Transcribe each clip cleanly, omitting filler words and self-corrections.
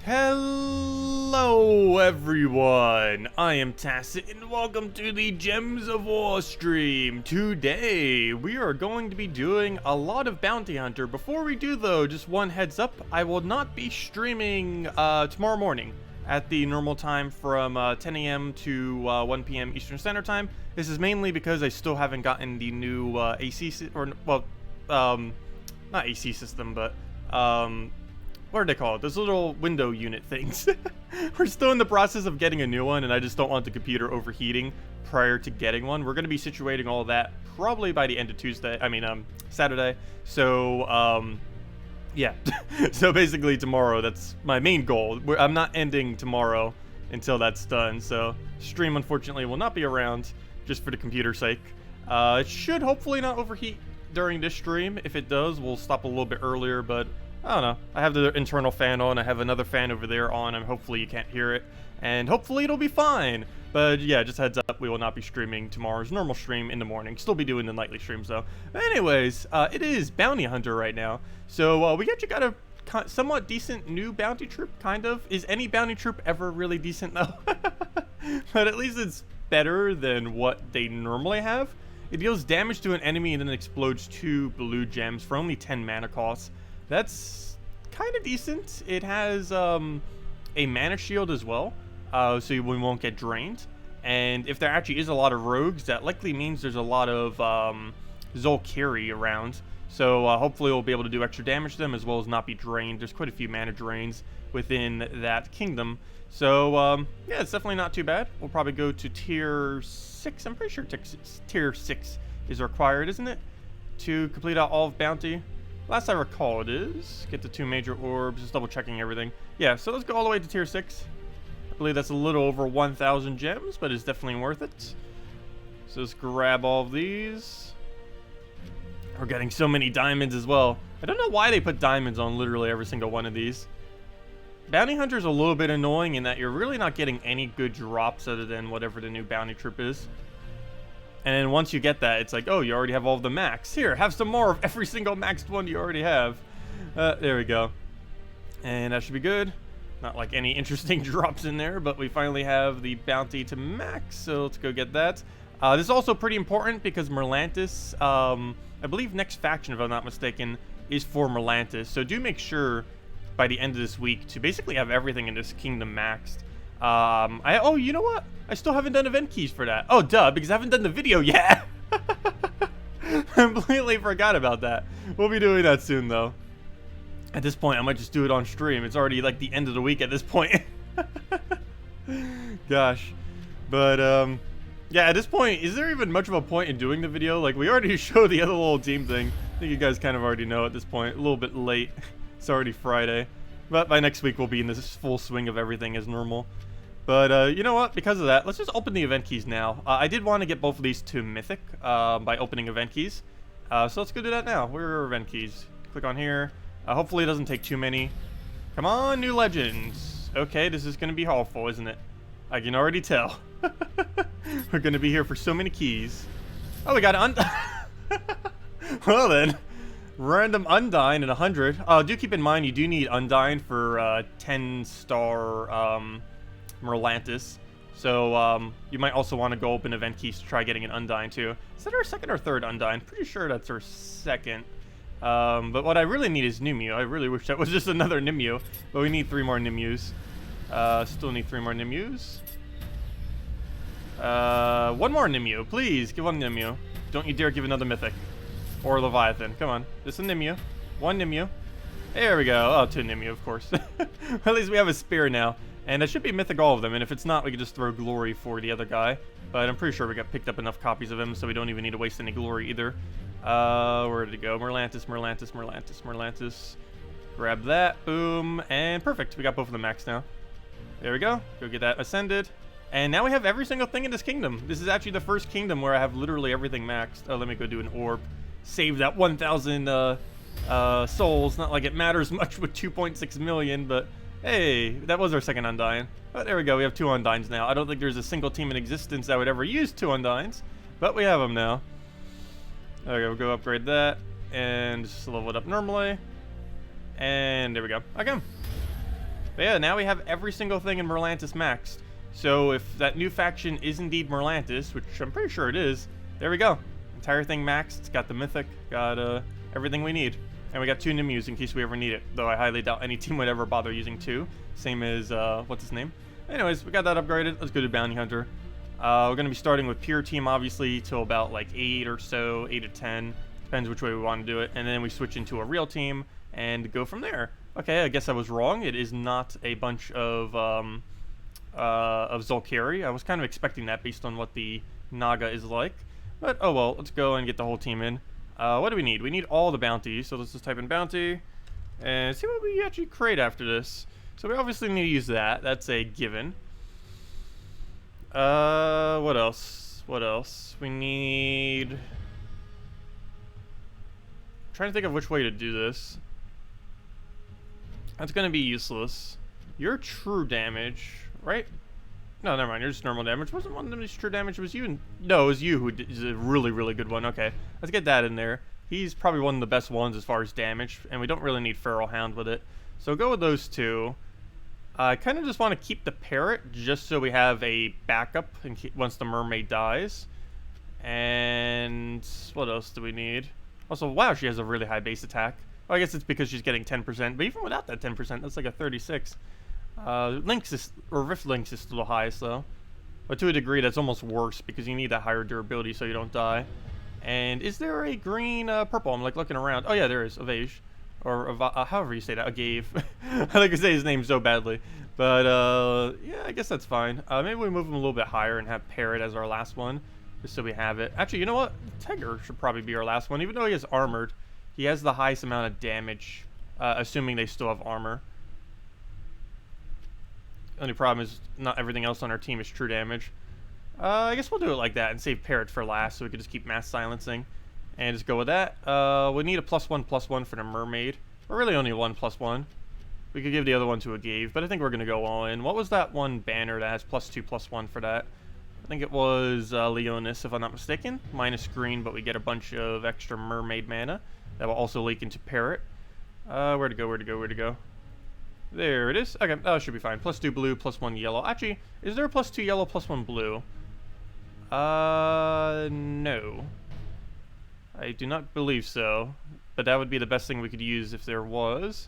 Hello everyone, I am Tacet and welcome to the Gems of War stream. Today we are going to be doing a lot of Bounty Hunter. Before we do though, just one heads up, I will not be streaming tomorrow morning at the normal time from 10 a.m. to 1 p.m. Eastern Standard Time. This is mainly because I still haven't gotten the new AC, not AC system, but what are they called? Those little window unit things. We're still in the process of getting a new one, and I just don't want the computer overheating prior to getting one. We're going to be situating all that probably by the end of Saturday. So, yeah. So basically tomorrow, that's my main goal. I'm not ending tomorrow until that's done. So stream, unfortunately, will not be around just for the computer's sake. It should hopefully not overheat during this stream. If it does, we'll stop a little bit earlier, but I don't know. I have the internal fan on. I have another fan over there on, and hopefully you can't hear it. And hopefully it'll be fine. But yeah, just heads up, we will not be streaming tomorrow's normal stream in the morning. Still be doing the nightly streams though. Anyways, it is Bounty Hunter right now. So we actually got a somewhat decent new bounty troop, kind of. Is any bounty troop ever really decent though? But at least it's better than what they normally have. It deals damage to an enemy and then explodes 2 blue gems for only 10 mana costs. That's kind of decent. It has a mana shield as well, so we won't get drained. And if there actually is a lot of rogues, that likely means there's a lot of Zolkiri around. So hopefully we'll be able to do extra damage to them as well as not be drained. There's quite a few mana drains within that kingdom. So yeah, it's definitely not too bad. We'll probably go to tier 6. I'm pretty sure tier 6 is required, isn't it? To complete out all of bounty. Last I recall it is. Get the 2 major orbs, just double checking everything. Yeah, so let's go all the way to tier 6. I believe that's a little over 1,000 gems, but it's definitely worth it. So let's grab all of these. We're getting so many diamonds as well. I don't know why they put diamonds on literally every single one of these. Bounty Hunter's a little bit annoying in that you're really not getting any good drops other than whatever the new bounty troop is. And then once you get that, it's like, oh, you already have all of the max. Here, have some more of every single maxed one you already have. There we go. And that should be good. Not like any interesting drops in there, but we finally have the bounty to max, so let's go get that. This is also pretty important because Merlantis, I believe next faction, if I'm not mistaken, is for Merlantis. So do make sure by the end of this week to basically have everything in this kingdom maxed. Oh, you know what? I still haven't done event keys for that. Oh, duh, because I haven't done the video yet. Completely forgot about that. We'll be doing that soon, though. At this point, I might just do it on stream. It's already like the end of the week at this point. Gosh. But, yeah, at this point, is there even much of a point in doing the video? Like, we already showed the other little team thing. I think you guys kind of already know at this point. A little bit late. It's already Friday. But by next week, we'll be in this full swing of everything as normal. But, you know what? Because of that, let's just open the event keys now. I did want to get both of these to Mythic by opening event keys. So let's go do that now. Where are event keys? Click on here. Hopefully it doesn't take too many. Come on, new legends. Okay, this is going to be awful, isn't it? I can already tell. We're going to be here for so many keys. Oh, we got well then. Random Undyne at 100. Do keep in mind you do need Undyne for 10-star Merlantis. So you might also want to go open event keys to try getting an Undyne too. Is that our second or third Undyne? Pretty sure that's our second. But what I really need is Nimue. I really wish that was just another Nimue. But we need 3 more Nimues. Still need 3 more Nimues. 1 more Nimue, please. Give 1 Nimue. Don't you dare give another Mythic. Or Leviathan. Come on. Just a Nimue. 1 Nimue. There we go. Oh, 2 Nimue, of course. At least we have a spear now. And it should be Mythic all of them. And if it's not, we can just throw Glory for the other guy. But I'm pretty sure we got picked up enough copies of him, so we don't even need to waste any Glory either. Where did it go? Merlantis, Merlantis, Merlantis, Merlantis. Grab that. Boom. And perfect. We got both of them maxed now. There we go. Go get that ascended. And now we have every single thing in this kingdom. This is actually the first kingdom where I have literally everything maxed. Oh, let me go do an orb. Save that 1,000 souls. Not like it matters much with 2.6 million, but hey, that was our second Undyne. But there we go, we have 2 Undynes now. I don't think there's a single team in existence that would ever use 2 Undynes, but we have them now. Okay, we'll go upgrade that and just level it up normally. And there we go. Okay. But yeah, now we have every single thing in Merlantis maxed. So if that new faction is indeed Merlantis, which I'm pretty sure it is, there we go. Entire thing maxed. It's got the mythic, got everything we need. And we got 2 Nimus in case we ever need it. Though I highly doubt any team would ever bother using 2. Same as, what's his name? Anyways, we got that upgraded. Let's go to Bounty Hunter. We're going to be starting with pure team, obviously, till about like 8 or so, 8 to 10. Depends which way we want to do it. And then we switch into a real team and go from there. Okay, I guess I was wrong. It is not a bunch of Zolkari. I was kind of expecting that based on what the Naga is like. But, oh well, let's go and get the whole team in. What do we need? We need all the bounties. So let's just type in bounty and see what we actually create after this. So we obviously need to use that. That's a given. What else? What else? We need... I'm trying to think of which way to do this. That's going to be useless. You're true damage, right? No, never mind. You're just normal damage. Wasn't one of them just true damage? It was you? No, it was you who is a really, really good one. Okay, let's get that in there. He's probably one of the best ones as far as damage, and we don't really need Feral Hound with it. So go with those 2. I kind of just want to keep the Parrot just so we have a backup once the Mermaid dies. And what else do we need? Also, wow, she has a really high base attack. Oh, I guess it's because she's getting 10%, but even without that 10%, that's like a 36. Lynx is, or Rift Lynx is still the highest though. But to a degree, that's almost worse because you need that higher durability so you don't die. And is there a green, purple? I'm like looking around. Oh yeah, there is. Avage. Or however you say that. Agave. I like to say his name so badly. But, yeah, I guess that's fine. Maybe we move him a little bit higher and have Parrot as our last one. Just so we have it. Actually, you know what? Tiger should probably be our last one. Even though he is armored, he has the highest amount of damage, assuming they still have armor. Only problem is not everything else on our team is true damage. I guess we'll do it like that and save Parrot for last so we can just keep mass silencing. And just go with that. We need a +1/+1 for the Mermaid. We're really only 1/+1. We could give the other one to a Gave, but I think we're going to go all in. What was that one banner that has +2/+1 for that? I think it was Leonis, if I'm not mistaken. Minus green, but we get a bunch of extra Mermaid mana. That will also leak into Parrot. Where to go, where to go, where to go? There it is. Okay, that should be fine. +2 blue, +1 yellow. Actually, is there a +2 yellow, +1 blue? No. I do not believe so. But that would be the best thing we could use if there was.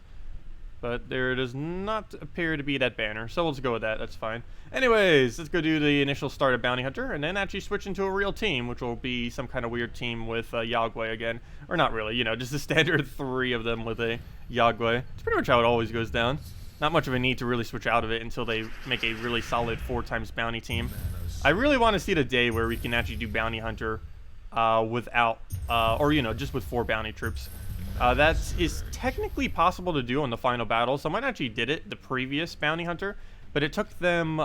But there does not appear to be that banner. So we'll just go with that. That's fine. Anyways, let's go do the initial start of Bounty Hunter. And then actually switch into a real team, which will be some kind of weird team with Yagwe again. Or not really, you know, just a standard 3 of them with a Yagwe. It's pretty much how it always goes down. Not much of a need to really switch out of it until they make a really solid 4x bounty team. I really want to see the day where we can actually do Bounty Hunter without, or you know, just with 4 bounty troops. That is technically possible to do on the final battle. Someone actually did it, the previous Bounty Hunter, but it took them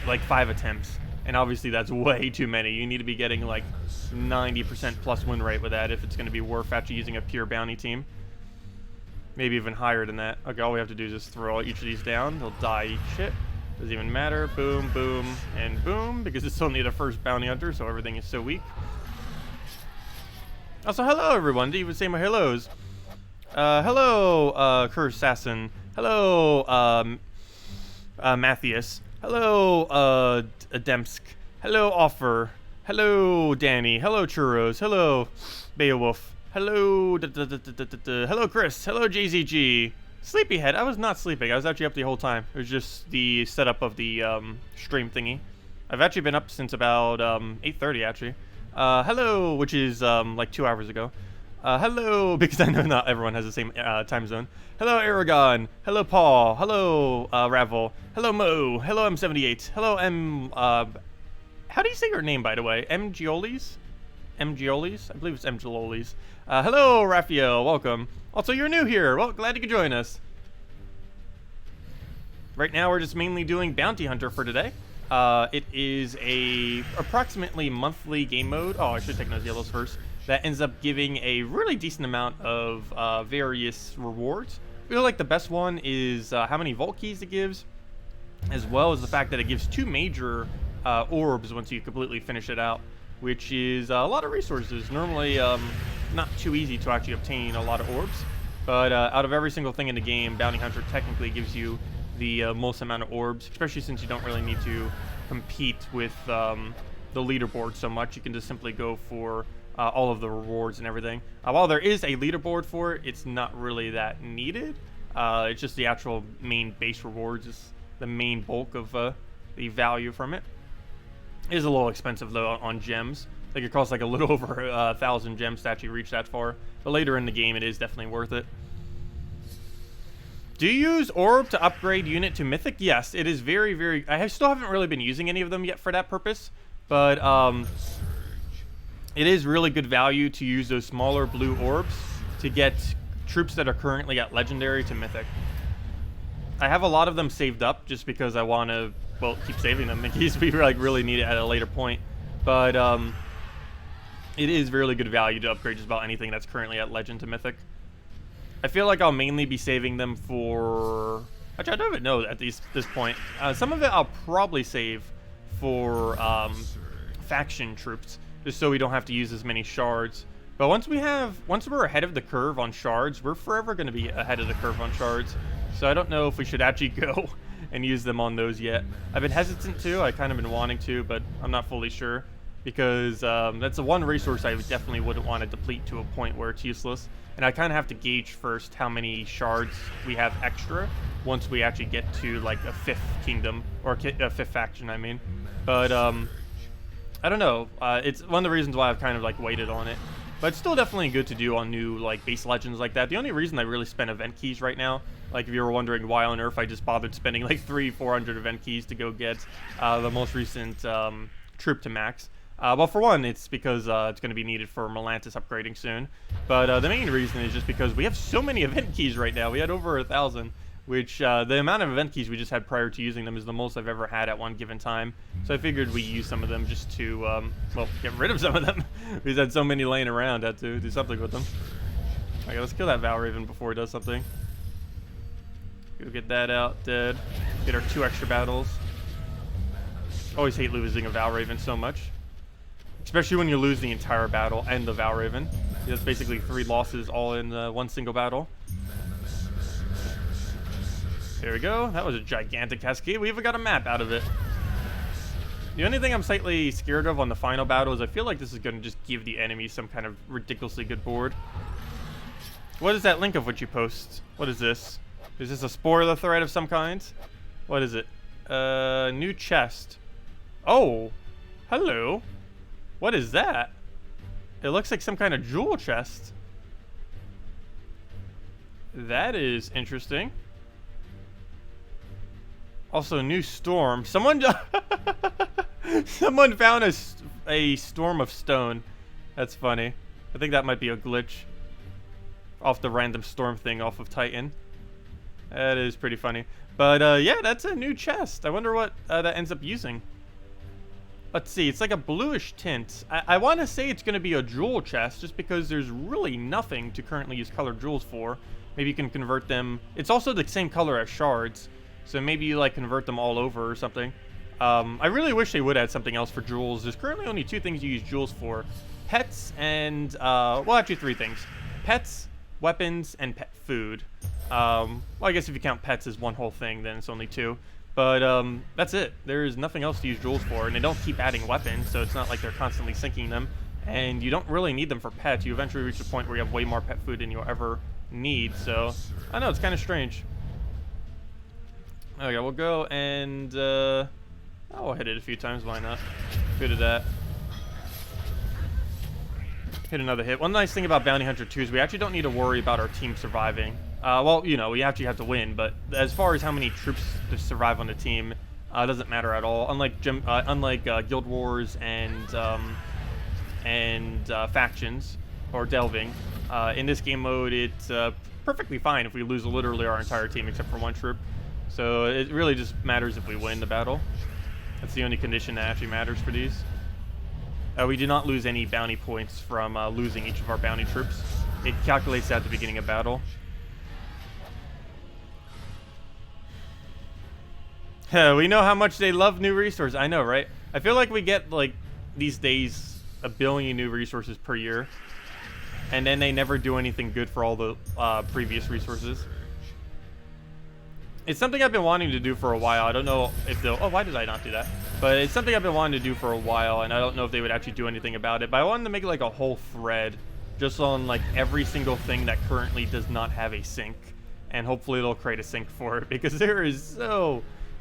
like 5 attempts. And obviously that's way too many. You need to be getting like 90% plus win rate with that if it's going to be worth actually using a pure bounty team. Maybe even higher than that. Okay, all we have to do is just throw each of these down. They'll die each shit. Doesn't even matter. Boom, boom, and boom. Because it's only the first bounty hunter, so everything is so weak. Also, hello everyone. Didn't even say my hellos. Hello, Curse Assassin. Hello, Matthias. Hello, Adempsk. Hello, Offer. Hello, Danny. Hello, Churros. Hello, Beowulf. Hello, hello, Chris. Hello, JZG. Sleepyhead. I was not sleeping. I was actually up the whole time. It was just the setup of the stream thingy. I've actually been up since about 8:30 actually. Hello, which is like 2 hours ago. Hello, because I know not everyone has the same time zone. Hello, Aragon. Hello, Paul. Hello, Ravel. Hello, Mo. Hello, M78. Hello, how do you say your name, by the way? MGiolis? MGiolis? I believe it's MGiolis. Hello, Raphael. Welcome. Also, you're new here. Well, glad you could join us. Right now, we're just mainly doing Bounty Hunter for today. It is a approximately monthly game mode. Oh, I should take those yellows first. That ends up giving a really decent amount of various rewards. I feel like the best one is how many Vault Keys it gives, as well as the fact that it gives 2 major orbs once you completely finish it out, which is a lot of resources. Normally, not too easy to actually obtain a lot of orbs, But out of every single thing in the game, Bounty Hunter technically gives you the most amount of orbs, especially since you don't really need to compete with the leaderboard so much. You can just simply go for all of the rewards and everything. While there is a leaderboard for it, it's not really that needed. It's just the actual main base rewards is the main bulk of the value from it. It is a little expensive though on gems. I think it costs like a little over 1,000 gems to actually reach that far. But later in the game, it is definitely worth it. Do you use Orb to upgrade unit to Mythic? Yes, it is very, very... still haven't really been using any of them yet for that purpose. But it is really good value to use those smaller blue orbs to get troops that are currently at Legendary to Mythic. I have a lot of them saved up just because I want to, well, keep saving them in case we like really need it at a later point. But it is really good value to upgrade just about anything that's currently at Legend to Mythic. I feel like I'll mainly be saving them for... Actually, I don't even know at this point. Some of it I'll probably save for faction troops, just so we don't have to use as many shards. But once we're ahead of the curve on shards, we're forever going to be ahead of the curve on shards. So I don't know if we should actually go and use them on those yet. I've been hesitant to. I kind of been wanting to, but I'm not fully sure. Because that's the one resource I definitely wouldn't want to deplete to a point where it's useless. And I kind of have to gauge first how many shards we have extra once we actually get to like a 5th kingdom, or a 5th faction, I mean. But I don't know. It's one of the reasons why I've kind of like waited on it. But it's still definitely good to do on new like base legends like that. The only reason I really spend event keys right now, like if you were wondering why on earth I just bothered spending like 300-400 event keys to go get the most recent troop to max. Well, for one, it's because it's going to be needed for Melantis upgrading soon. But the main reason is just because we have so many event keys right now. We had over 1,000, which the amount of event keys we just had prior to using them is the most I've ever had at one given time. So I figured we use some of them just to, well, get rid of some of them. We just had so many laying around, had to do something with them. Okay, let's kill that Valraven before it does something. Go get that out, dead. Get our 2 extra battles. Always hate losing a Valraven so much. Especially when you lose the entire battle and the Valraven. That's basically 3 losses all in one single battle. There we go. That was a gigantic cascade. We even got a map out of it. The only thing I'm slightly scared of on the final battle is I feel like this is going to just give the enemy some kind of ridiculously good board. What is that link of which you post? What is this? Is this a spoiler thread of some kind? What is it? New chest. Oh, hello. What is that? It looks like some kind of jewel chest. That is interesting. Also, new storm. Someone found a storm of stone. That's funny. I think that might be a glitch off the random storm thing off of Titan. That is pretty funny. But yeah, that's a new chest. I wonder what that ends up using. Let's see, it's like a bluish tint. I want to say it's going to be a jewel chest just because there's really nothing to currently use colored jewels for. Maybe you can convert them. It's also the same color as shards, so maybe you like convert them all over or something. I really wish they would add something else for jewels. There's currently only 2 things you use jewels for. Pets and, well, actually 3 things. Pets, weapons, and pet food. Well, I guess if you count pets as one whole thing, then it's only 2. But that's it. There's nothing else to use jewels for, and they don't keep adding weapons, so it's not like they're constantly sinking them. And you don't really need them for pets. You eventually reach a point where you have way more pet food than you'll ever need. So I don't know, it's kind of strange. Okay, we'll go and I'll hit it a few times. Why not? Good at that. Hit another hit. One nice thing about Bounty Hunter 2 is we actually don't need to worry about our team surviving. Well, you know, we actually have to win, but as far as how many troops to survive on the team, doesn't matter at all. Unlike Guild Wars and factions or delving, in this game mode, it's perfectly fine if we lose literally our entire team except for 1 troop. So it really just matters if we win the battle. That's the only condition that actually matters for these. We do not lose any bounty points from losing each of our bounty troops. It calculates that at the beginning of battle. We know how much they love new resources. I know, right? I feel like we get, like, these days, 1 billion new resources per year. and then they never do anything good for all the previous resources. It's something I've been wanting to do for a while. I don't know if they'll... Oh, why did I not do that? But it's something I've been wanting to do for a while, and I don't know if they would actually do anything about it. But I wanted to make like a whole thread just on like every single thing that currently does not have a sink. And hopefully they'll create a sink for it, because there is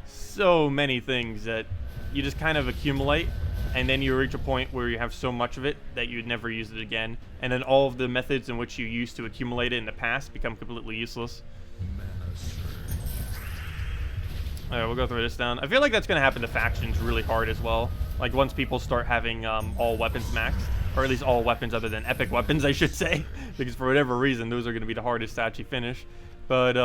so many things that you just kind of accumulate, and then you reach a point where you have so much of it that you'd never use it again. And then all of the methods in which you used to accumulate it in the past become completely useless. Alright, we'll go through this down. I feel like that's going to happen to factions really hard as well. Like, once people start having all weapons maxed. Or at least all weapons other than epic weapons, I should say. Because for whatever reason, those are going to be the hardest to actually finish. But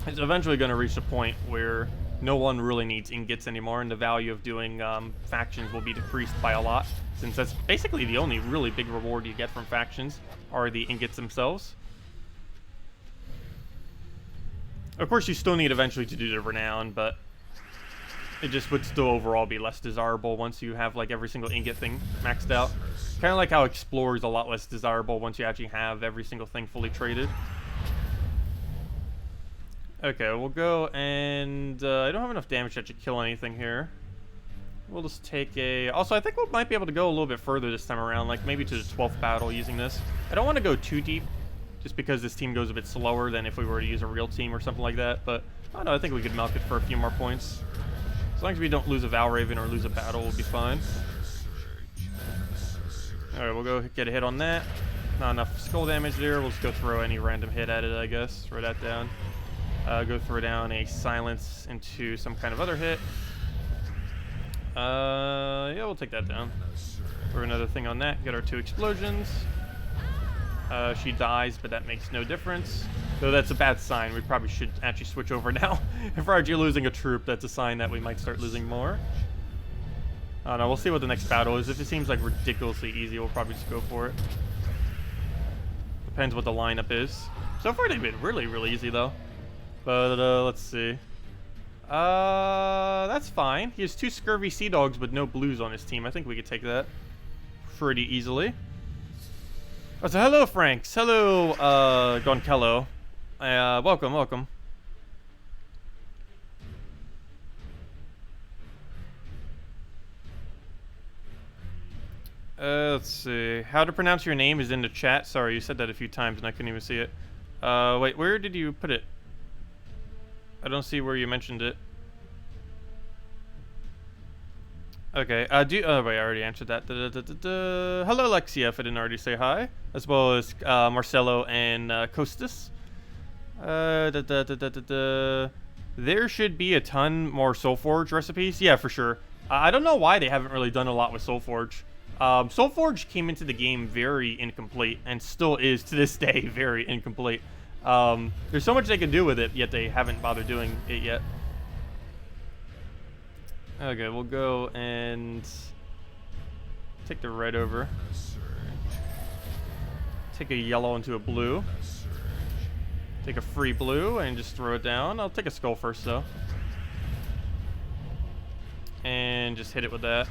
it's eventually going to reach a point where no one really needs ingots anymore. And the value of doing factions will be decreased by a lot. Since that's basically the only really big reward you get from factions are the ingots themselves. Of course, you still need eventually to do the renown, but it just would still overall be less desirable once you have like every single ingot thing maxed out. Kind of like how Explorer is a lot less desirable once you actually have every single thing fully traded. Okay, we'll go and I don't have enough damage to actually kill anything here. We'll just take a... Also, I think we might be able to go a little bit further this time around, like maybe to the 12th battle using this. I don't want to go too deep, just because this team goes a bit slower than if we were to use a real team or something like that. But, I don't know, I think we could milk it for a few more points. As long as we don't lose a Valraven or lose a battle, we'll be fine. Alright, we'll go get a hit on that. Not enough skull damage there. We'll just go throw any random hit at it, I guess. Throw that down. Go throw down a silence into some kind of other hit. Yeah, we'll take that down. Throw another thing on that. Get our 2 explosions. She dies, but that makes no difference. Though that's a bad sign. We probably should actually switch over now. If we're actually losing a troop, that's a sign that we might start losing more. I don't know. We'll see what the next battle is. If it seems like ridiculously easy, we'll probably just go for it. Depends what the lineup is. So far, they've been really, really easy, though. But, let's see. That's fine. He has 2 scurvy sea dogs with no blues on his team. I think we could take that pretty easily. Oh, so hello, Franks. Hello, Gonkello. Welcome, welcome. Let's see. How to pronounce your name is in the chat. Sorry, you said that a few times and I couldn't even see it. Wait, where did you put it? I don't see where you mentioned it. Okay, oh wait, I already answered that. Hello, Lexia, if I didn't already say hi. As well as Marcelo and Costas. There should be a ton more Soulforge recipes. Yeah, for sure. I don't know why they haven't really done a lot with Soulforge. Soulforge came into the game very incomplete, and still is to this day very incomplete. There's so much they can do with it, yet they haven't bothered doing it yet. Okay, we'll go and take the red over. Take a yellow into a blue. Take a free blue and just throw it down. I'll take a skull first, though. And just hit it with that.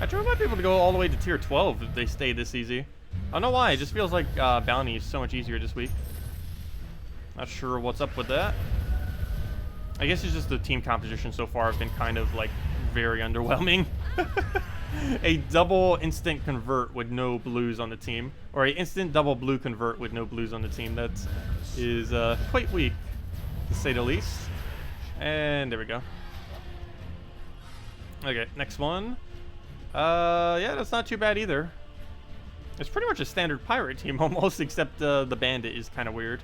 Actually, we might be able to go all the way to tier 12 if they stay this easy. I don't know why, it just feels like bounty is so much easier this week. Not sure what's up with that. I guess it's just the team composition so far have been kind of like very underwhelming. A double instant convert with no blues on the team, or a instant double blue convert with no blues on the team. That is quite weak, to say the least. And there we go. Okay, next one. Yeah, that's not too bad either. It's pretty much a standard pirate team almost, except the bandit is kind of weird.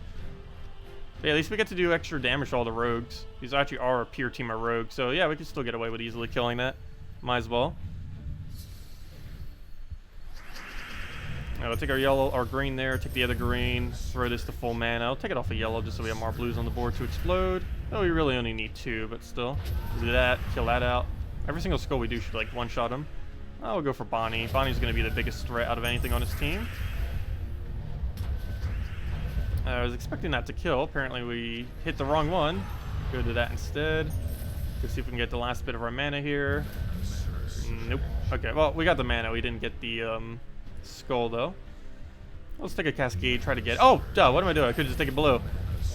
But yeah, at least we get to do extra damage to all the rogues. These actually are a pure team of rogues, so yeah, we can still get away with easily killing that. Might as well. We'll take our yellow, our green there, take the other green, throw this to full mana. I'll take it off of yellow just so we have more blues on the board to explode. Oh, we really only need 2, but still. Do that, kill that out. Every single skull we do should like one-shot him. I'll go for Bonnie. Bonnie's going to be the biggest threat out of anything on his team. I was expecting that to kill. Apparently we hit the wrong one. Go to that instead. Go see if we can get the last bit of our mana here. Nope. Okay, well, we got the mana. We didn't get the skull, though. Let's take a cascade, try to get... Oh, duh, what am I doing? I could just take a blue.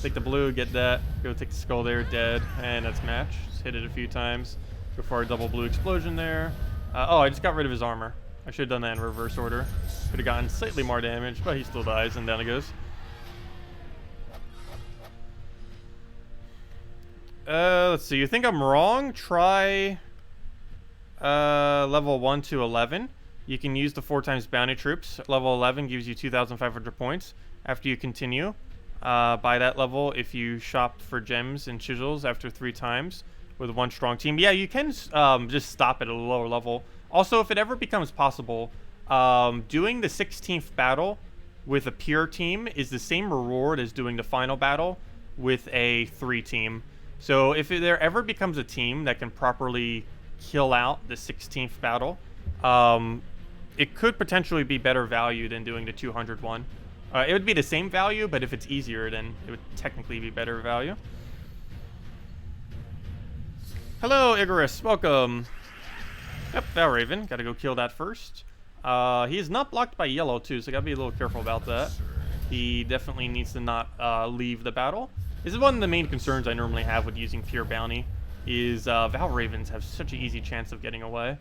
Take the blue, get that. Go take the skull there, dead. And that's match. Just hit it a few times. Go for a double blue explosion there. Oh, I just got rid of his armor. I should have done that in reverse order. Could have gotten slightly more damage, but he still dies, and down it goes. Let's see. You think I'm wrong? Try level 1 to 11. You can use the 4 times bounty troops. Level 11 gives you 2,500 points. After you continue by that level, if you shop for gems and chisels after 3 times with 1 strong team. Yeah, you can just stop at a lower level. Also, if it ever becomes possible, doing the 16th battle with a pure team is the same reward as doing the final battle with a 3 team. So if there ever becomes a team that can properly kill out the 16th battle, it could potentially be better value than doing the 200 one. It would be the same value, but if it's easier, then it would technically be better value. Hello, Icarus. Welcome. Yep, Valraven. Gotta go kill that first. He is not blocked by yellow, too, so gotta be a little careful about that. He definitely needs to not leave the battle. This is one of the main concerns I normally have with using pure bounty, is Valravens have such an easy chance of getting away.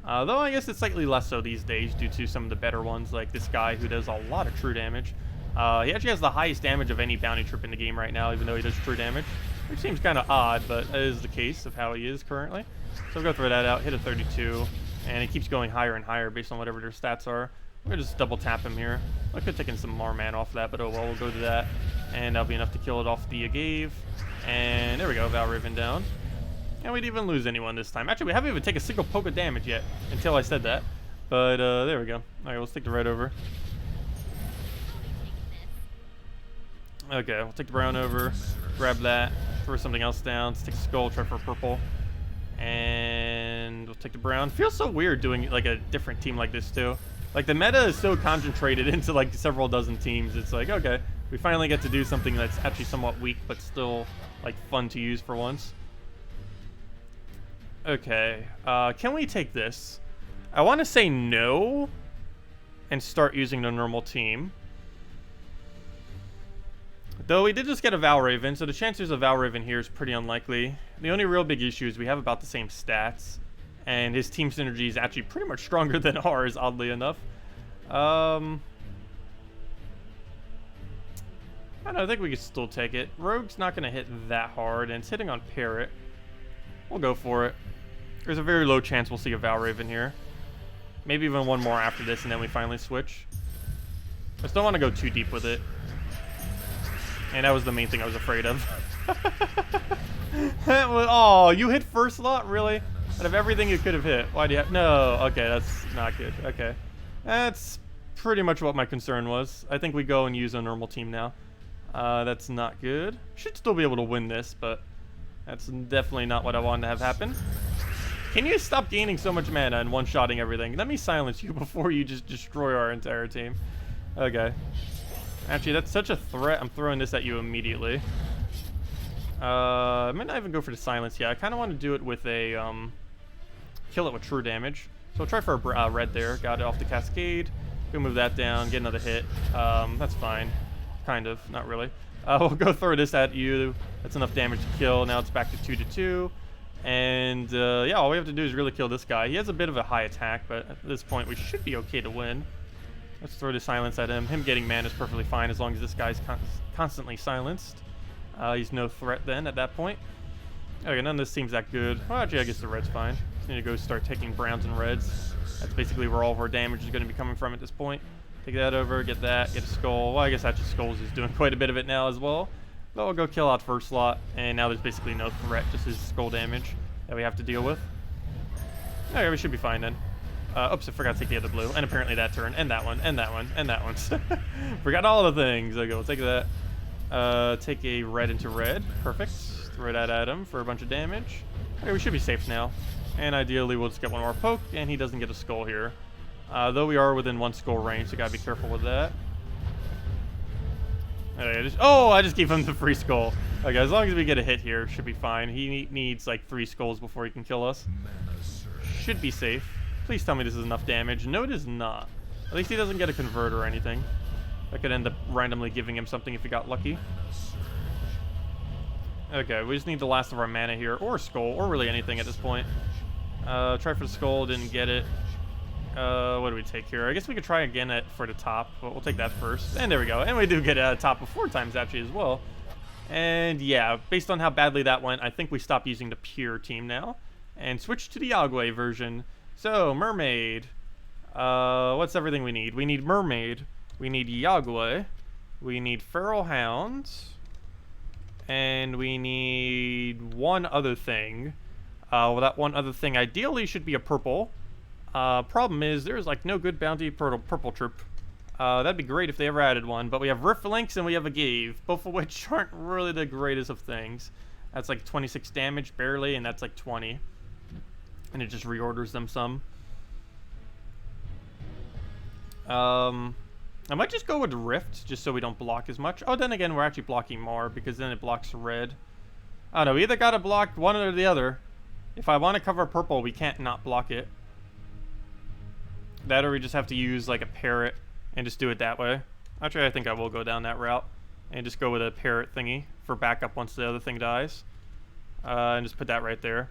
Though I guess it's slightly less so these days due to some of the better ones, like this guy who does a lot of true damage. He actually has the highest damage of any bounty troop in the game right now, even though he does true damage, which seems kind of odd, but that is the case of how he is currently. So we'll go throw that out, hit a 32, and it keeps going higher and higher based on whatever their stats are. We're gonna just double tap him here. I could take in some more mana off that, but oh well, we'll go to that, and that'll be enough to kill it off the Agave. And there we go, Valraven down. And we didn't even lose anyone this time. Actually, we haven't even taken a single poke of damage yet until I said that. But there we go. All right, let's take the red over. Okay, we'll take the brown over, grab that, throw something else down, let's take the skull, try for purple. And we'll take the brown. Feels so weird doing like a different team like this too. Like the meta is so concentrated into like several dozen teams. It's like, okay, we finally get to do something that's actually somewhat weak, but still like fun to use for once. Okay, can we take this? I want to say no and start using the normal team. Though we did just get a Valraven, so the chances of Valraven here is pretty unlikely. The only real big issue is we have about the same stats, and his team synergy is actually pretty much stronger than ours, oddly enough. I don't know, I think we could still take it. Rogue's not going to hit that hard, and it's hitting on Parrot. We'll go for it. There's a very low chance we'll see a Valraven here. Maybe even one more after this, and then we finally switch. I still want to go too deep with it. And that was the main thing I was afraid of. Oh, you hit first slot? Really? Out of everything you could have hit, why do you have... No, okay, that's not good. Okay. That's pretty much what my concern was. I think we go and use a normal team now. That's not good. Should still be able to win this, but that's definitely not what I wanted to have happen. Can you stop gaining so much mana and one-shotting everything? Let me silence you before you just destroy our entire team. Okay. Actually, that's such a threat. I'm throwing this at you immediately. I might not even go for the silence yet. I kind of want to do it with a, kill it with true damage. So I'll try for a red there. Got it off the cascade. Go move that down, get another hit. That's fine. Kind of, not really. We'll go throw this at you. That's enough damage to kill. Now it's back to 2-2. And, yeah, all we have to do is really kill this guy. He has a bit of a high attack, but at this point we should be okay to win. Let's throw the silence at him. Him getting mana is perfectly fine as long as this guy's constantly silenced. He's no threat then at that point. Okay, none of this seems that good. Well, actually, I guess the red's fine. Just need to go start taking browns and reds. That's basically where all of our damage is going to be coming from at this point. Take that over, get that, get a skull. Well, I guess actually Skulls is doing quite a bit of it now as well. But we'll go kill out first slot, and now there's basically no threat, just his skull damage that we have to deal with. Okay, we should be fine then. Oops, I forgot to take the other blue, and apparently that turn, and that one, and that one, and that one. Forgot all the things. Okay, we'll take that. Take a red into red. Perfect. Throw that at him for a bunch of damage. Okay, we should be safe now. And ideally, we'll just get one more poke, and he doesn't get a skull here. Though we are within 1 skull range, so gotta be careful with that. Okay, I just gave him the free skull. Okay, as long as we get a hit here, should be fine. He needs like 3 skulls before he can kill us. Should be safe. Please tell me this is enough damage. No, it is not. At least he doesn't get a convert or anything. I could end up randomly giving him something if he got lucky. Okay, we just need the last of our mana here, or skull, or really anything at this point. Try for the skull, didn't get it. What do we take here? I guess we could try again for the top, but we'll take that first. And there we go. And we do get a top of 4 times actually as well. And yeah, based on how badly that went, I think we stopped using the pure team now and switch to the Yagwe version. So, mermaid. What's everything we need? We need mermaid. We need Yagwe. We need feral hounds. And we need one other thing. Well, that one other thing ideally should be a purple. Problem is, there's like no good bounty purple troop. That'd be great if they ever added one. But we have Rift Links and we have a Gave, both of which aren't really the greatest of things. That's like 26 damage, barely, and that's like 20. And it just reorders them some. I might just go with Rift, just so we don't block as much. Oh, then again, we're actually blocking more, because then it blocks red. I don't know, we either gotta block one or the other. If I want to cover purple, we can't not block it. That or we just have to use, like, a Parrot and just do it that way. Actually, I think I will go down that route and just go with a Parrot thingy for backup once the other thing dies. And just put that right there.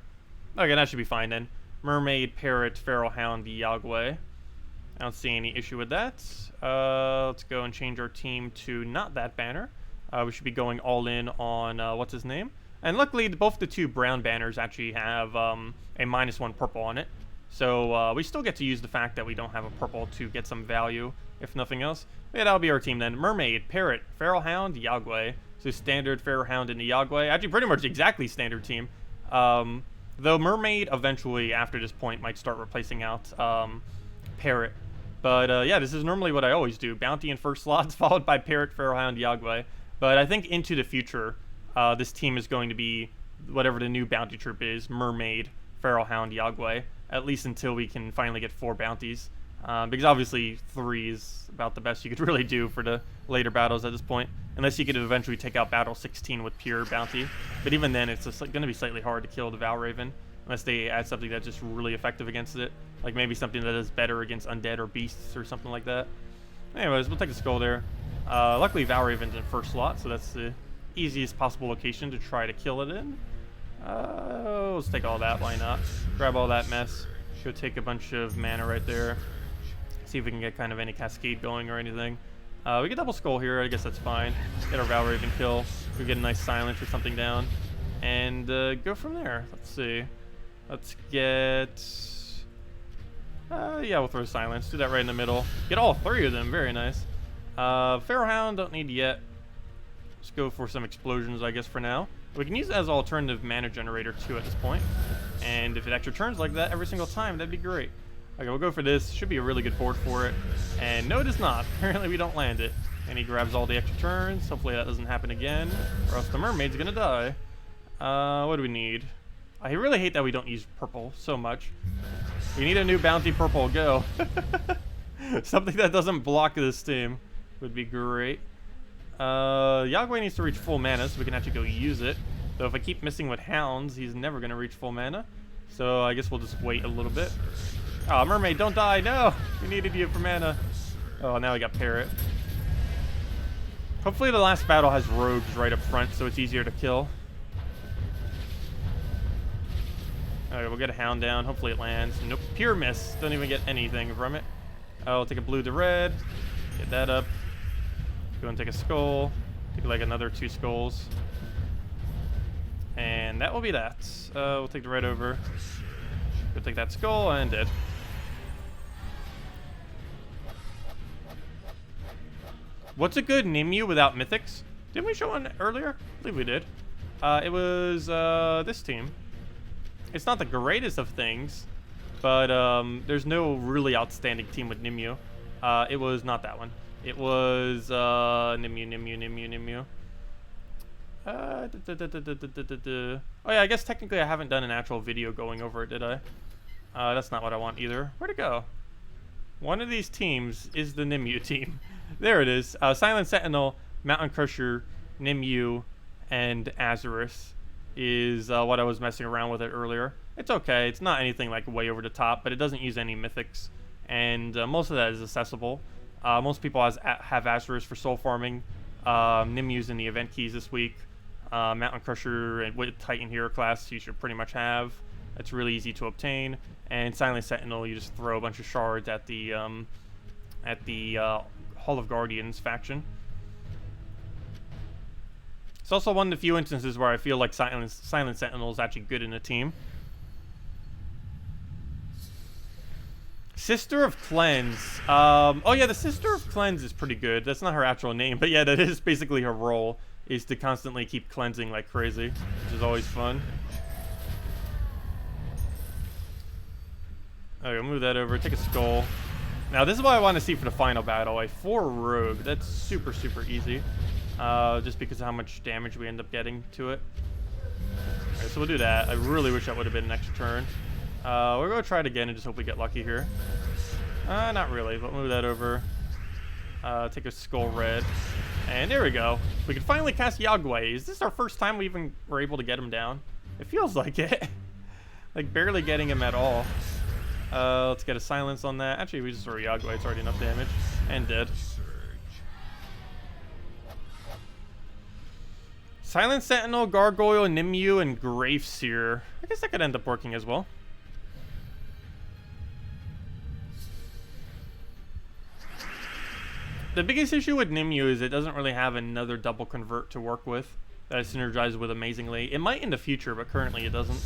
Okay, that should be fine then. Mermaid, Parrot, Feral Hound, Yagwe. I don't see any issue with that. Let's go and change our team to not that banner. We should be going all in on, what's his name? And luckily, both the 2 brown banners actually have a -1 purple on it. So we still get to use the fact that we don't have a purple to get some value, if nothing else. Yeah, that'll be our team then. Mermaid, Parrot, Feral Hound, Yagwe. So standard Feral Hound and the Yagwe. Actually, pretty much exactly standard team. Though Mermaid eventually, after this point, might start replacing out Parrot. But yeah, this is normally what I always do. Bounty in first slots, followed by Parrot, Feral Hound, Yagwe. But I think into the future, this team is going to be whatever the new bounty troop is. Mermaid, Feral Hound, Yagwe. At least until we can finally get 4 bounties. Because obviously 3 is about the best you could really do for the later battles at this point. Unless you could eventually take out Battle 16 with pure bounty. But even then, it's just going to be slightly hard to kill the Valraven. Unless they add something that's just really effective against it. Like maybe something that is better against undead or beasts or something like that. Anyways, we'll take a skull there. Luckily, Valraven's in first slot, so that's the easiest possible location to try to kill it in. Let's take all that, why not? Grab all that mess. Go take a bunch of mana right there. See if we can get kind of any cascade going or anything. We get double skull here, I guess that's fine. Get our Valraven kill. We get a nice silence or something down. And go from there. Let's see. Let's get... yeah, we'll throw silence. Do that right in the middle. Get all 3 of them, very nice. Feral Hound, don't need yet. Let's go for some explosions, I guess, for now. We can use it as an alternative mana generator, too, at this point. And if it actually turns like that every single time, that'd be great. Okay, we'll go for this. Should be a really good board for it. And no, it is not. Apparently, we don't land it. And he grabs all the extra turns. Hopefully, that doesn't happen again. Or else the mermaid's gonna die. What do we need? I really hate that we don't use purple so much. We need a new bounty purple. Go. Something that doesn't block this team would be great. Yagwe needs to reach full mana so we can actually go use it. Though if I keep missing with hounds, he's never going to reach full mana. So I guess we'll just wait a little bit. Oh, mermaid, don't die. No! We needed you for mana. Oh, now we got Parrot. Hopefully the last battle has rogues right up front so it's easier to kill. Alright, we'll get a hound down. Hopefully it lands. Nope. Pure miss. Don't even get anything from it. I'll take a blue to red. Get that up. Go and take a skull. Take like another 2 skulls. And that will be that. We'll take the red over. Go take that skull and dead. What's a good Nimue without mythics? Didn't we show one earlier? I believe we did. It was this team. It's not the greatest of things, but there's no really outstanding team with Nimue. It was not that one. It was Nimue. Oh yeah, I guess technically I haven't done an actual video going over it, did I? That's not what I want either. Where'd it go? One of these teams is the Nimue team. There it is. Silent Sentinel, Mountain Crusher, Nimue, and Azurus is what I was messing around with it earlier. It's okay. It's not anything like way over the top, but it doesn't use any mythics. And most of that is accessible. Most people have Asterisk for soul farming. Nimuse in the event keys this week. Mountain Crusher and with Titan Hero class you should pretty much have. It's really easy to obtain. And Silent Sentinel, you just throw a bunch of shards at the Hall of Guardians faction. It's also one of the few instances where I feel like Silent Sentinel is actually good in a team. Sister of Cleanse. Oh yeah, the Sister of Cleanse is pretty good. That's not her actual name, but yeah, that is basically her role, is to constantly keep cleansing like crazy, which is always fun. Okay, move that over, take a skull. Now this is what I want to see for the final battle, a 4 rogue. That's super, super easy. Just because of how much damage we end up getting to it. Alright, so we'll do that. I really wish that would have been an extra turn. We're going to try it again and just hope we get lucky here. Not really, but move that over. Take a skull red. And there we go. We can finally cast Yagway. Is this our first time we even were able to get him down? It feels like it. Like barely getting him at all. Let's get a silence on that. Actually, we just throw Yagway. It's already enough damage. And dead. Silent Sentinel, Gargoyle, Nimue, and Graveseer. I guess that could end up working as well. The biggest issue with Nimue is it doesn't really have another double convert to work with that it synergizes with amazingly. It might in the future, but currently it doesn't.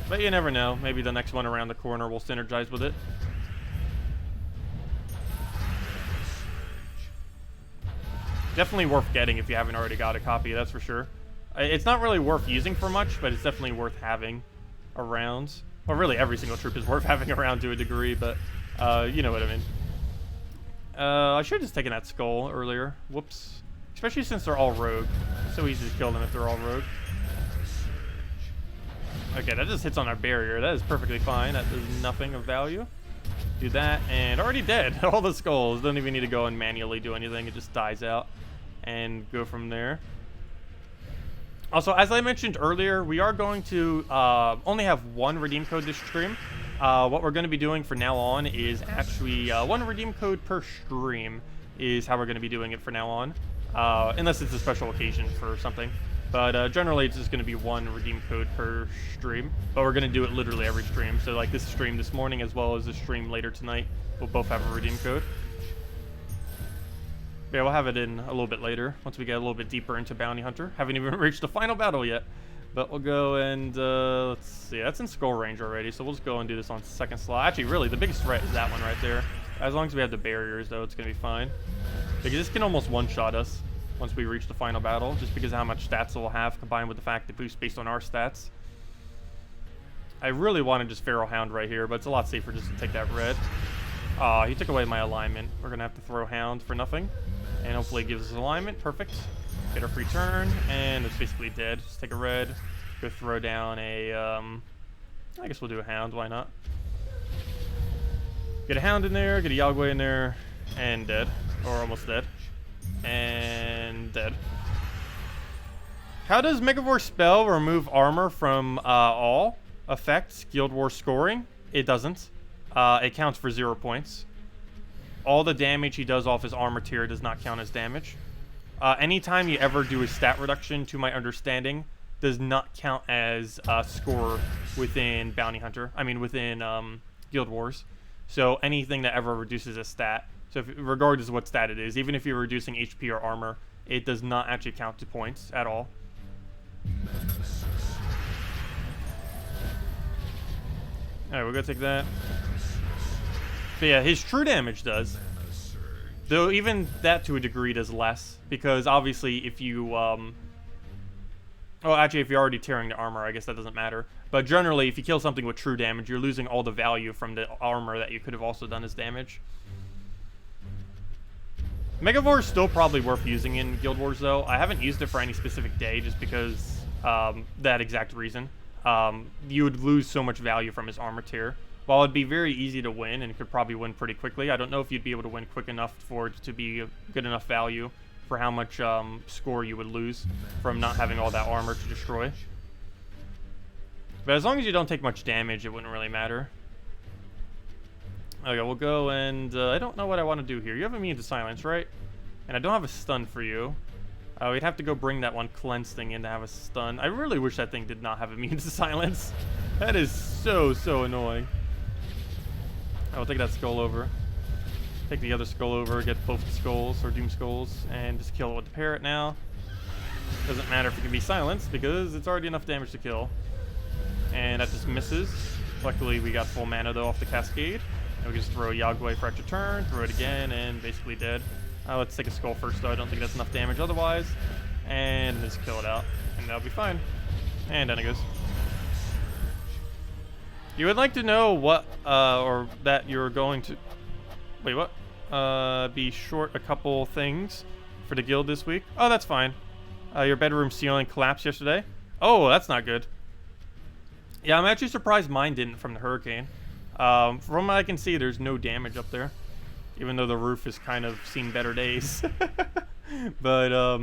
But you never know. Maybe the next one around the corner will synergize with it. Definitely worth getting if you haven't already got a copy, that's for sure. It's not really worth using for much, but it's definitely worth having around. Well, really every single troop is worth having around to a degree, but you know what I mean. I should have just taken that skull earlier. Whoops. Especially since they're all rogue. It's so easy to kill them if they're all rogue. Okay, that just hits on our barrier. That is perfectly fine. That does nothing of value. Do that, and already dead. All the skulls. Don't even need to go and manually do anything. It just dies out. And go from there. Also, as I mentioned earlier, we are going to only have one redeem code this stream. What we're going to be doing from now on is actually one redeem code per stream is how we're going to be doing it from now on. Unless it's a special occasion for something. But generally, it's just going to be one redeem code per stream. But we're going to do it literally every stream. So like this stream this morning as well as the stream later tonight, we'll both have a redeem code. Yeah, we'll have it in a little bit later, once we get a little bit deeper into Bounty Hunter. Haven't even reached the final battle yet. But we'll go and, let's see, that's in skull range already, so we'll just go and do this on second slot. Actually, really, the biggest threat is that one right there. As long as we have the barriers, though, it's going to be fine. Because this can almost one-shot us once we reach the final battle, just because of how much stats we'll have, combined with the fact that boosts based on our stats. I really want to just Feral Hound right here, but it's a lot safer just to take that red. Aw, he took away my alignment. We're going to have to throw Hound for nothing. And hopefully it gives us alignment. Perfect. Get our free turn. And it's basically dead. Just take a red. Go throw down a... I guess we'll do a Hound. Why not? Get a Hound in there. Get a Yagway in there. And dead. Or almost dead. And dead. How does Megavore spell remove armor from all effects Guild Wars scoring? It doesn't. It counts for 0 points. All the damage he does off his armor tier does not count as damage. Anytime you ever do a stat reduction, to my understanding, does not count as score within Bounty Hunter. I mean, within Guild Wars. So anything that ever reduces a stat, so regardless of what stat it is, even if you're reducing HP or armor, it does not actually count to points at all. Alright, we're gonna take that. But yeah, his true damage does. Though even that to a degree does less. Because obviously if you, well actually if you're already tearing the armor, I guess that doesn't matter. But generally, if you kill something with true damage, you're losing all the value from the armor that you could have also done as damage. Megavore is still probably worth using in Guild Wars though. I haven't used it for any specific day just because that exact reason. You would lose so much value from his armor tier. While it'd be very easy to win and could probably win pretty quickly, I don't know if you'd be able to win quick enough for it to be good enough value for how much score you would lose from not having all that armor to destroy. But as long as you don't take much damage, it wouldn't really matter. Okay, we'll go and I don't know what I want to do here. You have immune to silence, right? And I don't have a stun for you. We'd have to go bring that one cleanse thing in to have a stun. I really wish that thing did not have immune to silence. That is so annoying. I'll take that skull over. Take the other skull over, get both the skulls, or doom skulls, and just kill it with the parrot now. Doesn't matter if it can be silenced, because it's already enough damage to kill. And that just misses. Luckily, we got full mana, though, off the cascade. And we can just throw Yagway for extra turn, throw it again, and basically dead. Let's take a skull first, though. I don't think that's enough damage otherwise. And just kill it out, and that'll be fine. And down it goes. You would like to know what, or that you're going to... Wait, what? Be short a couple things for the guild this week. Oh, that's fine. Your bedroom ceiling collapsed yesterday. Oh, that's not good. Yeah, I'm actually surprised mine didn't from the hurricane. From what I can see, there's no damage up there. Even though the roof has kind of seen better days. But,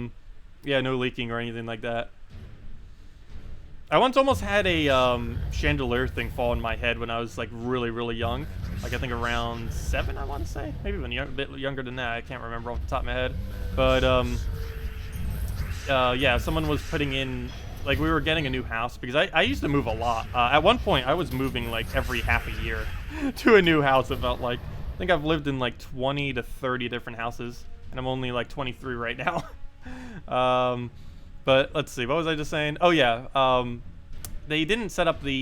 yeah, no leaking or anything like that. I once almost had a chandelier thing fall on my head when I was, like, really young. Like, I think around 7, I want to say. Maybe even a bit younger than that. I can't remember off the top of my head. But, yeah, someone was putting in... Like, we were getting a new house, because I used to move a lot. At one point, I was moving, like, every half a year to a new house, it felt like. I think I've lived in, like, 20 to 30 different houses, and I'm only, like, 23 right now. But, let's see, what was I just saying? Oh, yeah, they didn't set up the,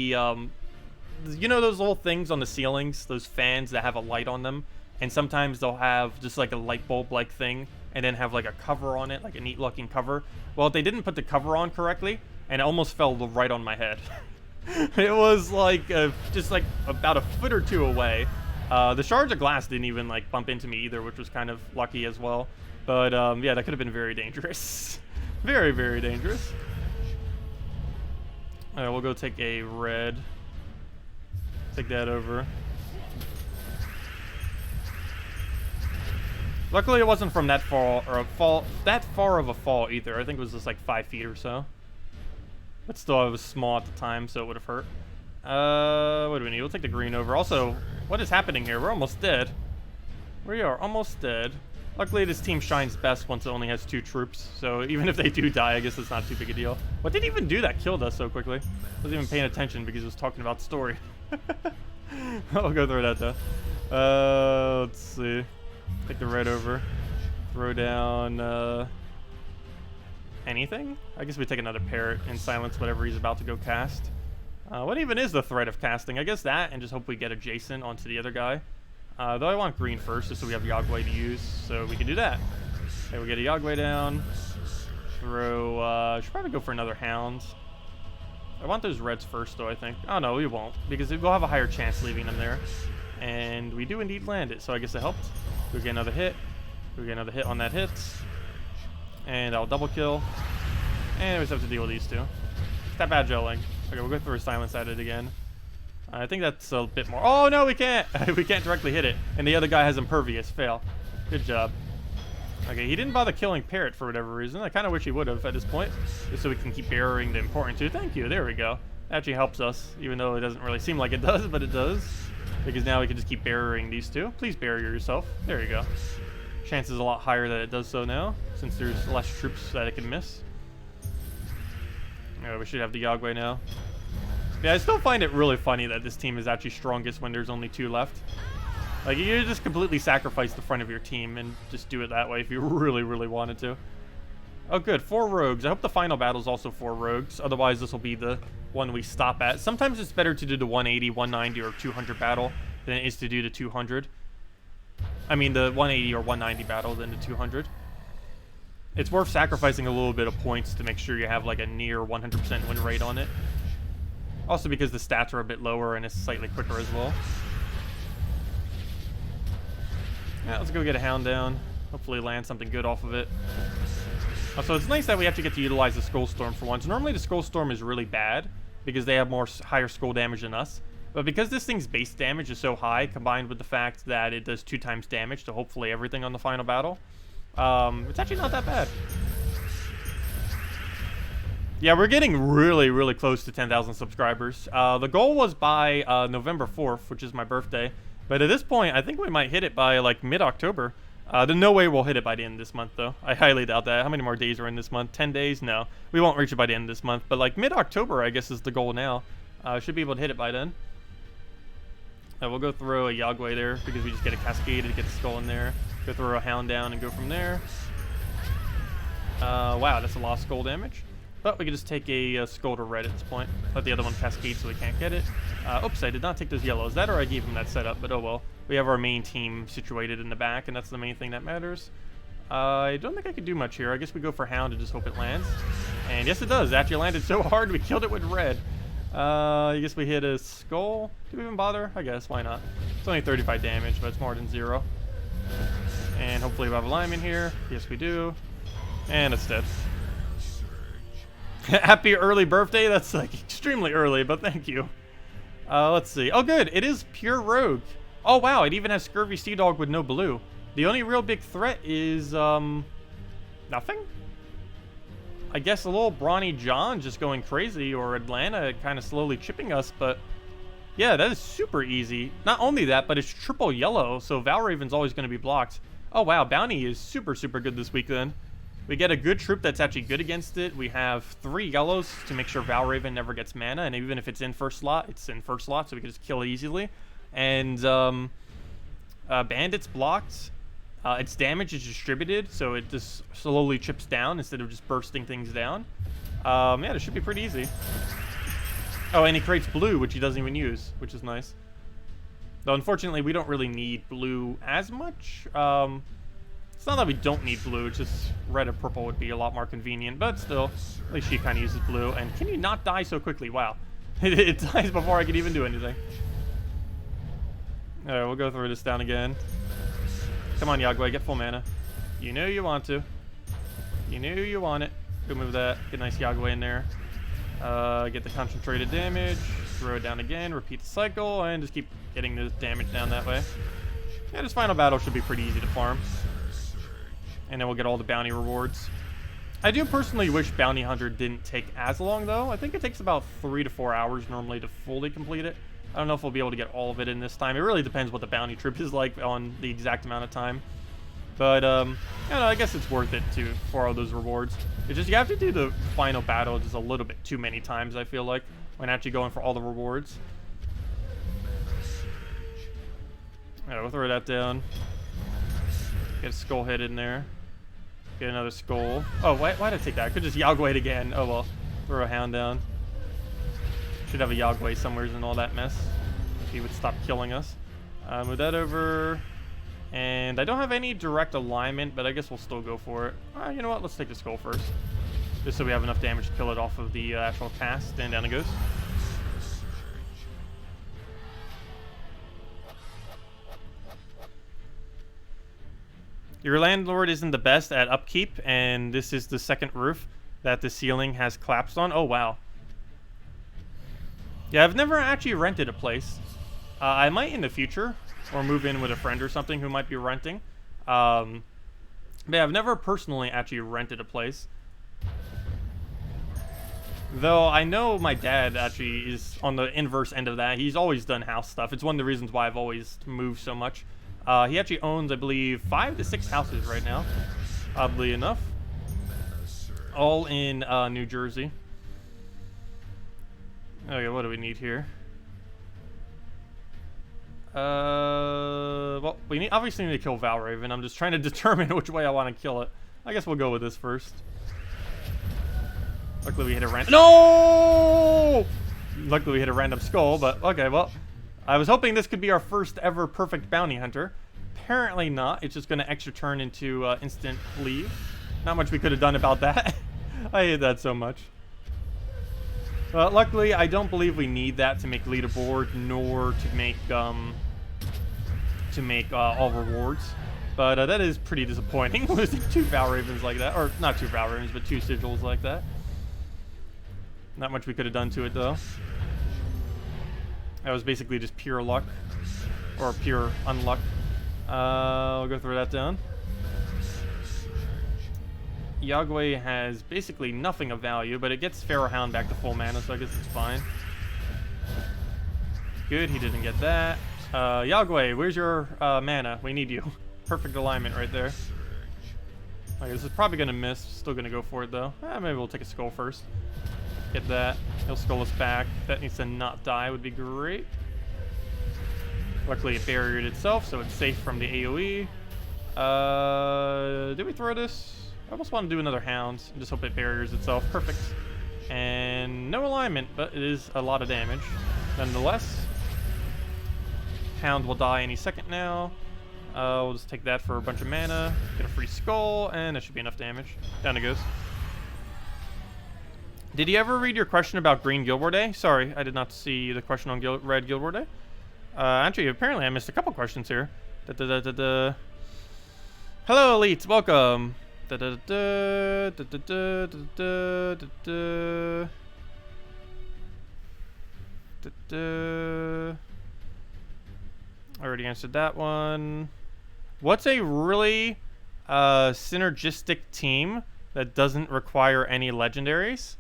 you know those little things on the ceilings? Those fans that have a light on them? And sometimes they'll have just, like, a light bulb-like thing, and then have, like, a cover on it, like a neat-looking cover. Well, they didn't put the cover on correctly, and it almost fell right on my head. It was like just like about a foot or two away. The shards of glass didn't even like bump into me either, which was kind of lucky as well. But yeah, that could have been very dangerous. Very dangerous. Alright, we'll go take a red. Take that over. Luckily, it wasn't from that far of a fall either. I think it was just like 5 feet or so. But still, I was small at the time, so it would have hurt. What do we need? We'll take the green over. Also, what is happening here? We're almost dead. We are almost dead. Luckily, this team shines best once it only has 2 troops. So even if they do die, I guess it's not too big a deal. What did it even do that killed us so quickly? I wasn't even paying attention because it was talking about story. I'll go through that though. Let's see. Take the red over. Throw down anything? I guess we take another parrot and silence whatever he's about to go cast. What even is the threat of casting? I guess that, and just hope we get adjacent onto the other guy. Though I want green first, just so we have Yagway to use, so we can do that. Okay, we'll get a Yagway down. Throw, should probably go for another Hound. I want those reds first, though, I think. Oh, no, we won't, because we'll have a higher chance leaving them there. And we do indeed land it, so I guess it helped. We'll get another hit. We'll get another hit on that hit. And I'll double kill. And we just have to deal with these two. Stop Adjeling. Okay, we'll go through a silence at it again. I think that's a bit more. Oh, no, we can't. We can't directly hit it. And the other guy has impervious. Fail. Good job. Okay, he didn't bother killing Parrot for whatever reason. I kind of wish he would have at this point. Just so we can keep burying the important two. Thank you. There we go. That actually helps us. Even though it doesn't really seem like it does, but it does. Because now we can just keep burying these two. Please bury yourself. There you go. Chances a lot higher that it does so now, since there's less troops that it can miss. Yeah, we should have the Yagway now. Yeah, I still find it really funny that this team is actually strongest when there's only 2 left. Like, you just completely sacrifice the front of your team and just do it that way if you really wanted to. Oh, good. 4 rogues. I hope the final battle is also 4 rogues. Otherwise, this will be the one we stop at. Sometimes it's better to do the 180, 190, or 200 battle than it is to do the 200. I mean, the 180 or 190 battle than the 200. It's worth sacrificing a little bit of points to make sure you have, like, a near 100% win rate on it. Also because the stats are a bit lower and it's slightly quicker as well. Yeah, let's go get a Hound down. Hopefully land something good off of it. Also, it's nice that we actually get to utilize the Skull Storm for once. Normally the Skull Storm is really bad because they have higher skull damage than us. But because this thing's base damage is so high, combined with the fact that it does 2 times damage to hopefully everything on the final battle, it's actually not that bad. Yeah, we're getting really close to 10,000 subscribers. The goal was by November 4th, which is my birthday. But at this point, I think we might hit it by like mid-October. There's no way we'll hit it by the end of this month, though. I highly doubt that. How many more days are in this month? 10 days? No. We won't reach it by the end of this month. But like mid-October, I guess, is the goal now. Should be able to hit it by then. We'll go throw a Yagway there because we just get a Cascade to get the skull in there. Go throw a Hound down and go from there. Wow, that's a lot of skull damage. But we can just take a skull to red at this point. Let the other one Cascade so we can't get it. Oops, I did not take those yellows. That or I gave him that setup, but oh well. We have our main team situated in the back, and that's the main thing that matters. I don't think I could do much here. I guess we go for Hound and just hope it lands. And yes, it does. It actually landed so hard we killed it with red. I guess we hit a skull. Do we even bother? I guess. Why not? It's only 35 damage, but it's more than 0. And hopefully we have a lineman here. Yes, we do. And it's dead. Happy early birthday. That's like extremely early, but thank you. Let's see. Oh, good. It is pure rogue. Oh, wow. It even has Scurvy Sea Dog with no blue. The only real big threat is, nothing? I guess a little Brawny John just going crazy, or Atlanta kind of slowly chipping us, but yeah, that is super easy. Not only that, but it's triple yellow, so Valraven's always going to be blocked. Oh, wow. Bounty is super, super good this week, then. We get a good troop that's actually good against it. We have 3 yellows to make sure Valraven never gets mana, and even if it's in first slot, it's in first slot, so we can just kill it easily. And Bandit's blocked. Its damage is distributed, so it just slowly chips down instead of just bursting things down. Yeah, this should be pretty easy. Oh, and he creates blue, which he doesn't even use, which is nice. Though, unfortunately, we don't really need blue as much. It's not that we don't need blue, it's just red or purple would be a lot more convenient, but still, at least she kind of uses blue. And can you not die so quickly? Wow. It dies before I can even do anything. Alright, we'll go through this down again. Come on, Yagway, get full mana. You know you want to. You knew you want it. Go move that. Get a nice Yagway in there. Get the concentrated damage. Throw it down again. Repeat the cycle. And just keep getting the damage down that way. Yeah, this final battle should be pretty easy to farm. And then we'll get all the bounty rewards. I do personally wish Bounty Hunter didn't take as long, though. I think it takes about 3 to 4 hours normally to fully complete it. I don't know if we'll be able to get all of it in this time. It really depends what the bounty trip is like on the exact amount of time. But, you know, I guess it's worth it for all those rewards. It's just you have to do the final battle just a little bit too many times, I feel like, when actually going for all the rewards. Alright, we'll throw that down. Get a skull head in there. Get another skull. Oh, why did I take that? I could just Yagway it again. Oh, well. Throw a Hound down. Should have a Yagway somewhere in all that mess. If he would stop killing us. Move that over. And I don't have any direct alignment, but I guess we'll still go for it. You know what? Let's take the skull first. Just so we have enough damage to kill it off of the actual cast. And down it goes. Your landlord isn't the best at upkeep, and this is the second roof that the ceiling has collapsed on. Oh, wow. Yeah, I've never actually rented a place. I might in the future, or move in with a friend or something who might be renting. But yeah, I've never personally actually rented a place. Though I know my dad actually is on the inverse end of that. He's always done house stuff. It's one of the reasons why I've always moved so much. He actually owns, I believe, 5 to 6 houses right now, oddly enough. All in New Jersey. Okay, what do we need here? Well, we obviously need to kill Valraven. I'm just trying to determine which way I want to kill it. I guess we'll go with this first. Luckily we hit a random... No! Luckily we hit a random skull, but okay, well... I was hoping this could be our first ever perfect bounty hunter. Apparently not. It's just going to extra turn into instant leave. Not much we could have done about that. I hate that so much. Luckily, I don't believe we need that to make leaderboard, nor to make all rewards. But that is pretty disappointing, losing 2 Valravens like that. Or, not 2 Valravens, but 2 sigils like that. Not much we could have done to it, though. That was basically just pure luck. Or pure unluck. We'll go throw that down. Yagway has basically nothing of value, but it gets Pharaoh Hound back to full mana, so I guess it's fine. Good, he didn't get that. Yagway, where's your mana? We need you. Perfect alignment right there. Okay, this is probably gonna miss. Still gonna go for it though. Maybe we'll take a skull first. Get that. He'll skull us back. That needs to not die would be great. Luckily it barriered itself, so it's safe from the AoE. Did we throw this? I almost want to do another hound and just hope it barriers itself. Perfect. And no alignment, but it is a lot of damage. Nonetheless, hound will die any second now. We'll just take that for a bunch of mana, get a free skull, and that should be enough damage. Down it goes. Did you ever read your question about Green Guild War Day? Sorry, I did not see the question on Red Guild War Day. Actually, apparently I missed a couple questions here. Hello, elites, welcome. Already answered that one. What's a really synergistic team that doesn't require any legendaries?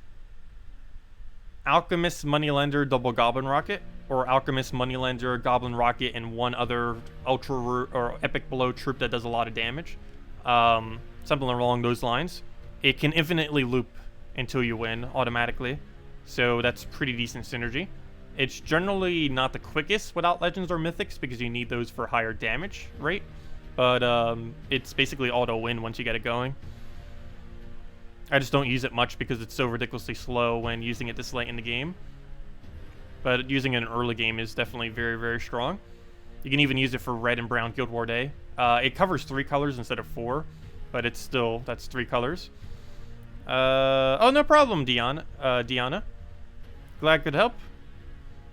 Alchemist, Moneylender, Double Goblin Rocket, or Alchemist, Moneylender, Goblin Rocket, and one other Ultra or Epic Blow troop that does a lot of damage. Something along those lines. It can infinitely loop until you win automatically, so that's pretty decent synergy. It's generally not the quickest without legends or mythics because you need those for higher damage rate, but it's basically auto win once you get it going. I just don't use it much because it's so ridiculously slow when using it this late in the game, but using it in early game is definitely very, very strong. You can even use it for Red and Brown Guild War Day. It covers 3 colors instead of 4, but it's still, that's 3 colors. Oh, no problem, Deanna. Glad could help.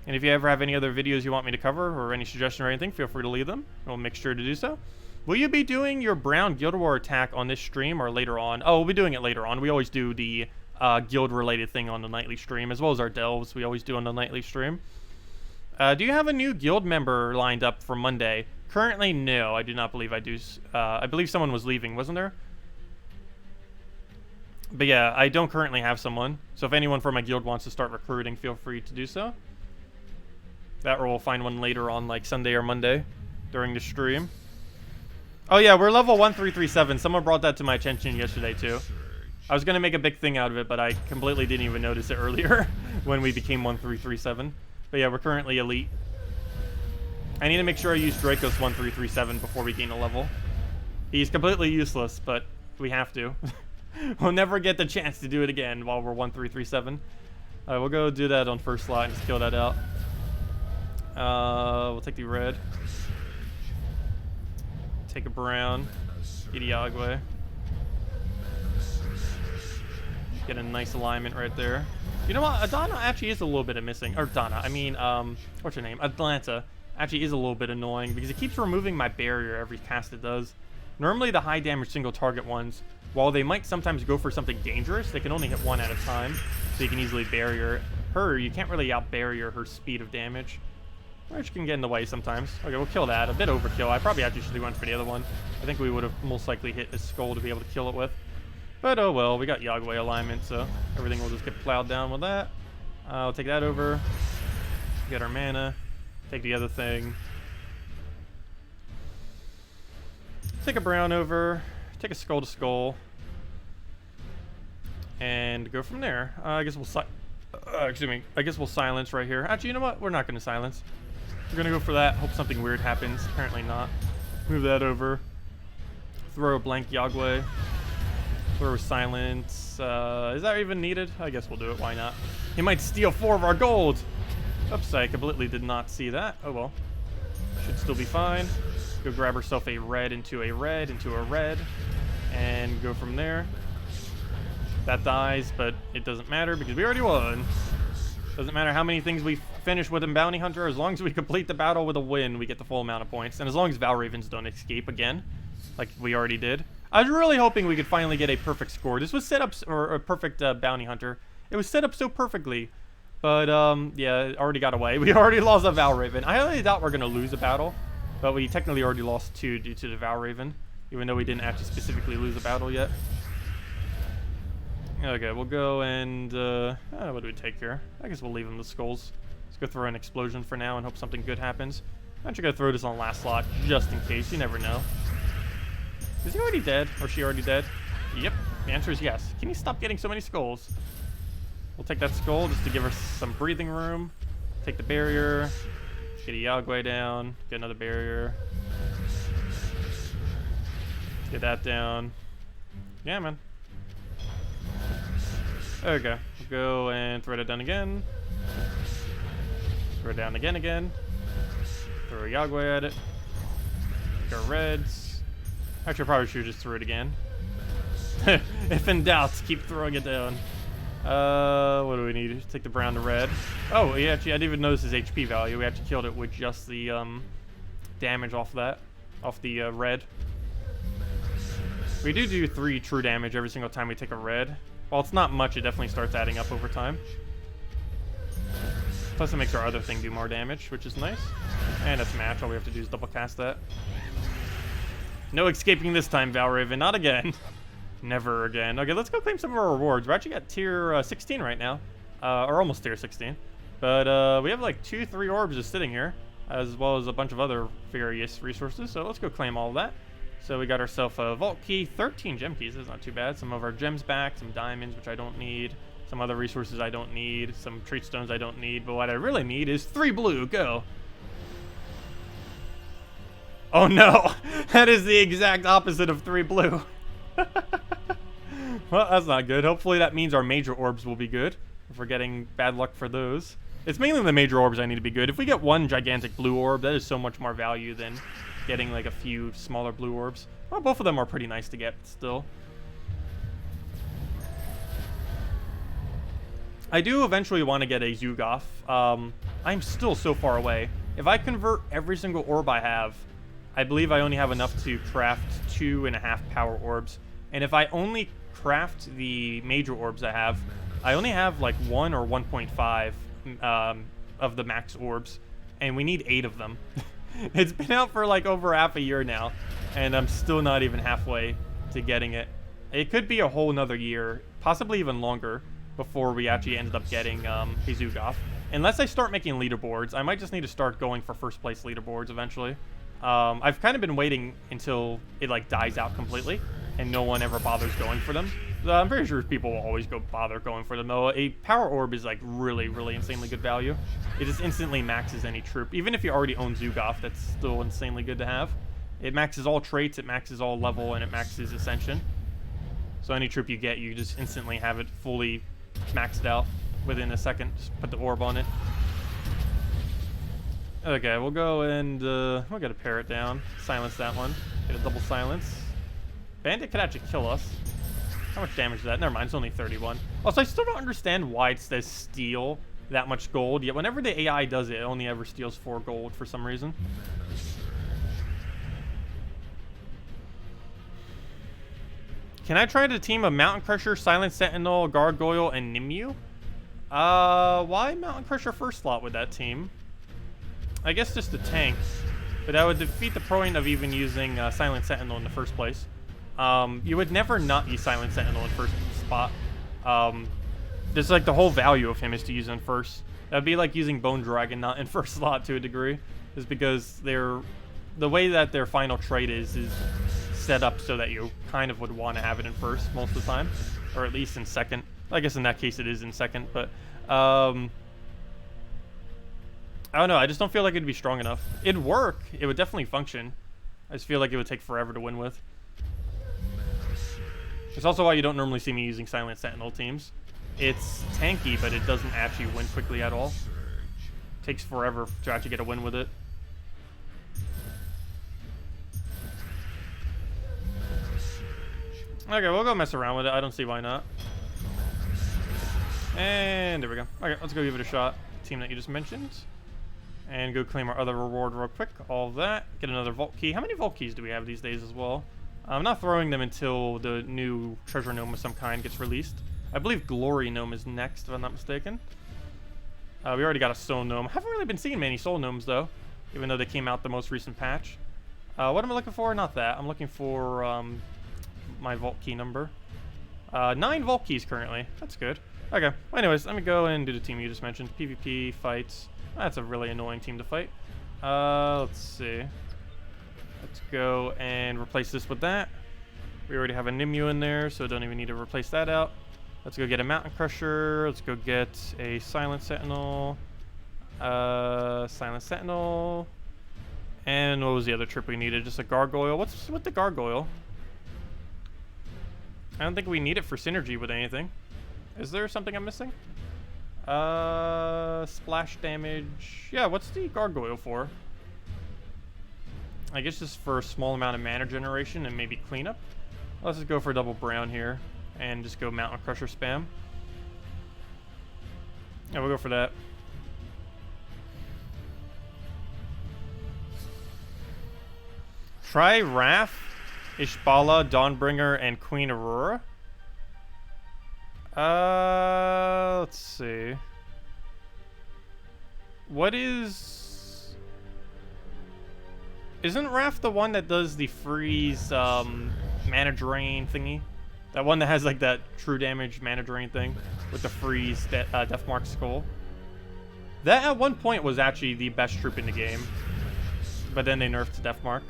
And if you ever have any other videos you want me to cover or any suggestion or anything, feel free to leave them. We'll make sure to do so. Will you be doing your Brown Guild War attack on this stream or later on? Oh, we'll be doing it later on. We always do the guild-related thing on the nightly stream, as well as our delves. We always do on the nightly stream. Do you have a new guild member lined up for Monday? Currently, no. I do not believe I do. I believe someone was leaving, wasn't there? But yeah, I don't currently have someone. So if anyone from my guild wants to start recruiting, feel free to do so. That or we'll find one later on, like Sunday or Monday during the stream. Oh yeah, we're level 1337. Someone brought that to my attention yesterday too. I was going to make a big thing out of it, but I completely didn't even notice it earlier when we became 1337. But yeah, we're currently elite. I need to make sure I use Draco's 1337 before we gain a level. He's completely useless, but we have to. We'll never get the chance to do it again while we're 1337. Alright, we'll go do that on first slot and just kill that out. We'll take the red. Take a brown. Idiagwe. Get a nice alignment right there. You know what? Adana actually is a little bit of missing. Or Donna, I mean, what's her name? Atlanta actually is a little bit annoying because it keeps removing my barrier every cast it does. Normally the high damage single target ones, while they might sometimes go for something dangerous, they can only hit one at a time, so you can easily barrier her. You can't really out-barrier her speed of damage, which can get in the way sometimes. Okay, we'll kill that. A bit overkill. I probably actually should have went for the other one. I think we would have most likely hit his skull to be able to kill it with. But oh well, we got Yagway alignment, so everything will just get plowed down with that. I'll take that over. Get our mana. Take the other thing. Take a brown over. Take a skull to skull. And go from there. I guess we'll I guess we'll silence right here. Actually, you know what? We're not going to silence. We're going to go for that. Hope something weird happens. Apparently not. Move that over. Throw a blank Yagway. Throw silence. Is that even needed? I guess we'll do it. Why not? He might steal 4 of our gold. Oops, I completely did not see that. Oh well. Should still be fine. Go grab herself a red into a red into a red. And go from there. That dies, but it doesn't matter because we already won. Doesn't matter how many things we finish with in Bounty Hunter. As long as we complete the battle with a win, we get the full amount of points. And as long as Valravens don't escape again, like we already did. I was really hoping we could finally get a perfect score. This was set up, or a perfect Bounty Hunter. It was set up so perfectly. But, yeah, it already got away. We already lost a Valraven. I highly doubt we're going to lose a battle. But we technically already lost 2 due to the Valraven. Even though we didn't actually specifically lose a battle yet. Okay, we'll go and, what do we take here? I guess we'll leave him the skulls. Let's go throw an explosion for now and hope something good happens. I'm actually gonna throw this on last slot just in case. You never know. Is he already dead? Or she already dead? Yep. The answer is yes. Can you stop getting so many skulls? We'll take that skull just to give her some breathing room. Take the barrier. Get a Yagway down. Get another barrier. Get that down. Yeah, man. There we go. We'll go and throw it down again. Throw it down again. Throw a Yagway at it. Take our reds. Actually, I probably should just throw it again. If in doubt, keep throwing it down. What do we need? Take the brown to red. Oh, yeah, actually, I didn't even notice his HP value. We actually killed it with just the damage off that, off the red. We do 3 true damage every single time we take a red. While it's not much, it definitely starts adding up over time. Plus, it makes our other thing do more damage, which is nice. And it's match. All we have to do is double cast that. No escaping this time, Valraven. Not again. Never again. Okay, let's go claim some of our rewards. We're actually at tier 16 right now. Or almost tier 16. But we have like 2-3 orbs just sitting here, as well as a bunch of other various resources. So let's go claim all of that. So we got ourselves a vault key, 13 gem keys. That's not too bad. Some of our gems back, some diamonds, which I don't need. Some other resources I don't need. Some treat stones I don't need. But what I really need is 3 blue. Go. Oh no, that is the exact opposite of 3 blue. Well, that's not good. Hopefully that means our major orbs will be good. If we're getting bad luck for those. It's mainly the major orbs I need to be good. If we get 1 gigantic blue orb, that is so much more value than getting like a few smaller blue orbs. Well, both of them are pretty nice to get still. I do eventually want to get a Zugoff. I'm still so far away. If I convert every single orb I have, I believe I only have enough to craft 2.5 power orbs. And if I only craft the major orbs I have, I only have like 1 or 1.5 of the max orbs. And we need 8 of them. It's been out for like over half a year now. And I'm still not even halfway to getting it. It could be a whole nother year, possibly even longer, before we actually ended up getting a Zugoff. Unless I start making leaderboards, I might just need to start going for first place leaderboards eventually. I've kind of been waiting until it like dies out completely and no one ever bothers going for them. I'm pretty sure people will always bother going for them though. A power orb is like really insanely good value. It just instantly maxes any troop. Even if you already own Zugoff, that's still insanely good to have. It maxes all traits, it maxes all level, and it maxes ascension. So any troop you get, you just instantly have it fully maxed out within a second. Just put the orb on it. Okay, we'll go and we'll get a Parrot down. Silence that one. Get a double silence. Bandit could actually kill us. How much damage is that? Never mind, it's only 31. Also, I still don't understand why it says steal that much gold. Yet whenever the AI does it, it only ever steals 4 gold for some reason. Can I try to team a Mountain Crusher, Silent Sentinel, Gargoyle, and Nimue? Why Mountain Crusher first slot with that team? I guess just a tank, but that would defeat the point of even using Silent Sentinel in the first place. You would never not use Silent Sentinel in first spot. Just like the whole value of him is to use him first. That'd be like using Bone Dragon not in first slot to a degree, is because the way that their final trait is set up so that you kind of would want to have it in first most of the time, or at least in second. I guess in that case it is in second, but I don't know, I just don't feel like it'd be strong enough. It'd work, it would definitely function. I just feel like it would take forever to win with. It's also why you don't normally see me using Silent Sentinel teams. It's tanky, but it doesn't actually win quickly at all. It takes forever to actually get a win with it. Okay, we'll go mess around with it. I don't see why not. And there we go. Okay, let's go give it a shot. Team that you just mentioned. And go claim our other reward real quick. All that. Get another vault key. How many vault keys do we have these days as well? I'm not throwing them until the new treasure gnome of some kind gets released. I believe Glory Gnome is next, if I'm not mistaken. We already got a Soul Gnome. Haven't really been seeing many Soul Gnomes, though, even though they came out the most recent patch. What am I looking for? Not that. I'm looking for my vault key number. 9 vault keys currently. That's good. Okay. Well, anyways, let me go and do the team you just mentioned. PvP, fights. That's a really annoying team to fight. Let's see. Let's go and replace this with that. We already have a Nimue in there, so don't even need to replace that out. Let's go get a Mountain Crusher. Let's go get a Silent Sentinel. Silent Sentinel. And what was the other trip we needed? Just a Gargoyle. What's with the Gargoyle? I don't think we need it for synergy with anything. Is there something I'm missing? Splash damage. Yeah, what's the Gargoyle for? I guess just for a small amount of mana generation and maybe cleanup. Let's just go for double brown here and just go Mountain Crusher spam. Yeah, we'll go for that. Try Wrath, Ishbala, Dawnbringer, and Queen Aurora. Let's see. What is... Isn't Wrath the one that does the freeze, mana drain thingy? That one that has like that true damage mana drain thing with the freeze Deathmark skull. That at one point was actually the best troop in the game, but then they nerfed Deathmark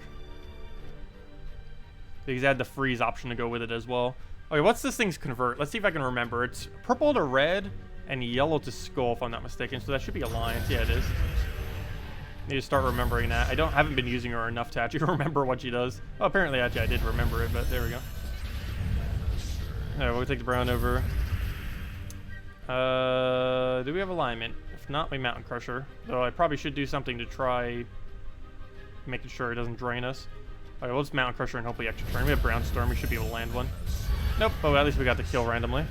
because they had the freeze option to go with it as well. Okay, what's this thing's convert? Let's see if I can remember. It's purple to red and yellow to skull, if I'm not mistaken. So that should be Alliance. Yeah, it is. Need to start remembering that. I haven't been using her enough to actually remember what she does. Oh, apparently actually I did remember it, but there we go. Alright, we'll take the brown over. Do we have alignment? If not, we Mountain Crusher. Though I probably should do something to try making sure it doesn't drain us. Okay, we'll just Mountain Crusher and hopefully extra turn. We have Brown Storm, we should be able to land one. Nope, oh, at least we got the kill randomly.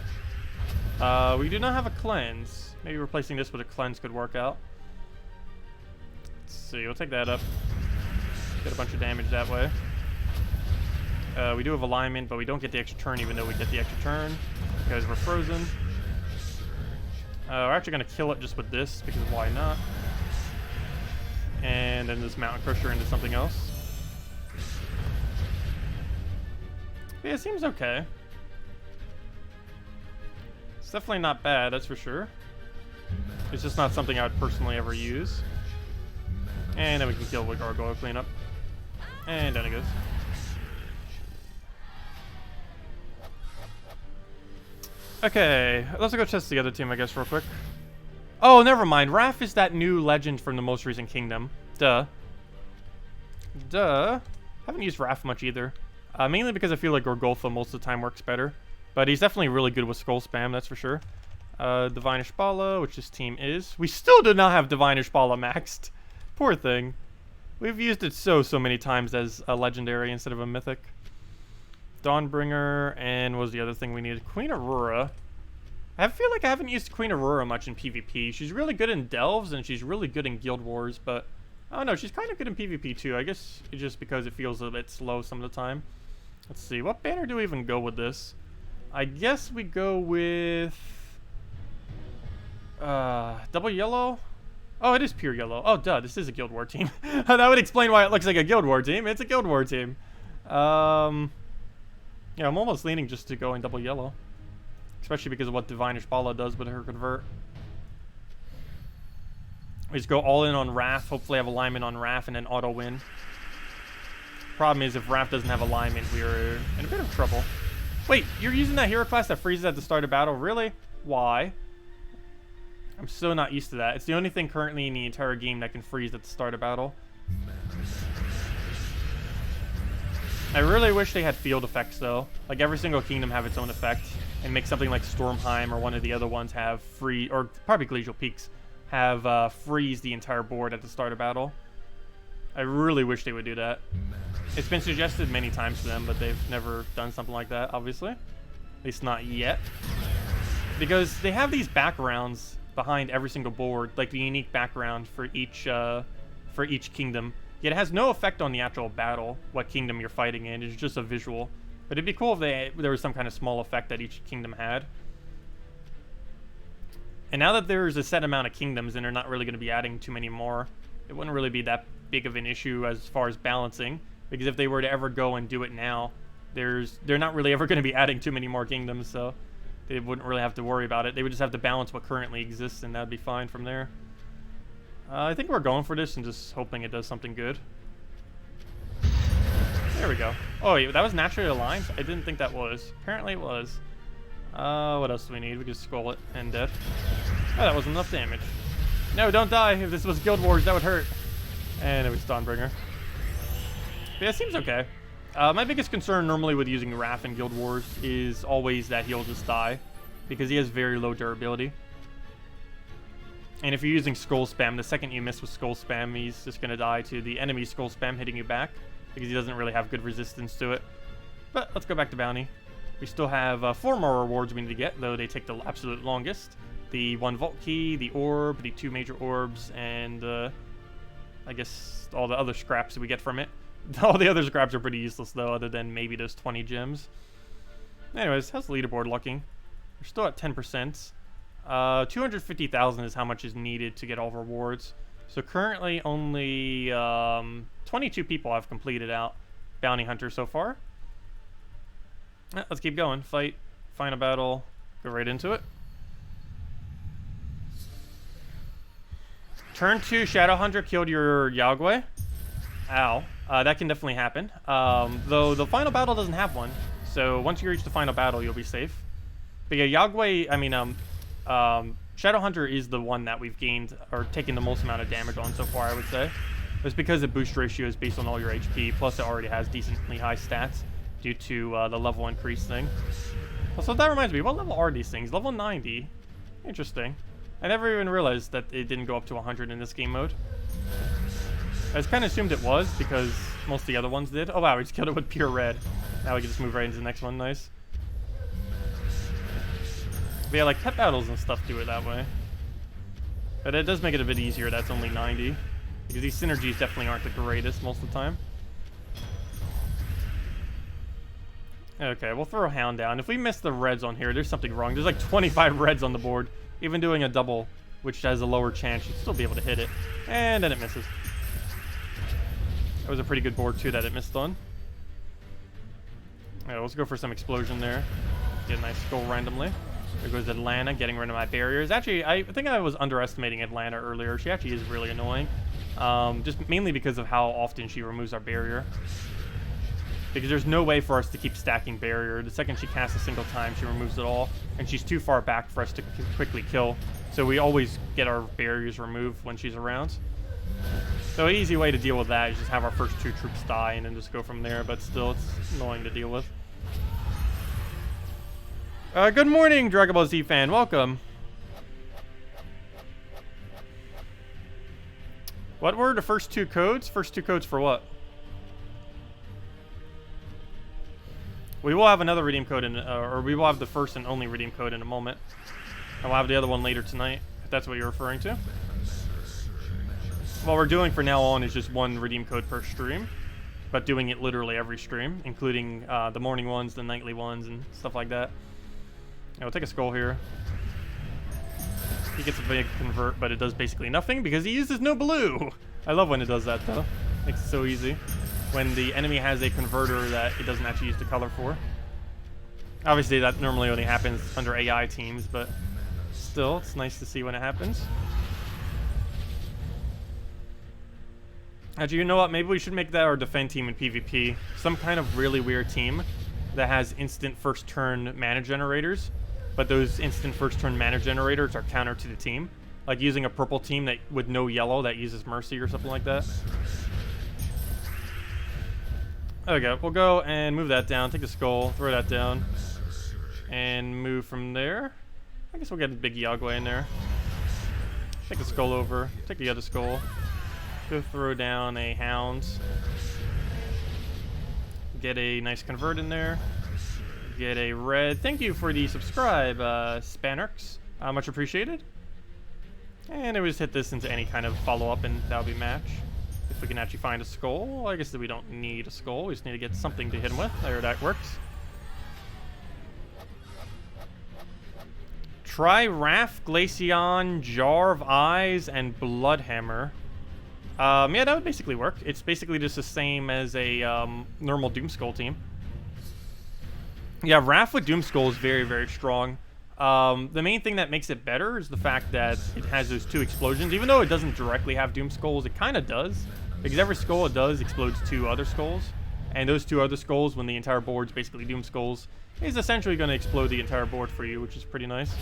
We do not have a cleanse. Maybe replacing this with a cleanse could work out. Let's see, we'll take that up. Get a bunch of damage that way. We do have alignment, but we don't get the extra turn even though we get the extra turn because we're frozen. We're actually going to kill it just with this because why not? And then this Mountain Crusher into something else. Yeah, it seems okay. It's definitely not bad, that's for sure. It's just not something I would personally ever use. And then we can kill with Gargoyle cleanup. And down it goes. Okay, let's go test the other team, I guess, real quick. Oh, never mind. Raph is that new legend from the most recent kingdom. Duh. Haven't used Raph much either. Mainly because I feel like Gorgolfa most of the time works better. But he's definitely really good with Skull Spam, that's for sure. Divine Ishbala, which this team is. We still do not have Divine Ishbala maxed. Poor thing. We've used it so many times as a legendary instead of a mythic. Dawnbringer, and what was the other thing we needed? Queen Aurora. I feel like I haven't used Queen Aurora much in PvP. She's really good in Delves, and she's really good in Guild Wars, but... I don't know, she's kind of good in PvP too. I guess it's just because it feels a bit slow some of the time. Let's see, what banner do we even go with this? I guess we go with... double yellow? Oh, it is pure yellow. Oh, duh, this is a Guild War team. That would explain why it looks like a Guild War team. It's a Guild War team. Yeah, I'm almost leaning just to go in double yellow. Especially because of what Divine Ishbala does with her convert. We just go all in on Wrath, hopefully have alignment on Wrath, and then auto win. Problem is, if Wrath doesn't have alignment, we're in a bit of trouble. Wait, you're using that hero class that freezes at the start of battle? Really? Why? I'm so not used to that. It's the only thing currently in the entire game that can freeze at the start of battle. I really wish they had field effects, though. Like, every single kingdom have its own effect. And make something like Stormheim or one of the other ones have free... Or probably Glacial Peaks have freeze the entire board at the start of battle. I really wish they would do that. It's been suggested many times to them, but they've never done something like that, obviously. At least not yet. Because they have these backgrounds behind every single board, like the unique background for each kingdom. Yet it has no effect on the actual battle, what kingdom you're fighting in. It's just a visual. But it'd be cool if there was some kind of small effect that each kingdom had. And now that there's a set amount of kingdoms and they're not really going to be adding too many more, it wouldn't really be that big of an issue as far as balancing. Because if they were to ever go and do it now, they're not really ever going to be adding too many more kingdoms, so they wouldn't really have to worry about it. They would just have to balance what currently exists, and that'd be fine from there. I think we're going for this and just hoping it does something good. There we go. Oh, yeah, that was naturally aligned? I didn't think that was. Apparently it was. What else do we need? We just scroll it and dead. Oh, that wasn't enough damage. No, don't die. If this was Guild Wars, that would hurt. And it was Dawnbringer. But yeah, it seems okay. My biggest concern normally with using Raph in Guild Wars is always that he'll just die, because he has very low durability. And if you're using Skull Spam, the second you miss with Skull Spam, he's just going to die to the enemy Skull Spam hitting you back, because he doesn't really have good resistance to it. But let's go back to Bounty. We still have 4 more rewards we need to get, though they take the absolute longest. The 1 Vault Key, the Orb, the 2 Major Orbs, and I guess all the other scraps that we get from it. All the other scraps are pretty useless, though, other than maybe those 20 gems. Anyways, how's the leaderboard looking? We're still at 10%. 250,000 is how much is needed to get all rewards. So currently only 22 people have completed out Bounty Hunter so far. Let's keep going. Fight, find a battle, go right into it. Turn 2 Shadow Hunter killed your Yagwe. Ow. That can definitely happen. Though the final battle doesn't have one. So once you reach the final battle, you'll be safe. But yeah, Yagwe, I mean, Shadow Hunter is the one that we've gained, or taken the most amount of damage on so far, I would say. It's because the boost ratio is based on all your HP, plus it already has decently high stats due to the level increase thing. Also, that reminds me, what level are these things? Level 90. Interesting. I never even realized that it didn't go up to 100 in this game mode. I just kind of assumed it was, because most of the other ones did. Oh wow, we just killed it with pure red. Now we can just move right into the next one, nice. But yeah, like pet battles and stuff do it that way. But it does make it a bit easier that's only 90. Because these synergies definitely aren't the greatest most of the time. Okay, we'll throw Hound down. If we miss the reds on here, there's something wrong. There's like 25 reds on the board. Even doing a double, which has a lower chance, you'd still be able to hit it. And then it misses. That was a pretty good board too that it missed on. Alright, let's go for some explosion there. Get a nice skull randomly. There goes Atlanta, getting rid of my barriers. Actually, I think I was underestimating Atlanta earlier. She actually is really annoying. Just mainly because of how often she removes our barrier. Because there's no way for us to keep stacking barrier. The second she casts a single time, she removes it all. And she's too far back for us to quickly kill. So we always get our barriers removed when she's around. So an easy way to deal with that is just have our first 2 troops die and then just go from there. But still, it's annoying to deal with. Good morning, Dragon Ball Z fan. Welcome. What were the first 2 codes? First 2 codes for what? We will have another redeem code, or we will have the first and only redeem code in a moment. And we'll have the other one later tonight, if that's what you're referring to. What we're doing for now on is just 1 redeem code per stream, but doing it literally every stream, including the morning ones, the nightly ones, and stuff like that. Yeah, we'll take a skull here. He gets a big convert, but it does basically nothing because he uses no blue. I love when it does that, though. Makes it so easy. When the enemy has a converter that it doesn't actually use the color for. Obviously, that normally only happens under AI teams, but still, it's nice to see when it happens. Actually, you know what? Maybe we should make that our defend team in PvP. Some kind of really weird team that has instant first turn mana generators, but those instant first turn mana generators are counter to the team. Like using a purple team that with no yellow that uses Mercy or something like that. Okay, we'll go and move that down, take a skull, throw that down, and move from there. I guess we'll get a big Yagwe in there. Take the skull over, take the other skull, go throw down a Hound, get a nice convert in there, get a red. Thank you for the subscribe, Spanarks. Much appreciated. And then we just hit this into any kind of follow-up, and that'll be match. If we can actually find a skull. I guess that we don't need a skull. We just need to get something to hit him with. There, that works. Try Wrath, Glaceon, Jar of Eyes, and Bloodhammer. Yeah, that would basically work. It's basically just the same as a normal Doomskull team. Yeah, Wrath with Doomskull is very, very strong. The main thing that makes it better is the fact that it has those 2 explosions. Even though it doesn't directly have Doom Skulls, it kind of does. Because every skull it does explodes 2 other skulls. And those 2 other skulls, when the entire board's basically Doom Skulls, is essentially going to explode the entire board for you, which is pretty nice.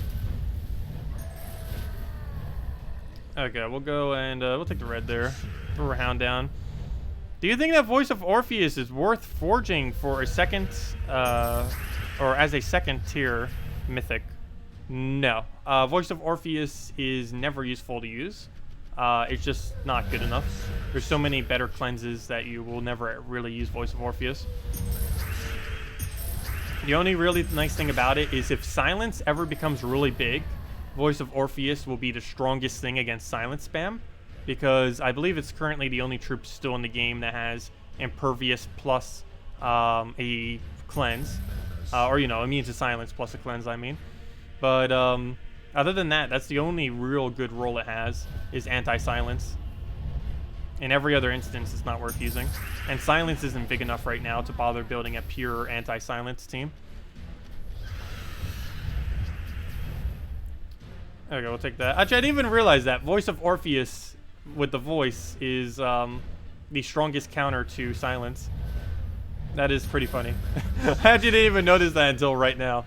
Okay, we'll go and we'll take the red there. Throw a hound down. Do you think that Voice of Orpheus is worth forging for a second, or as a second tier mythic? No. Voice of Orpheus is never useful to use. It's just not good enough. There's so many better cleanses that you will never really use Voice of Orpheus. The only really nice thing about it is if Silence ever becomes really big, Voice of Orpheus will be the strongest thing against Silence spam. Because I believe it's currently the only troop still in the game that has Impervious plus a cleanse. Or, you know, immune to Silence plus a cleanse, I mean. But other than that, that's the only real good role it has, is anti-silence. In every other instance, it's not worth using. And Silence isn't big enough right now to bother building a pure anti-silence team. Okay, we'll take that. Actually, I didn't even realize that. Voice of Orpheus with the voice is the strongest counter to Silence. That is pretty funny. I actually didn't even notice that until right now.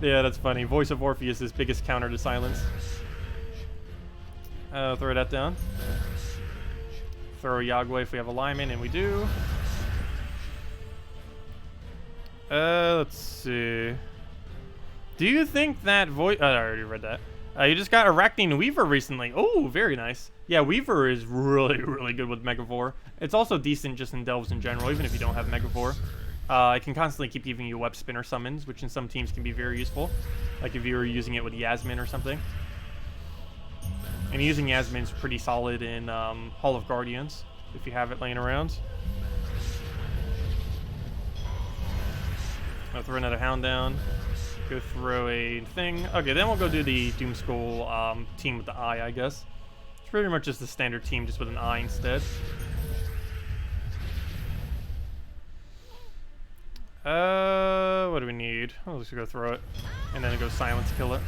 Yeah, that's funny. Voice of Orpheus is biggest counter to Silence. Throw that down. Throw Yagway if we have a lineman, and we do. Let's see. Do you think that voice... I already read that. You just got Arachne Weaver recently. Oh, very nice. Yeah, Weaver is really, really good with Megavore. It's also decent just in Delves in general, even if you don't have Megavore. It can constantly keep giving you web spinner summons, which in some teams can be very useful. Like if you were using it with Yasmin or something. And using Yasmin is pretty solid in Hall of Guardians, if you have it laying around. I'll throw another Hound down. Go throw a thing. Okay, then we'll go do the Doomskull team with the eye, I guess. It's pretty much just the standard team, just with an eye instead. What do we need? Oh, let's go throw it. And then it goes Silence, kill it.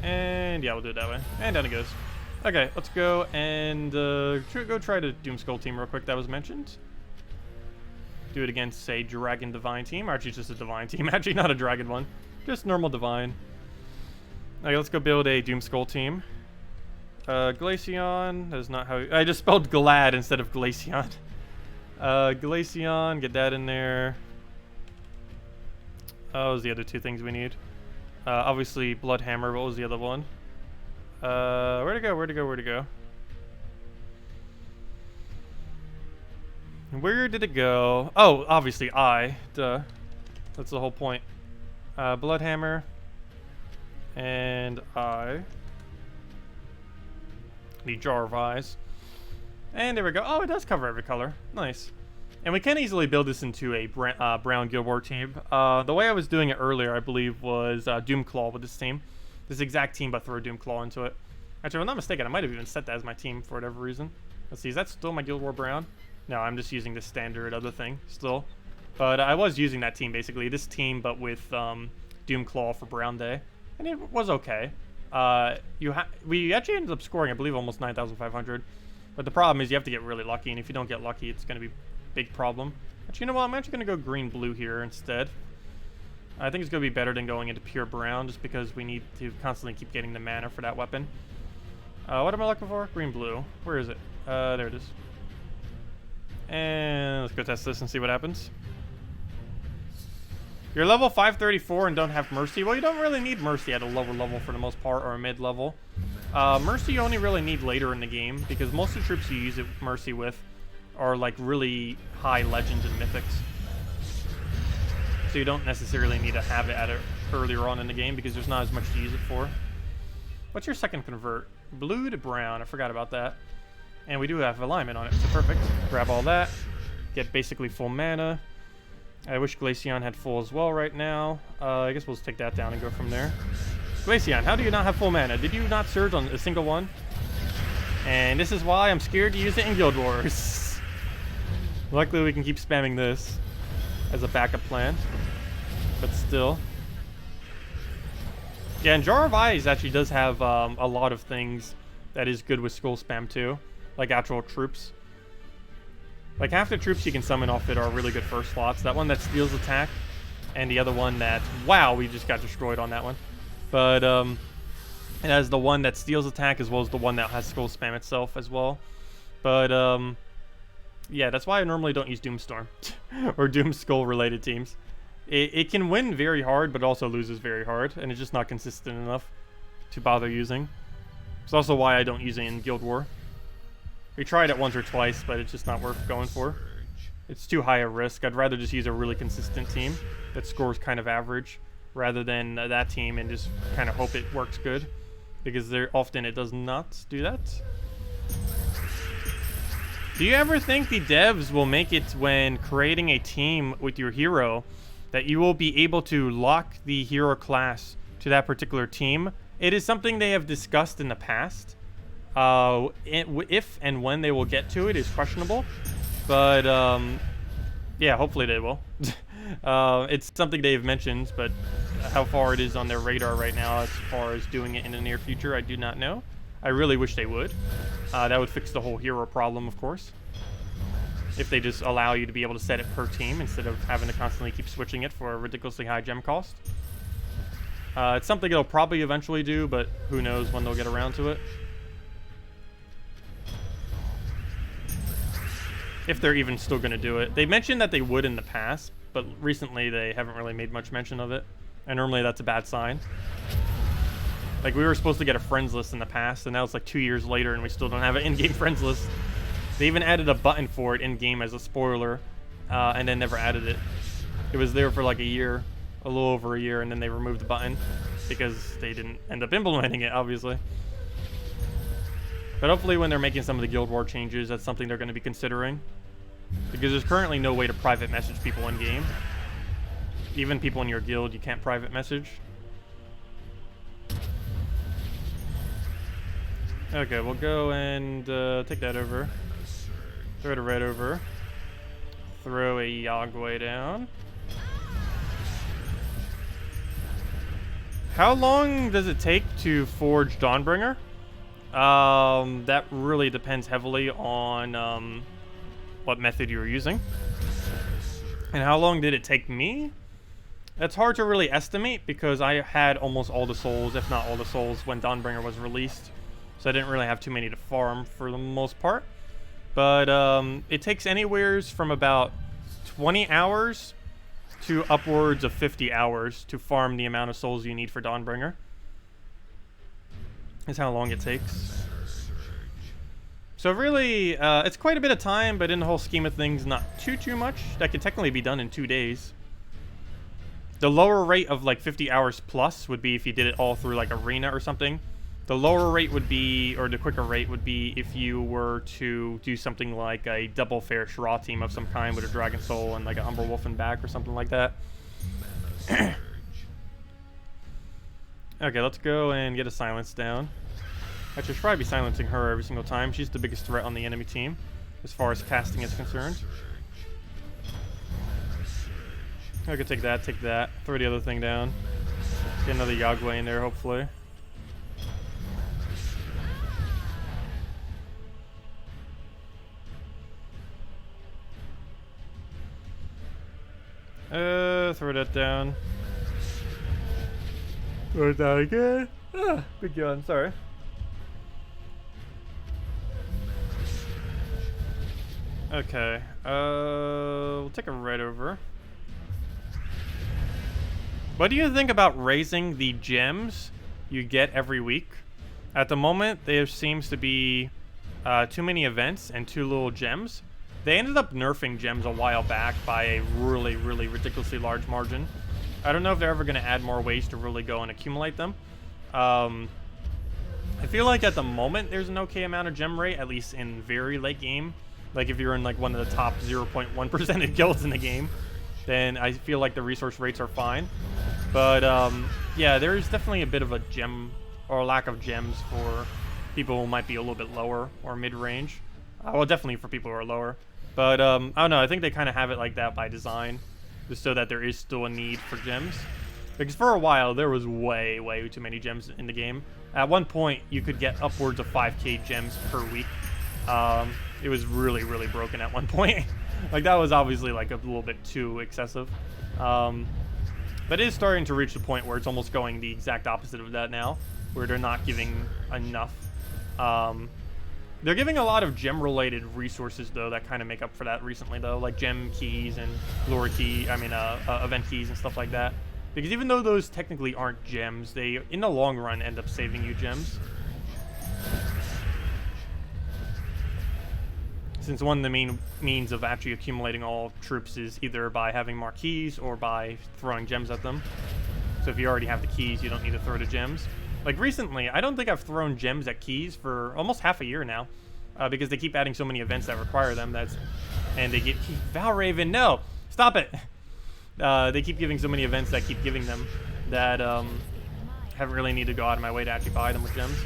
And yeah, we'll do it that way. And down it goes. Okay, let's go and go try the Doomskull team real quick that was mentioned. Do it against, say, Dragon Divine team. Or actually, just a Divine team. Actually, not a Dragon one. Just normal Divine. Okay, let's go build a Doomskull team. Glaceon. That is not how... I just spelled Glad instead of Glaceon. Glaceon. Get that in there. Those are the other 2 things we need. Obviously, Bloodhammer. What was the other one? Where'd it go? Where'd it go? Where'd it go? Where did it go? Oh, obviously eye. Duh. That's the whole point. Bloodhammer. And eye. The jar of eyes. And there we go. Oh, it does cover every color. Nice. And we can easily build this into a brown Guild War team. The way I was doing it earlier, I believe, was Doomclaw with this team. This exact team, but throw Doomclaw into it. Actually, if I'm not mistaken, I might have even set that as my team for whatever reason. Let's see, is that still my Guild War brown? No, I'm just using the standard other thing still. But I was using that team, basically. This team, but with Doomclaw for Brown Day. And it was okay. We actually ended up scoring, I believe, almost 9,500. But the problem is you have to get really lucky. And if you don't get lucky, it's going to be a big problem. But you know what? I'm actually going to go green-blue here instead. I think it's going to be better than going into pure brown, just because we need to constantly keep getting the mana for that weapon. What am I looking for? Green-blue. Where is it? There it is. And let's go test this and see what happens. You're level 534 and don't have Mercy. Well, you don't really need Mercy at a lower level for the most part, or a mid-level. Mercy you only really need later in the game, because most of the troops you use Mercy with are like really high legends and mythics. So you don't necessarily need to have it earlier on in the game, because there's not as much to use it for. What's your second convert? Blue to brown. I forgot about that. And we do have alignment on it, so perfect. Grab all that. Get basically full mana. I wish Glaceon had full as well right now. I guess we'll just take that down and go from there. Glaceon, how do you not have full mana? Did you not surge on a single one? And this is why I'm scared to use it in Guild Wars. Luckily we can keep spamming this as a backup plan. But still. Yeah, and Jar of Eyes actually does have a lot of things that is good with scroll spam too, like actual troops. Like half the troops you can summon off it are really good first slots. That one that steals attack, and the other one that, wow, we just got destroyed on that one. But it has the one that steals attack as well as the one that has scroll spam itself as well. But yeah, that's why I normally don't use Doomstorm or Doom Skull related teams. It can win very hard, but also loses very hard, and it's just not consistent enough to bother using. It's also why I don't use it in Guild War. We tried it once or twice, but it's just not worth going for. It's too high a risk. I'd rather just use a really consistent team that scores kind of average, rather than that team and just kind of hope it works good, because often it does not do that. Do you ever think the devs will make it when creating a team with your hero that you will be able to lock the hero class to that particular team? It is something they have discussed in the past. If and when they will get to it is questionable, but yeah, hopefully they will. It's something they've mentioned, but how far it is on their radar right now as far as doing it in the near future, I do not know. I really wish they would. That would fix the whole hero problem, of course. If they just allow you to be able to set it per team instead of having to constantly keep switching it for a ridiculously high gem cost. It's something they'll probably eventually do, but who knows when they'll get around to it. If they're even still going to do it. They mentioned that they would in the past, but recently they haven't really made much mention of it. And normally that's a bad sign. Like, we were supposed to get a friends list in the past, and now it's like 2 years later and we still don't have an in-game friends list. They even added a button for it in-game as a spoiler, and then never added it. It was there for like a year, a little over a year, and then they removed the button because they didn't end up implementing it, obviously. But hopefully when they're making some of the Guild War changes, that's something they're going to be considering. Because there's currently no way to private message people in-game. Even people in your guild, you can't private message. Okay, we'll go and take that over. Throw it right over. Throw a Yagway down. How long does it take to forge Dawnbringer? That really depends heavily on what method you were using. And how long did it take me? That's hard to really estimate because I had almost all the souls, if not all the souls, when Dawnbringer was released. So I didn't really have too many to farm for the most part. But it takes anywhere from about 20 hours to upwards of 50 hours to farm the amount of souls you need for Dawnbringer. Is how long it takes. So really, it's quite a bit of time, but in the whole scheme of things, not too much. That could technically be done in 2 days. The lower rate of like 50 hours plus would be if you did it all through like Arena or something. The lower rate would be, or the quicker rate would be if you were to do something like a double fair Shra team of some kind with a Dragon Soul and like an Umberwolf in back or something like that. Okay, let's go and get a silence down. I should probably be silencing her every single time. She's the biggest threat on the enemy team as far as casting is concerned. I could take that. Throw the other thing down. Get another Yagway in there, hopefully. Throw that down. Throw it down again. Ah, big yawn, sorry. Okay, we'll take a right over. What do you think about raising the gems you get every week? At the moment, there seems to be too many events and too little gems. They ended up nerfing gems a while back by a really ridiculously large margin. I don't know if they're ever going to add more ways to really go and accumulate them. I feel like at the moment, there's an okay amount of gem rate, at least in very late game. Like if you're in like one of the top 0.1% of guilds in the game, then I feel like the resource rates are fine. But yeah, there is definitely a bit of a gem or a lack of gems for people who might be a little bit lower or mid-range. Well, definitely for people who are lower. But I don't know, I think they kind of have it like that by design, just so that there is still a need for gems. Because for a while, there was way too many gems in the game. At one point, you could get upwards of 5k gems per week. It was really broken at one point. Like, that was obviously, like, a little bit too excessive. But it is starting to reach the point where it's almost going the exact opposite of that now, where they're not giving enough. They're giving a lot of gem-related resources, though, that kind of make up for that recently, though, like gem keys and lure key, event keys and stuff like that. Because even though those technically aren't gems, they, in the long run, end up saving you gems. Since one of the main means of actually accumulating all troops is either by having more keys or by throwing gems at them. So if you already have the keys, you don't need to throw the gems. Like recently, I don't think I've thrown gems at keys for almost half a year now. Because they keep adding so many events that require them. And they get... Valraven, no! Stop it! They keep giving so many events that keep giving them that haven't really need to go out of my way to actually buy them with gems.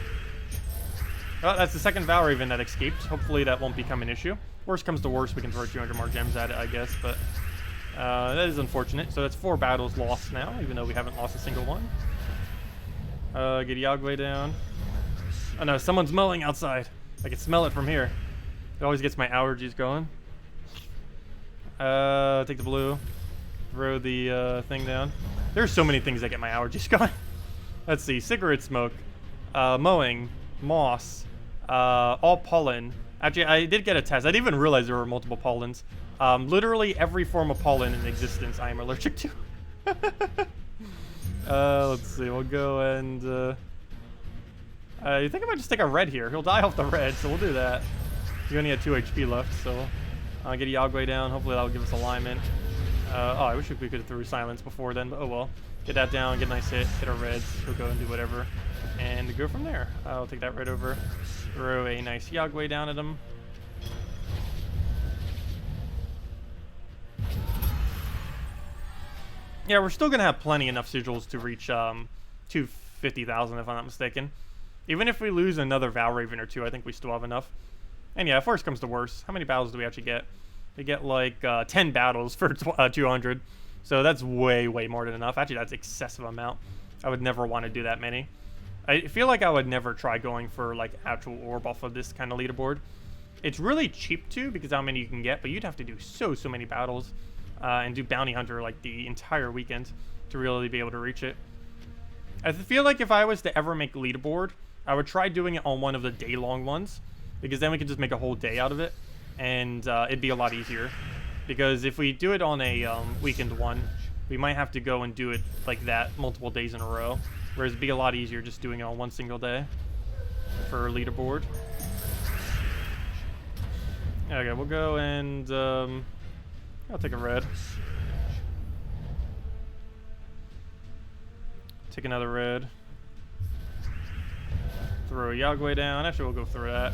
Oh, that's the second Valraven that escaped. Hopefully that won't become an issue. Worst comes to worst, we can throw 200 more gems at it, I guess. But that is unfortunate. So that's 4 battles lost now, even though we haven't lost a single one. Get Yagwe down. Oh no, someone's mowing outside. I can smell it from here. It always gets my allergies going. Take the blue. Throw the thing down. There's so many things that get my allergies going. Let's see. Cigarette smoke. Mowing. Moss. All pollen. Actually, I did get a test. I didn't even realize there were multiple pollens. Literally every form of pollen in existence I am allergic to. Let's see. We'll go and... you think I might just take a red here. He'll die off the red, so we'll do that. He only had 2 HP left, so... I'll get a Yagwe down. Hopefully that'll give us alignment. Oh, I wish we could have threw silence before then, but oh well. Get that down, get a nice hit, hit our reds. We'll go and do whatever. And go from there. I'll take that red over. Throw a nice Yagwe down at him. Yeah, we're still going to have plenty enough sigils to reach 250,000 if I'm not mistaken. Even if we lose another Valraven or 2, I think we still have enough. And yeah, if worst comes to worst, how many battles do we actually get? We get like 10 battles for 200. So that's way more than enough. Actually, that's excessive amount. I would never want to do that many. I feel like I would never try going for like actual orb off of this kind of leaderboard. It's really cheap too because how many you can get, but you'd have to do so many battles and do bounty hunter like the entire weekend to really be able to reach it. I feel like if I was to ever make a leaderboard, I would try doing it on one of the day-long ones because then we could just make a whole day out of it and it'd be a lot easier. Because if we do it on a weekend one, we might have to go and do it like that multiple days in a row. Whereas it'd be a lot easier just doing it on one single day for a leaderboard. Okay, we'll go and I'll take a red. Take another red. Throw a Yagwe down. Actually, we'll go through that.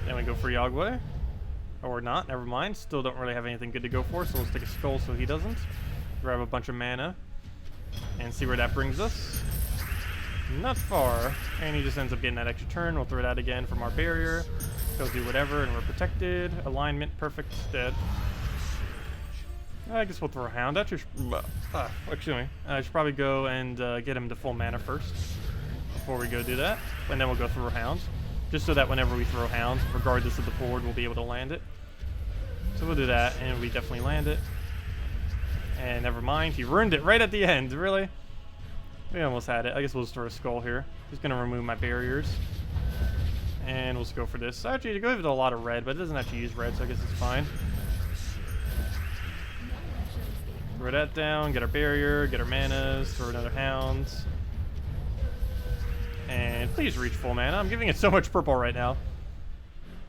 Then we go for Yagwe. Or not, never mind. Still don't really have anything good to go for, so let's take a skull so he doesn't. Grab a bunch of mana. And see where that brings us. Not far. And he just ends up getting that extra turn. We'll throw that again from our barrier. Go do whatever, and we're protected. Alignment, perfect, dead. I guess we'll throw a Hound. Actually, excuse me. I should probably go and get him to full mana first. Before we go do that. And then we'll go through Hound. Just so that whenever we throw Hound, regardless of the board, we'll be able to land it. So we'll do that, and we definitely land it. And never mind, he ruined it right at the end, really? We almost had it. I guess we'll just throw a skull here. Just gonna remove my barriers. And we'll just go for this. Actually, to go with a lot of red, but it doesn't actually use red, so I guess it's fine. Throw that down, get our barrier, get our manas, throw another Hound. And please reach full mana. I'm giving it so much purple right now.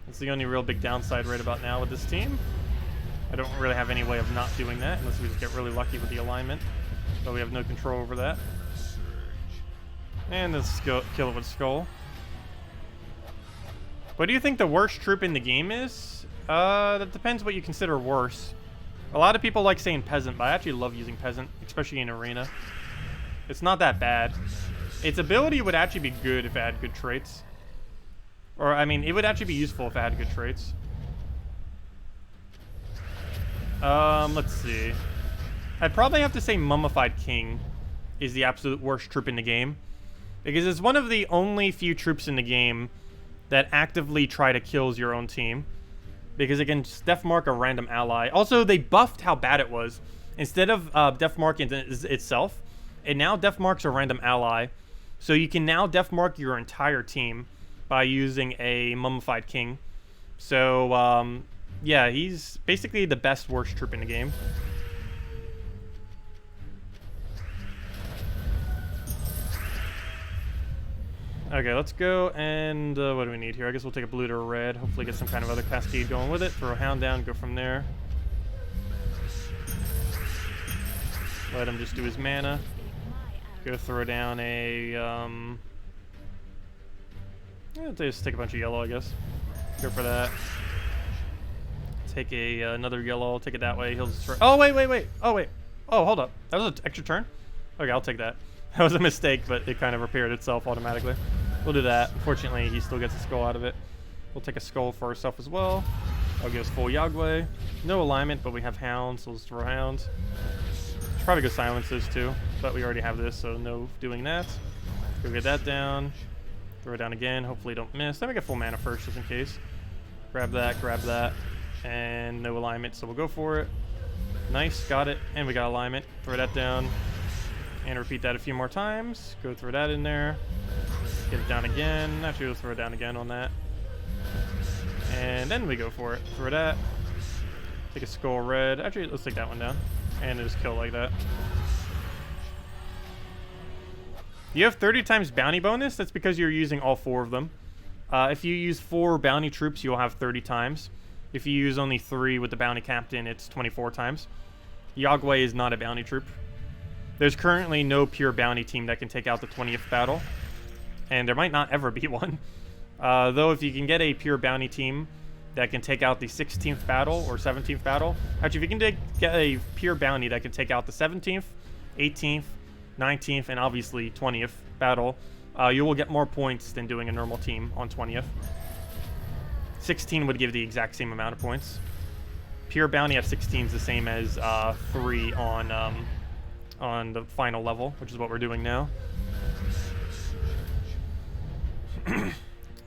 It's the only real big downside right about now with this team. I don't really have any way of not doing that unless we just get really lucky with the alignment. But we have no control over that. And let's go kill it with Skull. What do you think the worst troop in the game is? That depends what you consider worse. A lot of people like saying Peasant, but I actually love using Peasant, especially in Arena. It's not that bad. Its ability would actually be good if it had good traits. Or, I mean, it would actually be useful if it had good traits. Let's see. I'd probably have to say Mummified King. is the absolute worst troop in the game. Because it's one of the only few troops in the game that actively try to kill your own team. Because it can def mark a random ally. Also, they buffed how bad it was. Instead of def marking itself, it now def marks a random ally. So you can now def mark your entire team by using a mummified king. So, yeah, he's basically the best worst troop in the game. Okay, let's go, and what do we need here? I guess we'll take a blue to a red, hopefully get some kind of other cascade going with it. Throw a hound down, go from there. Let him just do his mana. Go throw down a, yeah, just take a bunch of yellow, I guess. Go for that. Take another yellow, take it that way, he'll just... Oh, wait. Oh, wait. Oh, hold up. That was an extra turn? Okay, I'll take that. That was a mistake, but it kind of repaired itself automatically. We'll do that. Unfortunately, he still gets a skull out of it. We'll take a skull for ourselves as well. I'll give us full Yagway. No alignment, but we have hounds, so let's throw hounds. Should probably go silence those two, but we already have this, so no doing that. Go get that down. Throw it down again. Hopefully don't miss. Then we get full mana first, just in case. Grab that, and no alignment, so we'll go for it. Nice, got it, and we got alignment. Throw that down. And repeat that a few more times. Go throw that in there. Get it down again. Actually, we'll throw it down again on that. And then we go for it. Throw that. Take a skull red. Actually, let's take that one down. And just kill like that. You have 30 times bounty bonus. That's because you're using all 4 of them. If you use 4 bounty troops, you'll have 30 times. If you use only 3 with the bounty captain, it's 24 times. Yagway is not a bounty troop. There's currently no pure bounty team that can take out the 20th battle, and there might not ever be one. Though if you can get a pure bounty team that can take out the 16th battle or 17th battle, actually if you can get a pure bounty that can take out the 17th, 18th, 19th, and obviously 20th battle, you will get more points than doing a normal team on 20th. 16 would give the exact same amount of points. Pure bounty at 16 is the same as 3 on the final level, which is what we're doing now.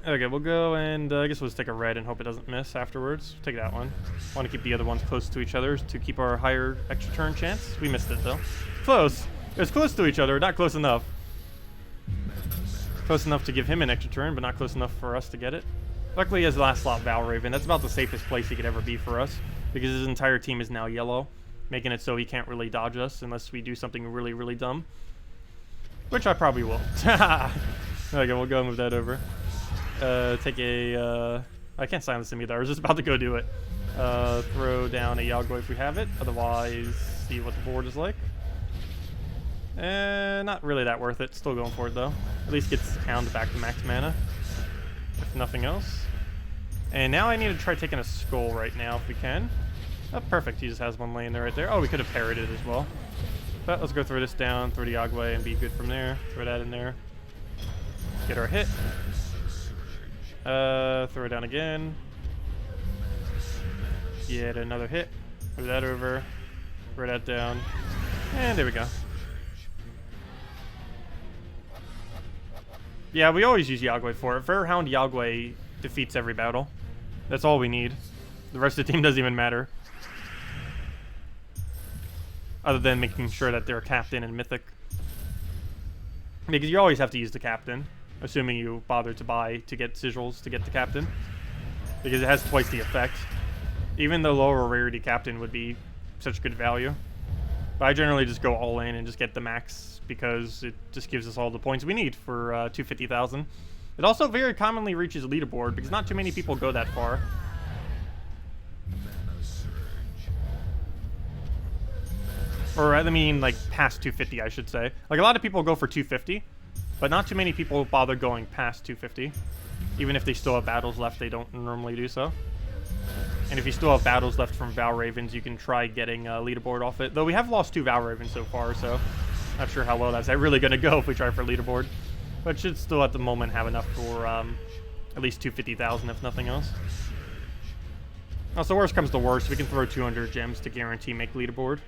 Okay, we'll go and I guess we'll just take a red and hope it doesn't miss afterwards. Take that one. Want to keep the other ones close to each other to keep our higher extra turn chance. We missed it though. Close. It was close to each other, not close enough. Close enough to give him an extra turn, but not close enough for us to get it. Luckily he has last slot Valraven. That's about the safest place he could ever be for us, because his entire team is now yellow, making it so he can't really dodge us unless we do something really, really dumb. Which I probably will. Okay, we'll go and move that over. Take a... I can't silence him either. I was just about to go do it. Throw down a Yagway if we have it. Otherwise, see what the board is like. Not really that worth it. Still going for it, though. At least gets Hound back to max mana, if nothing else. And now I need to try taking a Skull right now if we can. Oh, perfect. He just has one laying there right there. Oh, we could have parroted as well. But let's go throw this down, throw the Yagway, and be good from there. Throw that in there. Get our hit. Throw it down again. Get another hit. Move that over. Throw that down. And there we go. Yeah, we always use Yagway for it. Fairhound Yagway defeats every battle. That's all we need. The rest of the team doesn't even matter. Other than making sure that they're captain and mythic. Because you always have to use the captain. Assuming you bother to buy to get sigils to get the captain. Because it has twice the effect. Even the lower rarity captain would be such good value. But I generally just go all in and just get the max, because it just gives us all the points we need for 250,000. It also very commonly reaches leaderboard, because not too many people go that far. Or I mean, like, past 250, I should say. Like, a lot of people go for 250, but not too many people bother going past 250. Even if they still have battles left, they don't normally do so. And if you still have battles left from Valravens, you can try getting a leaderboard off it. Though we have lost 2 Valravens so far, so not sure how well that's really going to go if we try for leaderboard. But should still at the moment have enough for at least 250,000 if nothing else. Also, worst comes to worst, we can throw 200 gems to guarantee make leaderboard.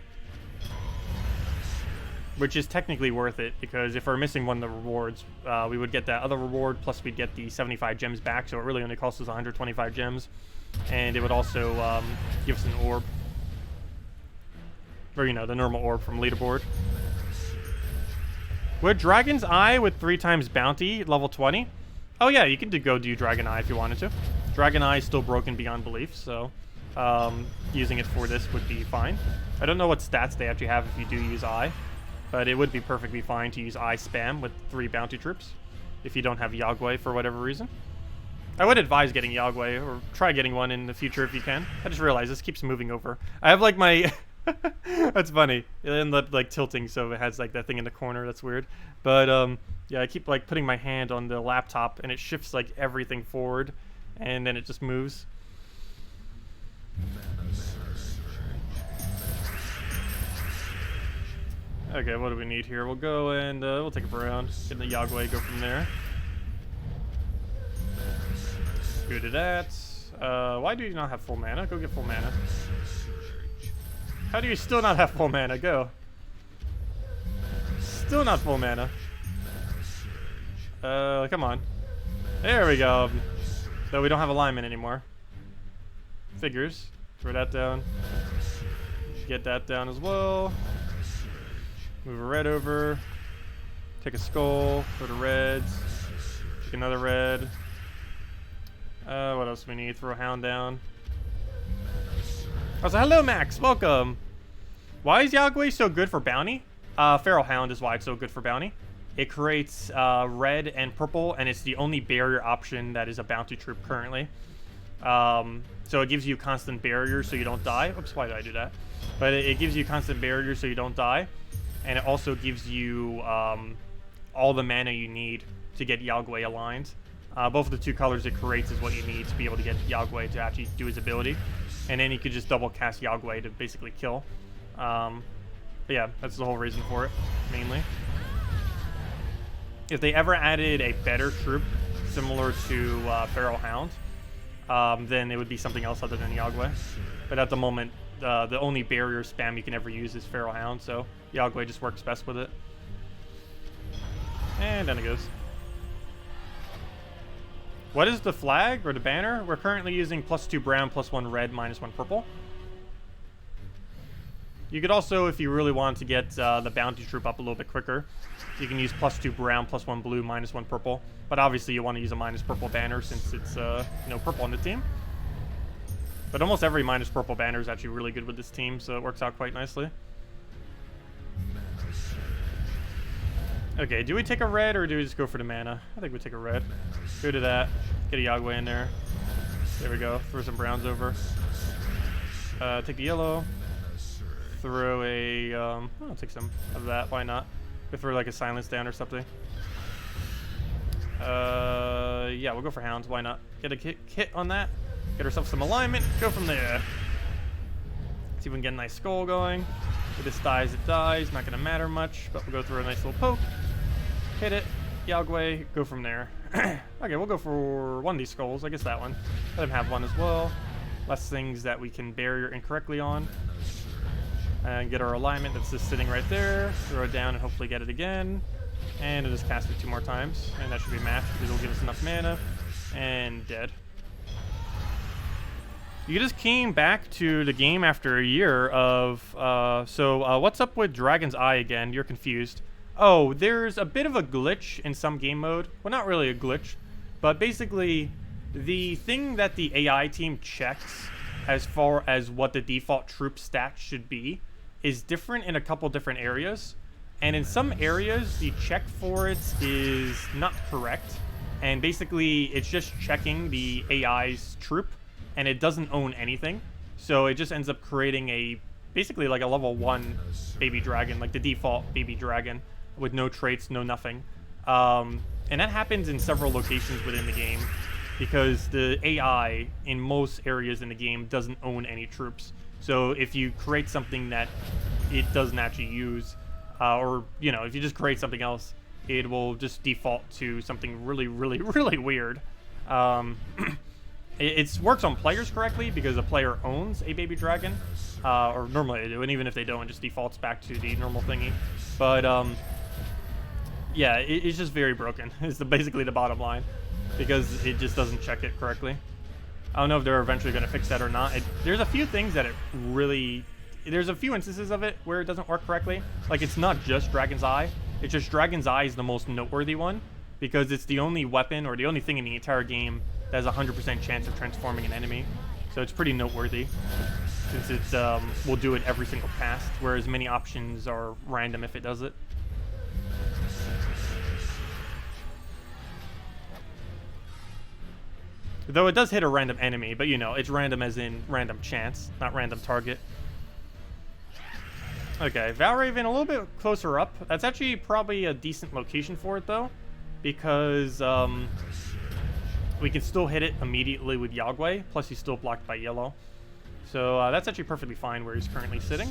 which is technically worth it, because if we're missing one of the rewards, we would get that other reward, plus we'd get the 75 gems back, so it really only costs us 125 gems. And it would also give us an orb. Or, you know, the normal orb from leaderboard. Would Dragon's Eye with 3 times bounty, level 20? Oh yeah, you could go do Dragon Eye if you wanted to. Dragon Eye is still broken beyond belief, so using it for this would be fine. I don't know what stats they actually have if you do use Eye, but it would be perfectly fine to use Eye spam with 3 bounty troops if you don't have Yagway for whatever reason. I would advise getting Yagway, or try getting one in the future if you can. I just realized this keeps moving over. I have like my... That's funny. It ended up like tilting, so it has like that thing in the corner. That's weird. But yeah, I keep like putting my hand on the laptop, and it shifts like everything forward, and then it just moves. Okay, what do we need here? We'll go and we'll take a round. Get in the Yagway, go from there. Go to that. Why do you not have full mana? Go get full mana. How do you still not have full mana? Go. Still not full mana. Come on. There we go. Though we don't have alignment anymore. Figures. Throw that down. Get that down as well. Move a red over. Take a skull. Go to reds. Take another red. What else do we need? Throw a hound down. Oh, so hello, Max. Welcome. Why is Yagway so good for bounty? Feral Hound is why it's so good for bounty. It creates red and purple, and it's the only barrier option that is a bounty troop currently. So it gives you constant barrier so you don't die. Oops, why did I do that? But it gives you constant barrier so you don't die. And it also gives you all the mana you need to get Yagway aligned. Both of the 2 colors it creates is what you need to be able to get Yagway to actually do his ability. And then you could just double cast Yagway to basically kill. But yeah, that's the whole reason for it, mainly. If they ever added a better troop similar to Feral Hound, then it would be something else other than Yagway. But at the moment, the only barrier spam you can ever use is Feral Hound, so Yagway just works best with it. And then it goes. What is the flag or the banner? We're currently using +2 brown, +1 red, -1 purple. You could also, if you really want to get the bounty troop up a little bit quicker, you can use +2 brown, +1 blue, -1 purple. But obviously you want to use a -purple banner since it's purple on the team. But almost every -purple banner is actually really good with this team, so it works out quite nicely. Okay, do we take a red or do we just go for the mana? I think we take a red. Go to that. Get a Yagway in there. There we go. Throw some browns over. Take the yellow. Throw a... I'll take some of that. Why not? Go throw like a silence down or something. Yeah, we'll go for hounds. Why not? Get a hit on that. Get ourselves some alignment. Go from there. See if we can get a nice skull going. If this dies, it dies. Not going to matter much, but we'll go through a nice little poke. Hit it. Yagway. Go from there. Okay, we'll go for one of these skulls. I guess that one. Let him have one as well. Less things that we can barrier incorrectly on. And get our alignment that's just sitting right there. Throw it down and hopefully get it again. And it'll just cast it 2 more times. And that should be matched because it'll give us enough mana. And dead. You just came back to the game after a year of... what's up with Dragon's Eye again? You're confused. Oh, there's a bit of a glitch in some game mode. Well, not really a glitch. But basically, the thing that the AI team checks as far as what the default troop stats should be is different in a couple different areas. And in some areas, the check for it is not correct. And basically, it's just checking the AI's troop. And it doesn't own anything. So it just ends up creating basically like a level 1 baby dragon, like the default baby dragon with no traits, no nothing. And that happens in several locations within the game because the AI in most areas in the game doesn't own any troops. So if you create something that it doesn't actually use, or, if you just create something else, it will just default to something really, really, really weird. It works on players correctly because a player owns a baby dragon, or normally they do, and even if they don't, it just defaults back to the normal thingy. But yeah, it's just very broken. Is basically the bottom line, because it just doesn't check it correctly. I don't know if they're eventually going to fix that or not. There's a few things that it really... There's a few instances of it where it doesn't work correctly. Like, it's not just Dragon's Eye. It's just Dragon's Eye is the most noteworthy one, because it's the only weapon or the only thing in the entire game that has a 100% chance of transforming an enemy. So it's pretty noteworthy, since it will do it every single cast, whereas many options are random if it does it. Though it does hit a random enemy, but you know, it's random as in random chance, not random target. Okay, Valraven a little bit closer up. That's actually probably a decent location for it though, because we can still hit it immediately with Yagway, plus he's still blocked by yellow. So that's actually perfectly fine where he's currently sitting.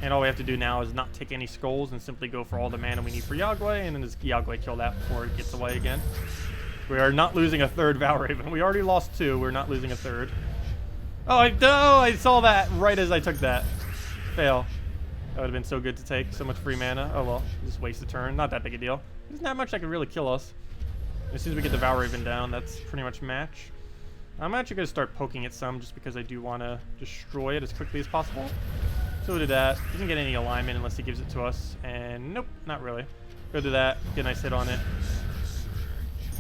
And all we have to do now is not take any skulls and simply go for all the mana we need for Yagway, and then just Yagway kill that before it gets away again. We are not losing a third Valraven. We already lost 2. We're not losing a third. Oh, I saw that right as I took that. Fail. That would have been so good to take. So much free mana. Oh, well. Just waste a turn. Not that big a deal. There's not much that could really kill us. As soon as we get the Valraven down, that's pretty much match. I'm actually going to start poking it some just because I do want to destroy it as quickly as possible. So we'll do that. Doesn't get any alignment unless he gives it to us. And nope, not really. Go do that. Get a nice hit on it.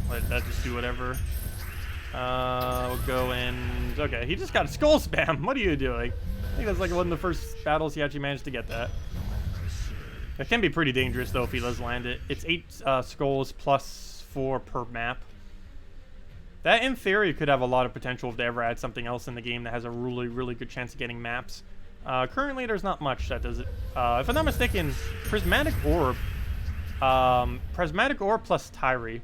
Let that just do whatever. We'll go and... Okay, he just got a skull spam. What are you doing? I think that's like one of the first battles he actually managed to get that. It can be pretty dangerous, though, if he does land it. It's 8 skulls plus 4 per map. That, in theory, could have a lot of potential if they ever add something else in the game that has a really, really good chance of getting maps. Currently, there's not much that does it. If I'm not mistaken, Prismatic Orb plus Tyree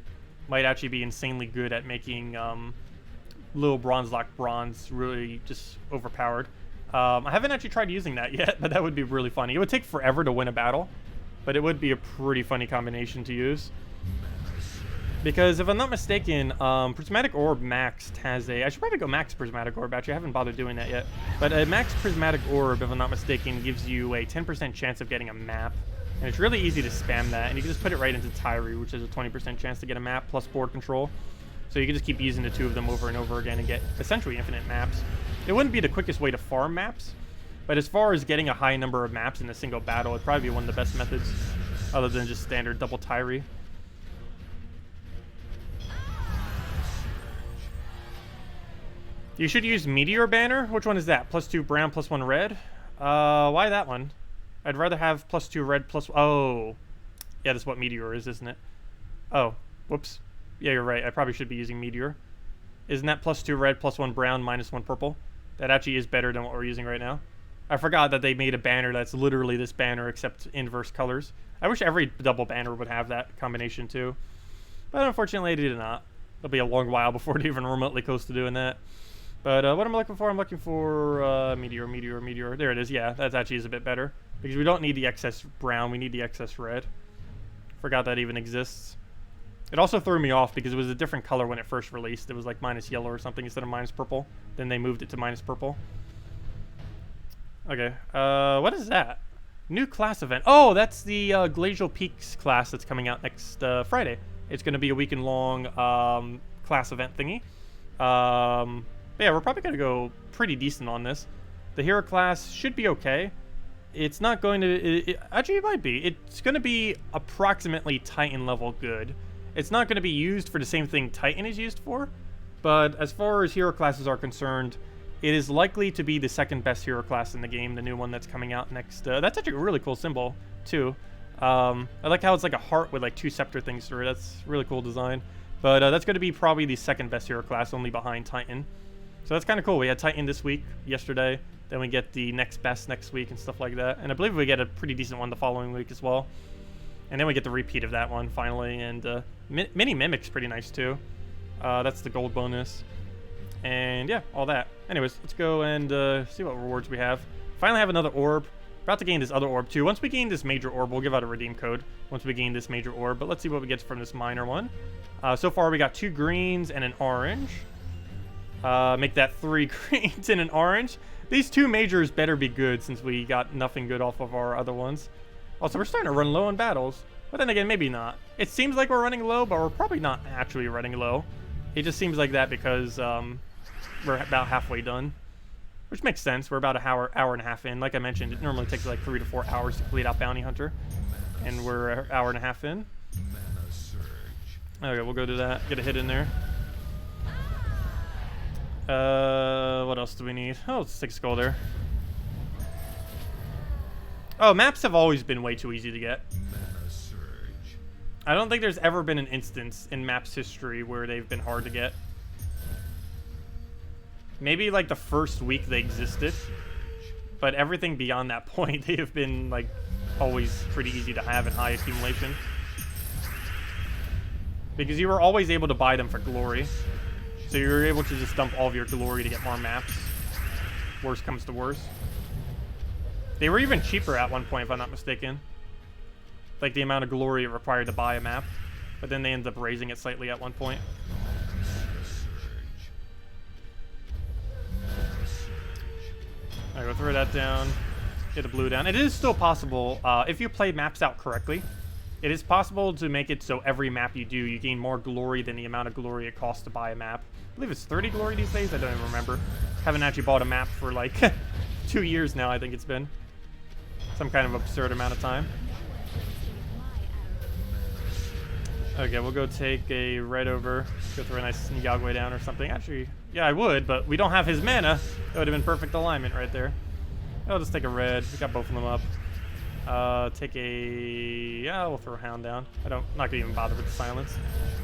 might actually be insanely good at making little bronze lock bronze really just overpowered. I haven't actually tried using that yet, but that would be really funny. It would take forever to win a battle, but it would be a pretty funny combination to use. Because if I'm not mistaken, Prismatic Orb Maxed has a... I should probably go Max Prismatic Orb, actually. I haven't bothered doing that yet. But a Max Prismatic Orb, if I'm not mistaken, gives you a 10% chance of getting a map. And it's really easy to spam that, and you can just put it right into Tyree, which has a 20% chance to get a map plus board control. So you can just keep using the 2 of them over and over again and get essentially infinite maps. It wouldn't be the quickest way to farm maps, but as far as getting a high number of maps in a single battle, it'd probably be one of the best methods, other than just standard double Tyree. You should use Meteor Banner. Which one is that? +2 brown, +1 red? Why that one? I'd rather have +2 red plus... Oh. Yeah, that's what Meteor is, isn't it? Oh. Whoops. Yeah, you're right. I probably should be using Meteor. Isn't that +2 red, +1 brown, -1 purple? That actually is better than what we're using right now. I forgot that they made a banner that's literally this banner except inverse colors. I wish every double banner would have that combination too. But unfortunately, they did not. It'll be a long while before they're even remotely close to doing that. But what I'm looking for, Meteor. There it is. Yeah, that actually is a bit better. Because we don't need the excess brown, we need the excess red. Forgot that even exists. It also threw me off because it was a different color when it first released. It was like minus yellow or something instead of minus purple. Then they moved it to minus purple. Okay, what is that? New class event. Oh, that's the Glacial Peaks class that's coming out next Friday. It's going to be a weekend-long class event thingy. But yeah, we're probably going to go pretty decent on this. The hero class should be okay. It's not going to... actually, it might be. It's going to be approximately Titan level good. It's not going to be used for the same thing Titan is used for. But as far as hero classes are concerned, it is likely to be the second best hero class in the game, the new one that's coming out next. That's actually a really cool symbol, too. I like how it's like a heart with like 2 scepter things through it. That's really cool design. But that's going to be probably the second best hero class, only behind Titan. So that's kind of cool. We had Titan this week, yesterday. Then we get the next best next week and stuff like that. And I believe we get a pretty decent one the following week as well. And then we get the repeat of that one finally. And Mini Mimic's pretty nice too. That's the gold bonus. And yeah, all that. Anyways, let's go and see what rewards we have. Finally have another orb. About to gain this other orb too. Once we gain this major orb, we'll give out a redeem code. Once we gain this major orb. But let's see what we get from this minor one. So far we got 2 greens and an orange. Make that 3 greens and an orange. These 2 majors better be good since we got nothing good off of our other ones. Also, we're starting to run low in battles. But then again, maybe not. It seems like we're running low, but we're probably not actually running low. It just seems like that because we're about halfway done. Which makes sense. We're about an hour and a half in. Like I mentioned, it normally takes like 3 to 4 hours to complete out Bounty Hunter. And we're an hour and a half in. Okay, we'll go do that. Get a hit in there. What else do we need? Oh, let's take a skull there. Oh, maps have always been way too easy to get. I don't think there's ever been an instance in maps history where they've been hard to get. Maybe like the first week they existed, but everything beyond that point, they have been like always pretty easy to have in high accumulation. Because you were always able to buy them for glory. So you were able to just dump all of your glory to get more maps. Worst comes to worst. They were even cheaper at one point, if I'm not mistaken. Like the amount of glory it required to buy a map. But then they ended up raising it slightly at one point. Alright, we'll throw that down. Get the blue down. It is still possible, if you play maps out correctly, it is possible to make it so every map you do, you gain more glory than the amount of glory it costs to buy a map. I believe it's 30 glory these days. I don't even remember. Haven't actually bought a map for like 2 years now, I think it's been. Some kind of absurd amount of time. Okay, we'll go take a red over. Go throw a nice Yagwe down or something. Actually, yeah, I would, but we don't have his mana. That would have been perfect alignment right there. I'll just take a red. We got both of them up. Take a... Yeah, we'll throw a hound down. Not gonna even bother with the silence.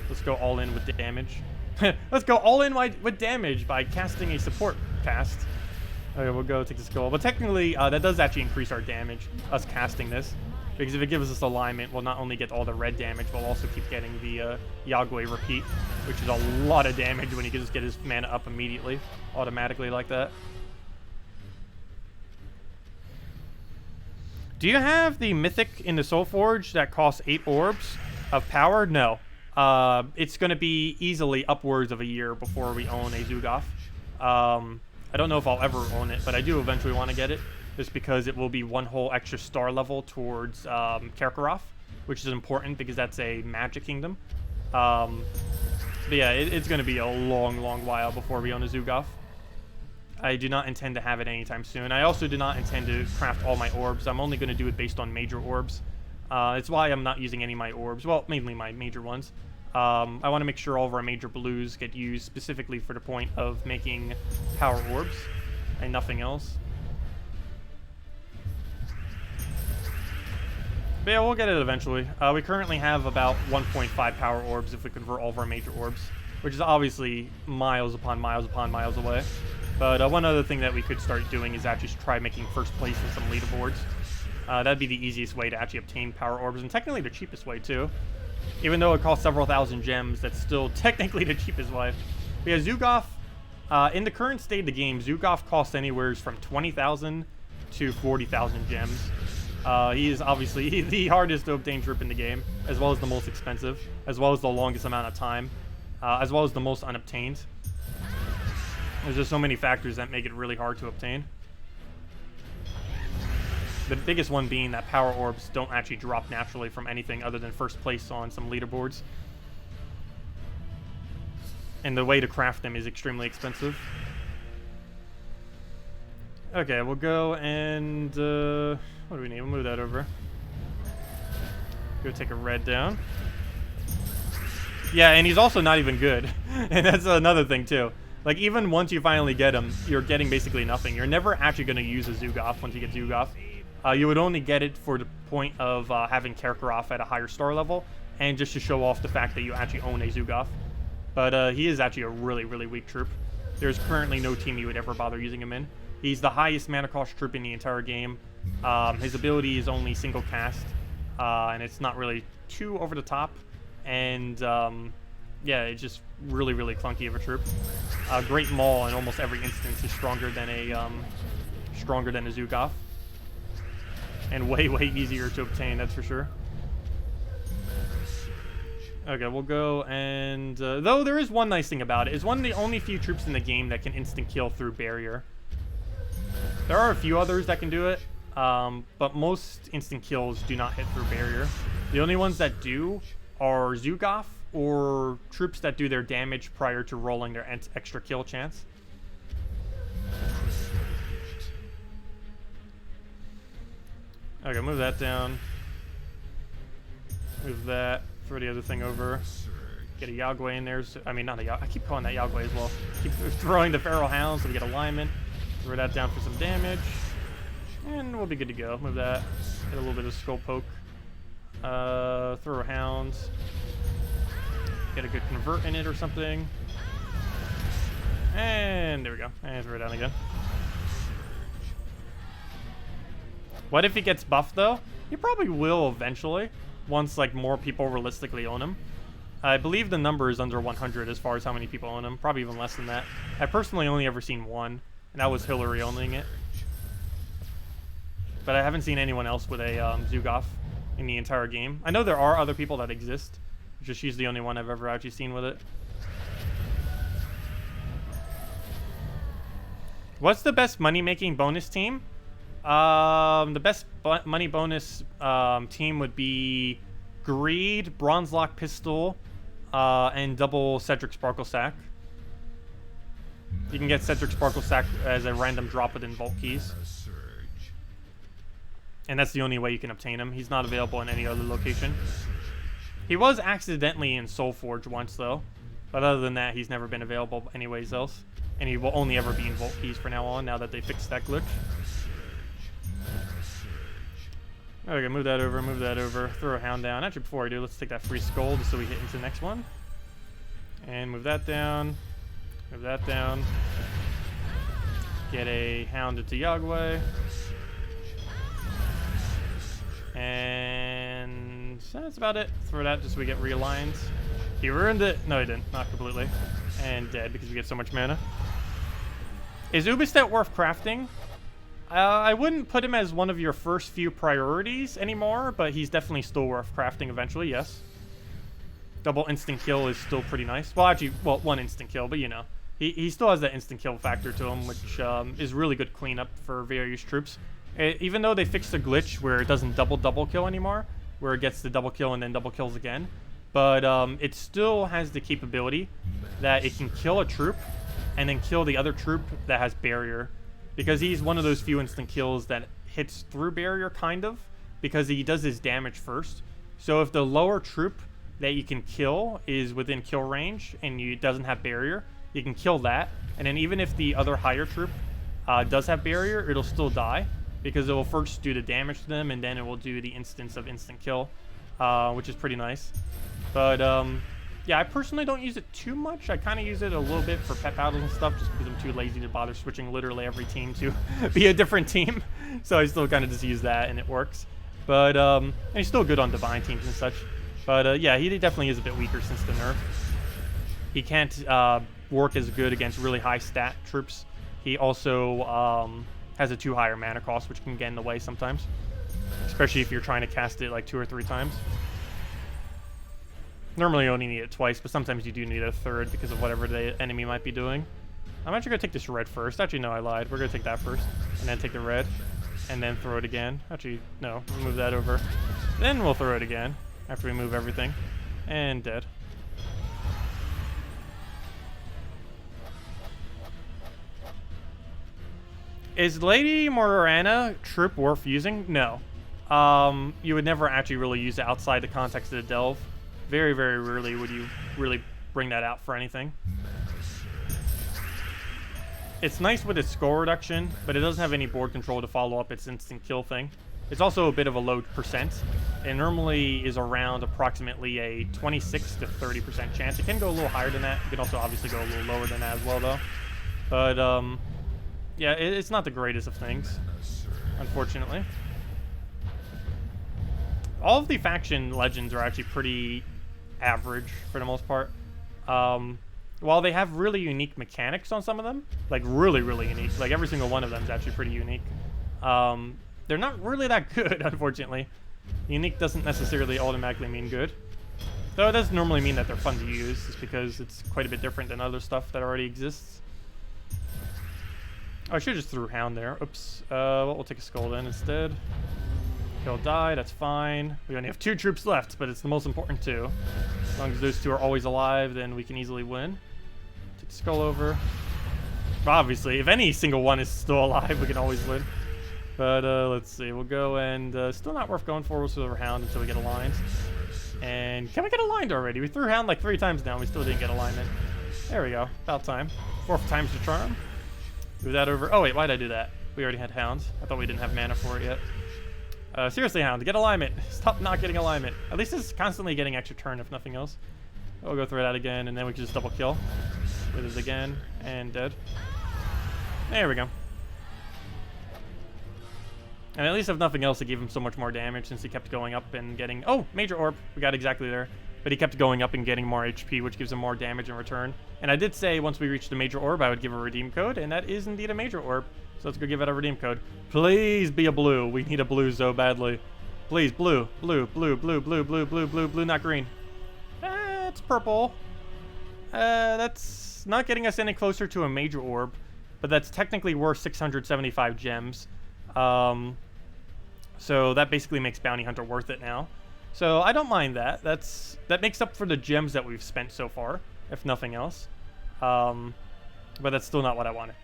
Let's go all in with the damage. Let's go all in with damage by casting a support cast. Okay, we'll go take the skull. But technically, that does actually increase our damage, us casting this. Because if it gives us alignment, we'll not only get all the red damage, we'll also keep getting the Yagwe repeat, which is a lot of damage when he can just get his mana up immediately, automatically like that. Do you have the Mythic in the Soul Forge that costs 8 orbs of power? No. It's going to be easily upwards of a year before we own a Zugoff. I don't know if I'll ever own it, but I do eventually want to get it. Just because it will be 1 whole extra star level towards Karkaroth, which is important because that's a magic kingdom. But yeah, it's going to be a long, long while before we own a Zugoff. I do not intend to have it anytime soon. I also do not intend to craft all my orbs. I'm only going to do it based on major orbs. It's why I'm not using any of my orbs. Well, mainly my major ones. I want to make sure all of our major blues get used specifically for the point of making power orbs and nothing else. But yeah, we'll get it eventually. We currently have about 1.5 power orbs if we convert all of our major orbs, which is obviously miles upon miles upon miles away. But one other thing that we could start doing is actually try making first place in some leaderboards. That'd be the easiest way to actually obtain power orbs, and technically the cheapest way too. Even though it costs several thousand gems, that's still technically the cheapest way. But yeah, Zugoff, in the current state of the game, Zugoff costs anywhere from 20,000 to 40,000 gems. He is obviously the hardest to obtain troop in the game, as well as the most expensive, as well as the longest amount of time, as well as the most unobtained. There's just so many factors that make it really hard to obtain. The biggest one being that power orbs don't actually drop naturally from anything other than first place on some leaderboards. And the way to craft them is extremely expensive. Okay, we'll go and... what do we need? We'll move that over. Go take a red down. Yeah, and he's also not even good. And that's another thing, too. Like, even once you finally get him, you're getting basically nothing. You're never actually going to use a Zugoff once you get Zugoff. You would only get it for the point of having Karkaroth at a higher star level, and just to show off the fact that you actually own a Zugoff. But he is actually a really, really weak troop. There's currently no team you would ever bother using him in. He's the highest mana cost troop in the entire game. His ability is only single cast, and it's not really too over the top. And yeah, it's just really, really clunky of a troop. Great Maul in almost every instance is stronger than a Zugoff, and way, way easier to obtain. That's for sure. Okay, we'll go and... though there is one nice thing about it. It's one of the only few troops in the game that can instant kill through barrier. There are a few others that can do it, but most instant kills do not hit through barrier. The only ones that do are Zugoff or troops that do their damage prior to rolling their extra kill chance. Okay, move that down. Move that. Throw the other thing over. Get a Yagway in there. So, I mean, not a Yagway. I keep calling that Yagway as well. Keep throwing the Feral Hound so we get alignment. Throw that down for some damage. And we'll be good to go. Move that. Get a little bit of Skull Poke. Throw a Hound. Get a good Convert in it or something. And there we go. And throw it down again. What if he gets buffed, though? He probably will eventually. Once, like, more people realistically own him. I believe the number is under 100 as far as how many people own him. Probably even less than that. I personally only ever seen one, and that was Hillary owning it. But I haven't seen anyone else with a Zugoff in the entire game. I know there are other people that exist. Just she's the only one I've ever actually seen with it. What's the best money-making bonus team? The best money bonus team would be Greed, Bronze Lock Pistol, and double Cedric Sparkle Sack. You can get Cedric Sparkle Sack as a random drop within Vault Keys. And that's the only way you can obtain him. He's not available in any other location. He was accidentally in Soulforge once, though. But other than that, he's never been available anyways else. And he will only ever be in Vault Keys from now on, now that they fixed that glitch. Okay, move that over, move that over. Throw a Hound down. Actually, before I do, let's take that free skull just so we hit into the next one. And move that down. Move that down. Get a Hound into Yagway. And that's about it. Throw that just so we get realigned. He ruined it. No, he didn't. Not completely. And dead because we get so much mana. Is Ubistet worth crafting? I wouldn't put him as one of your first few priorities anymore, but he's definitely still worth crafting eventually, yes. Double instant kill is still pretty nice. Well, actually, well, one instant kill, but you know. He still has that instant kill factor to him, which is really good cleanup for various troops. Even though they fixed the glitch where it doesn't double kill anymore, where it gets the double kill and then double kills again, but it still has the capability that it can kill a troop and then kill the other troop that has barrier, because he's one of those few instant kills that hits through barrier, kind of, because he does his damage first. So if the lower troop that you can kill is within kill range and it doesn't have barrier, you can kill that, and then even if the other higher troop does have barrier, it'll still die, because it will first do the damage to them, and then it will do the instance of instant kill, which is pretty nice. But, yeah, I personally don't use it too much. I kind of use it a little bit for pet battles and stuff, just because I'm too lazy to bother switching literally every team to be a different team. So I still kind of just use that, and it works. But, and he's still good on divine teams and such. But, yeah, he definitely is a bit weaker since the nerf. He can't work as good against really high stat troops. He also has a 2 higher mana cost, which can get in the way sometimes, especially if you're trying to cast it like 2 or 3 times. Normally you only need it twice, but sometimes you do need a 3rd because of whatever the enemy might be doing. I'm actually going to take this red first. Actually, no, I lied. We're going to take that first, and then take the red, and then throw it again. Actually, no, we'll move that over. Then we'll throw it again after we move everything. And dead. Is Lady Morana troop worth using? No. You would never actually really use it outside the context of the delve. Very, very rarely would you really bring that out for anything. It's nice with its score reduction, but it doesn't have any board control to follow up its instant kill thing. It's also a bit of a low percent. It normally is around approximately a 26 to 30% chance. It can go a little higher than that. It can also obviously go a little lower than that as well, though. But, yeah, it's not the greatest of things, unfortunately. All of the faction legends are actually pretty average for the most part. While they have really unique mechanics on some of them, like really, really unique, like every single one of them is actually pretty unique, they're not really that good, unfortunately. Unique doesn't necessarily automatically mean good. Though it does normally mean that they're fun to use, just because it's quite a bit different than other stuff that already exists. Oh, I should have just threw Hound there. Oops. Well, we'll take a Skull then instead. He'll die, that's fine. We only have 2 troops left, but it's the most important 2. As long as those 2 are always alive, then we can easily win. Take the Skull over. Obviously, if any single one is still alive, we can always win. But let's see, we'll go and still not worth going for. We'll throw Hound until we get aligned. And can we get aligned already? We threw Hound like 3 times now, and we still didn't get alignment. There we go, about time. 4th time's the charm. Move that over. Oh wait, why'd I do that? We already had Hound. I thought we didn't have mana for it yet. Seriously, Hound, get alignment. Stop not getting alignment. At least it's constantly getting extra turn, if nothing else. We'll go through that again, and then we can just double kill. With it again, and dead. There we go. And at least if nothing else, it gave him so much more damage since he kept going up and getting... Oh, Major Orb. We got exactly there. But he kept going up and getting more HP, which gives him more damage in return. And I did say once we reached the Major Orb, I would give a redeem code, and that is indeed a Major Orb. So let's go give it a redeem code. Please be a blue. We need a blue so badly. Please, blue, blue, blue, blue, blue, blue, blue, blue, blue, not green. It's purple. That's not getting us any closer to a Major Orb, but that's technically worth 675 gems. So that basically makes Bounty Hunter worth it now. So I don't mind that. That makes up for the gems that we've spent so far, if nothing else. But that's still not what I wanted.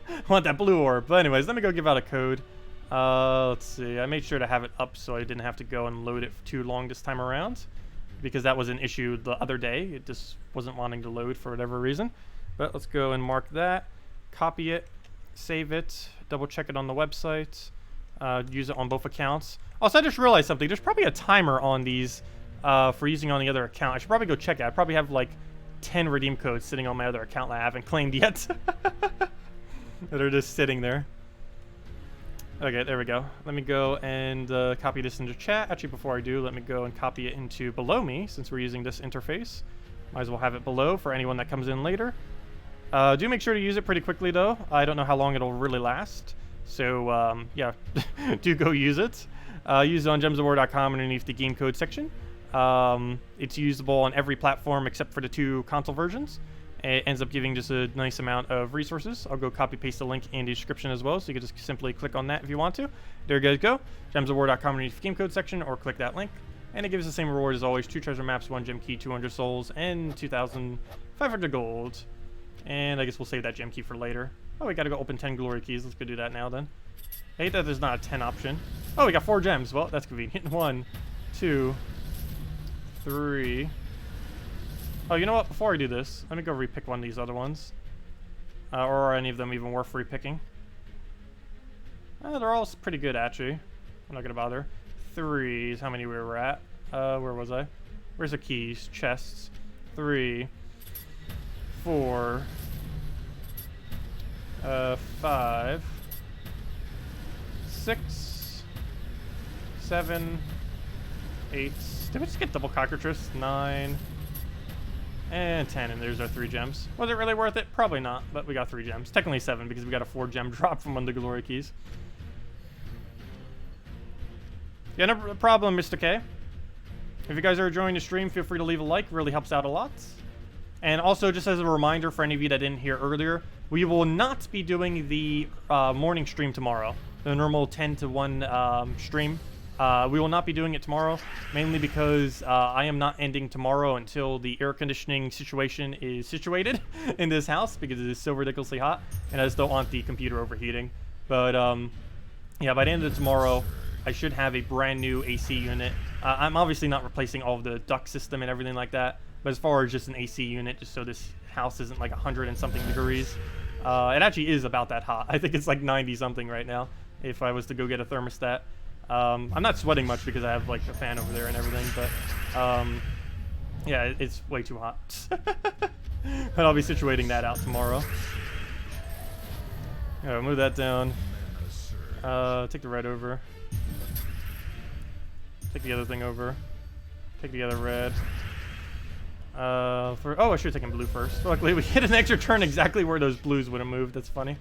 I want that blue orb. But anyways, let me go give out a code. Let's see. I made sure to have it up so I didn't have to go and load it for too long this time around, because that was an issue the other day. It just wasn't wanting to load for whatever reason. But let's go and mark that, copy it, save it, double check it on the website, use it on both accounts. Also, I just realized something. There's probably a timer on these for using on the other account. I should probably go check it. I probably have like 10 redeem codes sitting on my other account that I haven't claimed yet. That are just sitting there. Okay, there we go. Let me go and copy this into chat. Actually, before I do, let me go and copy it into below me, since we're using this interface. Might as well have it below for anyone that comes in later. Do make sure to use it pretty quickly, though. I don't know how long it'll really last. So, yeah, do go use it. Use it on gemsofwar.com underneath the game code section. It's usable on every platform except for the 2 console versions. It ends up giving just a nice amount of resources. I'll go copy paste the link in the description as well, so you can just simply click on that if you want to. There you guys go. gemsofwar.com underneath the game code section, or click that link. And it gives the same reward as always: 2 treasure maps, 1 gem key, 200 souls, and 2,500 gold. And I guess we'll save that gem key for later. Oh, we gotta go open 10 glory keys. Let's go do that now then. I hate that there's not a 10 option. Oh, we got 4 gems. Well, that's convenient. 1, 2, 3. Oh, you know what? Before I do this, let me go repick one of these other ones. Or are any of them even worth repicking? They're all pretty good, actually. I'm not gonna bother. 3 is how many we were at. Where was I? Where's the keys? Chests. 3, 4, 5, 6, 7, 8. Did we just get double cockatrice? 9, and 10, and there's our 3 gems. Was it really worth it? Probably not, but we got 3 gems. Technically 7, because we got a 4 gem drop from one of the glory keys. Yeah, no problem, Mr. K. If you guys are enjoying the stream, feel free to leave a like. It really helps out a lot. And also, just as a reminder for any of you that didn't hear earlier, we will not be doing the morning stream tomorrow. The normal 10 to 1 stream. We will not be doing it tomorrow, mainly because I am not ending tomorrow until the air conditioning situation is situated in this house, because it is so ridiculously hot, and I just don't want the computer overheating. But yeah, by the end of tomorrow, I should have a brand new AC unit. I'm obviously not replacing all of the duct system and everything like that, but as far as just an AC unit, just so this house isn't like 100 and something degrees. It actually is about that hot. I think it's like 90 something right now, if I was to go get a thermostat. I'm not sweating much because I have like a fan over there and everything, but yeah, it's way too hot. But I'll be situating that out tomorrow. Alright, move that down. Take the red over. Take the other thing over. Take the other red. Oh, I should have taken blue first. Luckily, we hit an extra turn exactly where those blues would have moved. That's funny.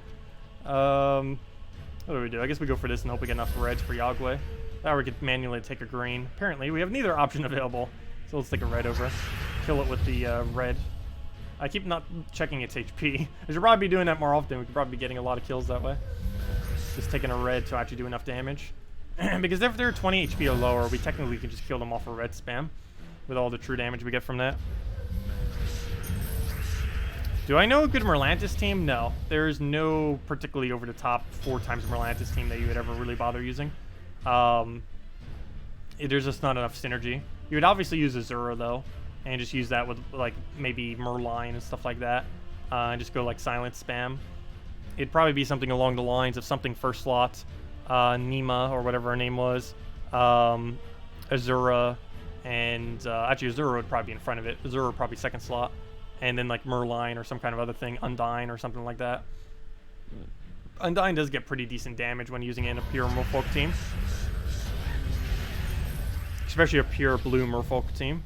What do we do? I guess we go for this and hope we get enough reds for Yagwe. Or we could manually take a green. Apparently, we have neither option available. So let's take a red over. Kill it with the red. I keep not checking its HP. I should probably be doing that more often. We could probably be getting a lot of kills that way. Just taking a red to actually do enough damage. Because if they're 20 HP or lower, we technically can just kill them off a red spam with all the true damage we get from that. Do I know a good Merlantis team? No. There's no particularly over-the-top 4 times Merlantis team that you would ever really bother using. There's just not enough synergy. You would obviously use Azura, though, and just use that with, like, maybe Merline and stuff like that. And just go, like, silent spam. It'd probably be something along the lines of something first slot, Nima, or whatever her name was, Azura, and actually Azura would probably be in front of it. Azura would probably second slot. And then, like, Merline or some kind of other thing, Undyne or something like that. Undyne does get pretty decent damage when using it in a pure Merfolk team. Especially a pure blue Merfolk team.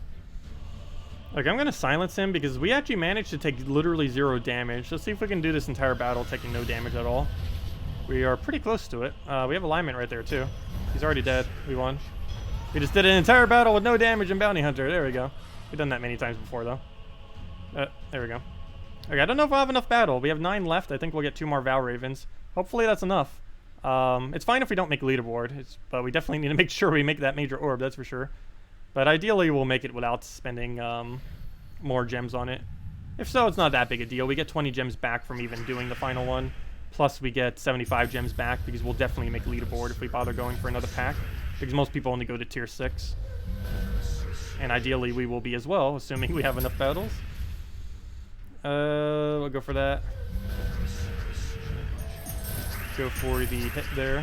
Like, I'm going to silence him because we actually managed to take literally 0 damage. Let's see if we can do this entire battle taking no damage at all. We are pretty close to it. We have alignment right there, too. He's already dead. We won. We just did an entire battle with no damage and Bounty Hunter. There we go. We've done that many times before, though. There we go. Okay, I don't know if we'll have enough battle. We have 9 left. I think we'll get 2 more Val Ravens. Hopefully that's enough. It's fine if we don't make leaderboard, but we definitely need to make sure we make that major orb, that's for sure. But ideally, we'll make it without spending more gems on it. If so, it's not that big a deal. We get 20 gems back from even doing the final one. Plus, we get 75 gems back because we'll definitely make leaderboard if we bother going for another pack. Because most people only go to tier 6. And ideally, we will be as well, assuming we have enough battles. We'll go for that. Go for the hit there.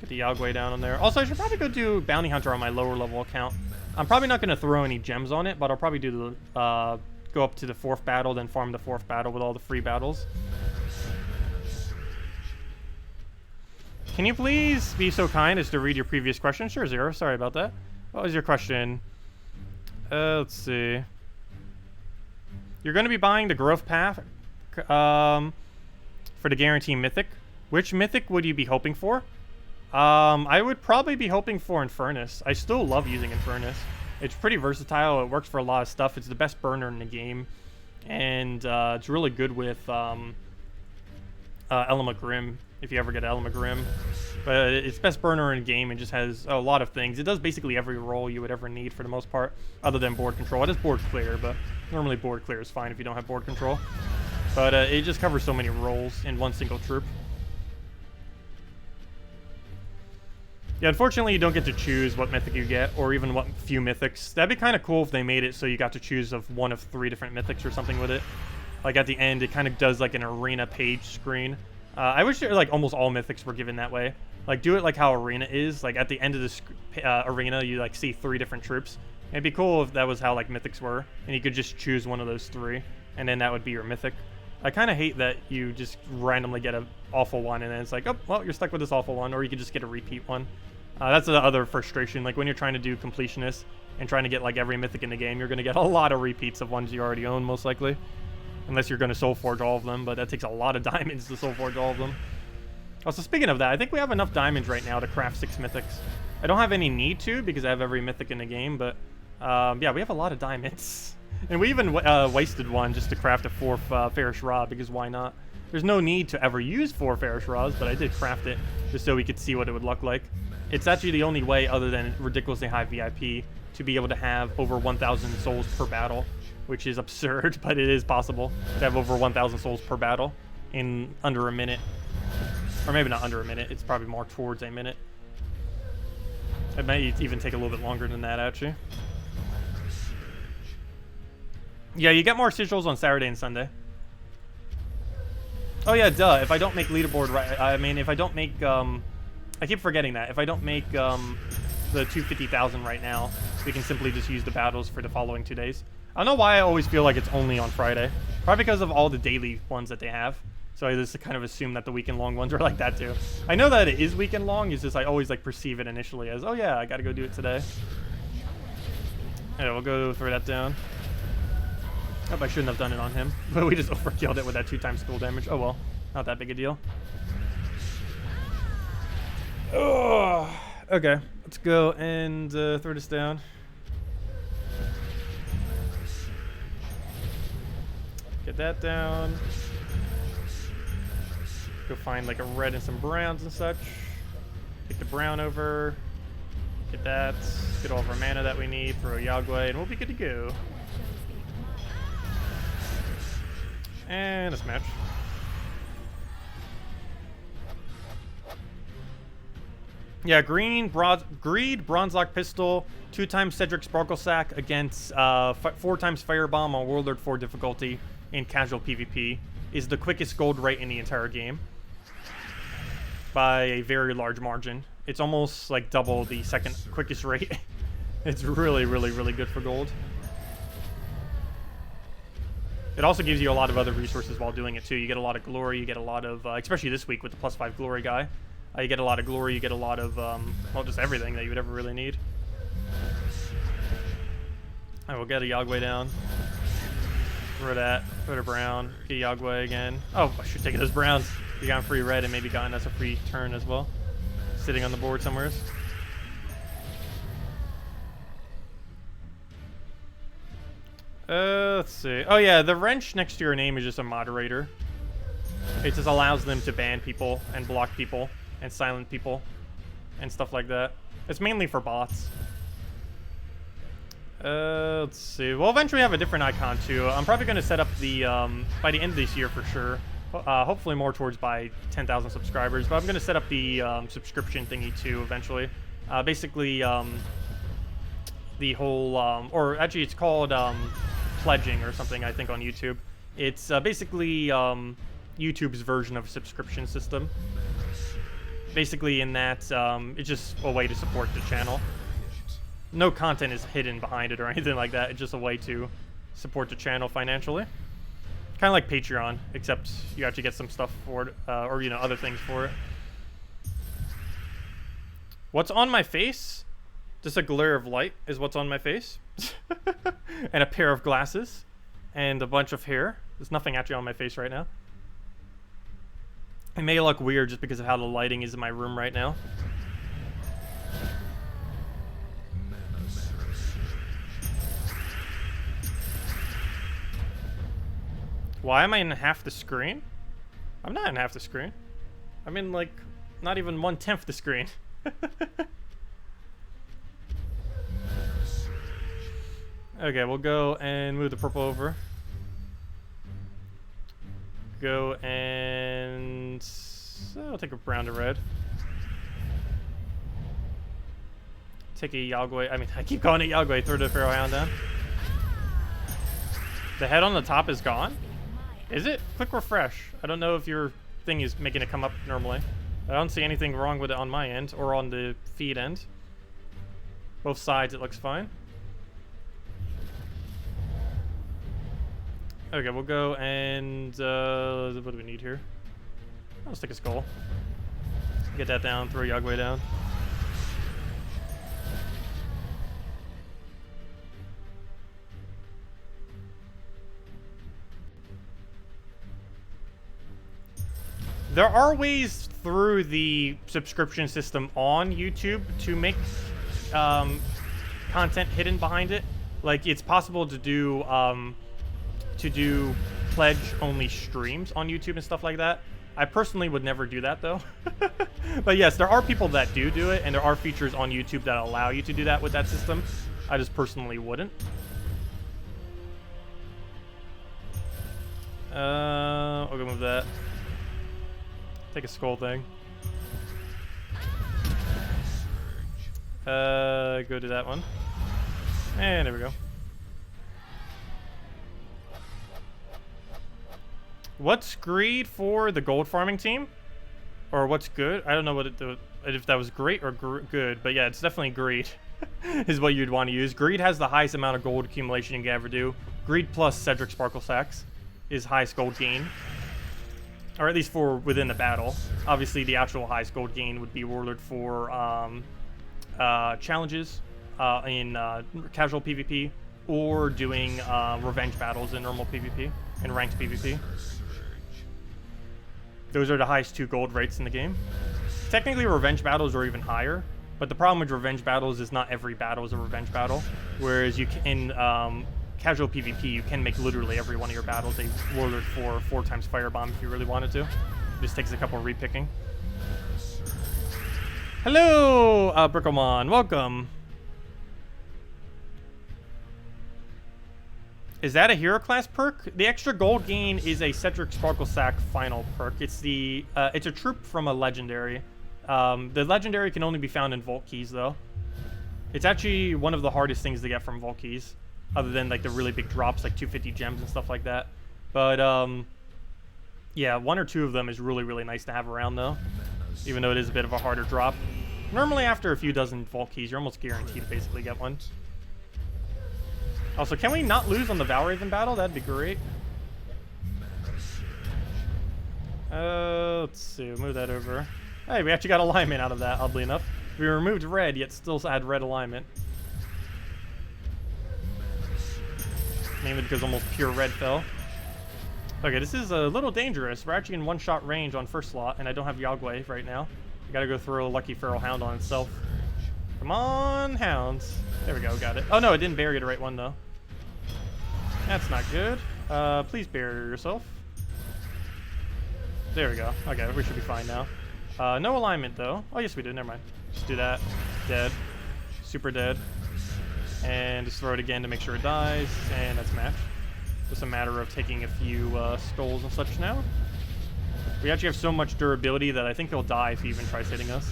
Get the Yagway down on there. Also, I should probably go do Bounty Hunter on my lower level account. I'm probably not going to throw any gems on it, but I'll probably do the go up to the 4th battle, then farm the 4th battle with all the free battles. Can you please be so kind as to read your previous question? Sure, Zero. Sorry about that. What was your question? Let's see. You're going to be buying the growth path for the guarantee mythic. Which mythic would you be hoping for? I would probably be hoping for Infernus. I still love using Infernus. It's pretty versatile. It works for a lot of stuff. It's the best burner in the game. And it's really good with Element Grim, if you ever get Element Grim. But it's best burner in the game and just has a lot of things. It does basically every role you would ever need for the most part, other than board control. It is board clear, but normally board clear is fine if you don't have board control. But it just covers so many roles in one single troop. Yeah, unfortunately you don't get to choose what mythic you get, or even what few mythics. That'd be kind of cool if they made it so you got to choose of one of 3 different mythics or something with it. Like at the end, it kind of does like an arena page screen. I wish like almost all mythics were given that way. Like do it like how arena is. Like at the end of the arena, you like see 3 different troops. It'd be cool if that was how like mythics were, and you could just choose one of those 3, and then that would be your mythic. I kind of hate that you just randomly get an awful one, and then it's like, oh, well, you're stuck with this awful one, or you could just get a repeat one. That's the other frustration. Like when you're trying to do completionist and trying to get like every mythic in the game, you're going to get a lot of repeats of ones you already own, most likely. Unless you're going to soul forge all of them, but that takes a lot of diamonds to soul forge all of them. Also, speaking of that, I think we have enough diamonds right now to craft 6 mythics. I don't have any need to because I have every mythic in the game, but yeah, we have a lot of diamonds. And we even wasted one just to craft a 4th Farish Rod, because why not? There's no need to ever use 4 Farish Rods, but I did craft it just so we could see what it would look like. It's actually the only way, other than ridiculously high VIP, to be able to have over 1,000 souls per battle, which is absurd, but it is possible to have over 1,000 souls per battle in under a minute. Or maybe not under a minute, it's probably more towards a minute. It might even take a little bit longer than that, actually. Yeah, you get more sigils on Saturday and Sunday. Oh yeah, duh, if I don't make leaderboard right, I mean, if I don't make, I keep forgetting that. If I don't make the 250,000 right now, we can simply just use the battles for the following 2 days. I don't know why I always feel like it's only on Friday. Probably because of all the daily ones that they have. So I just kind of assume that the weekend long ones are like that too. I know that it is weekend long, it's just I always like perceive it initially as, oh yeah, I gotta go do it today. Yeah, we'll go throw that down. Hope I shouldn't have done it on him. But we just overkilled it with that 2x school damage. Oh well, not that big a deal. Ugh. Okay, let's go and throw this down. Get that down. Go find like a red and some browns and such. Take the brown over. Get that. Get all of our mana that we need. Throw Yagwe, and we'll be good to go. And a smash. Yeah, green, greed, Bronzelock Pistol, 2x Cedric Sparkle Sack against 4x Firebomb on Warlord 4 difficulty in casual PvP is the quickest gold rate in the entire game by a very large margin. It's almost like double the second quickest rate. It's really, really, really good for gold. It also gives you a lot of other resources while doing it too. You get a lot of glory, you get a lot of, especially this week with the +5 glory guy. You get a lot of glory, you get a lot of, well, just everything that you would ever really need. I will get a Yagwe down. Throw that, throw the brown, get Yagwe again. Oh, I should take those browns. You got free red and maybe gotten us a free turn as well. Sitting on the board somewhere. Let's see. Oh yeah, the wrench next to your name is just a moderator. It just allows them to ban people and block people and silent people and stuff like that. It's mainly for bots. Let's see. We'll eventually have a different icon too. I'm probably going to set up the, by the end of this year for sure. Hopefully more towards by 10,000 subscribers. But I'm going to set up the subscription thingy too eventually. Basically, the whole, or actually it's called pledging or something, I think, on YouTube. It's basically YouTube's version of a subscription system. Basically in that it's just a way to support the channel. No content is hidden behind it or anything like that. It's just a way to support the channel financially. Kind of like Patreon, except you actually get some stuff for it, or, you know, other things for it. What's on my face? Just a glare of light is what's on my face. And a pair of glasses. And a bunch of hair. There's nothing actually on my face right now. It may look weird just because of how the lighting is in my room right now. Why am I in half the screen? I'm not in half the screen. I'm in, like, not even 1/10 the screen. Okay, we'll go and move the purple over. Go and... I'll take a brown to red. Take a Yagwe. I mean, I keep calling it Yagwe. Throw the Pharaoh Hound down. The head on the top is gone? Is it? Click refresh. I don't know if your thing is making it come up normally. I don't see anything wrong with it on my end or on the feed end. Both sides it looks fine. Okay, we'll go and what do we need here? I'll stick a skull. Get that down, throw Yagwe down. There are ways through the subscription system on YouTube to make content hidden behind it. Like, it's possible to do pledge-only streams on YouTube and stuff like that. I personally would never do that, though. But yes, there are people that do it, and there are features on YouTube that allow you to do that with that system. I just personally wouldn't. I'll go move that. Take a skull thing. Go to that one. And there we go. What's greed for the gold farming team? Or what's good? I don't know what if that was great or good, but yeah, it's definitely greed is what you'd want to use. Greed has the highest amount of gold accumulation you can ever do. Greed plus Cedric Sparkle Sacks is highest gold gain. Or at least for within the battle. Obviously, the actual highest gold gain would be Warlord for challenges in casual PvP, or doing revenge battles in normal PvP, and ranked PvP. Those are the highest 2 gold rates in the game. Technically, revenge battles are even higher, But the problem with revenge battles is not every battle is a revenge battle. Whereas you can, in casual PvP, you can make literally every one of your battles a Warlord 4 times Firebomb if you really wanted to. It just takes a couple of repicking. Hello, Brickomon. Welcome. Is that a hero class perk? The extra gold gain is a Cedric Sparkle Sack final perk. It's the it's a troop from a legendary. The legendary can only be found in Vault Keys though. It's actually one of the hardest things to get from Vault Keys, other than like the really big drops like 250 gems and stuff like that. But yeah, 1 or 2 of them is really nice to have around though, even though it is a bit of a harder drop. Normally after a few dozen Vault Keys, you're almost guaranteed to basically get one. Also, can we not lose on the Valraven battle? That'd be great. Let's see, we'll move that over. Hey, we actually got alignment out of that, oddly enough. We removed red, yet still had red alignment. Mainly because almost pure red fell. Okay, this is a little dangerous. We're actually in one-shot range on first slot, and I don't have Yagway right now. I gotta go throw a Lucky Feral Hound on itself. Come on, hounds. There we go, got it. Oh no, it didn't bury the right one though. That's not good. Please bury yourself. There we go. Okay, we should be fine now. No alignment though. Oh yes we do, never mind. Just do that. Dead. Super dead. And just throw it again to make sure it dies. And that's match. Just a matter of taking a few skulls and such now. We actually have so much durability that I think he'll die if he even tries hitting us.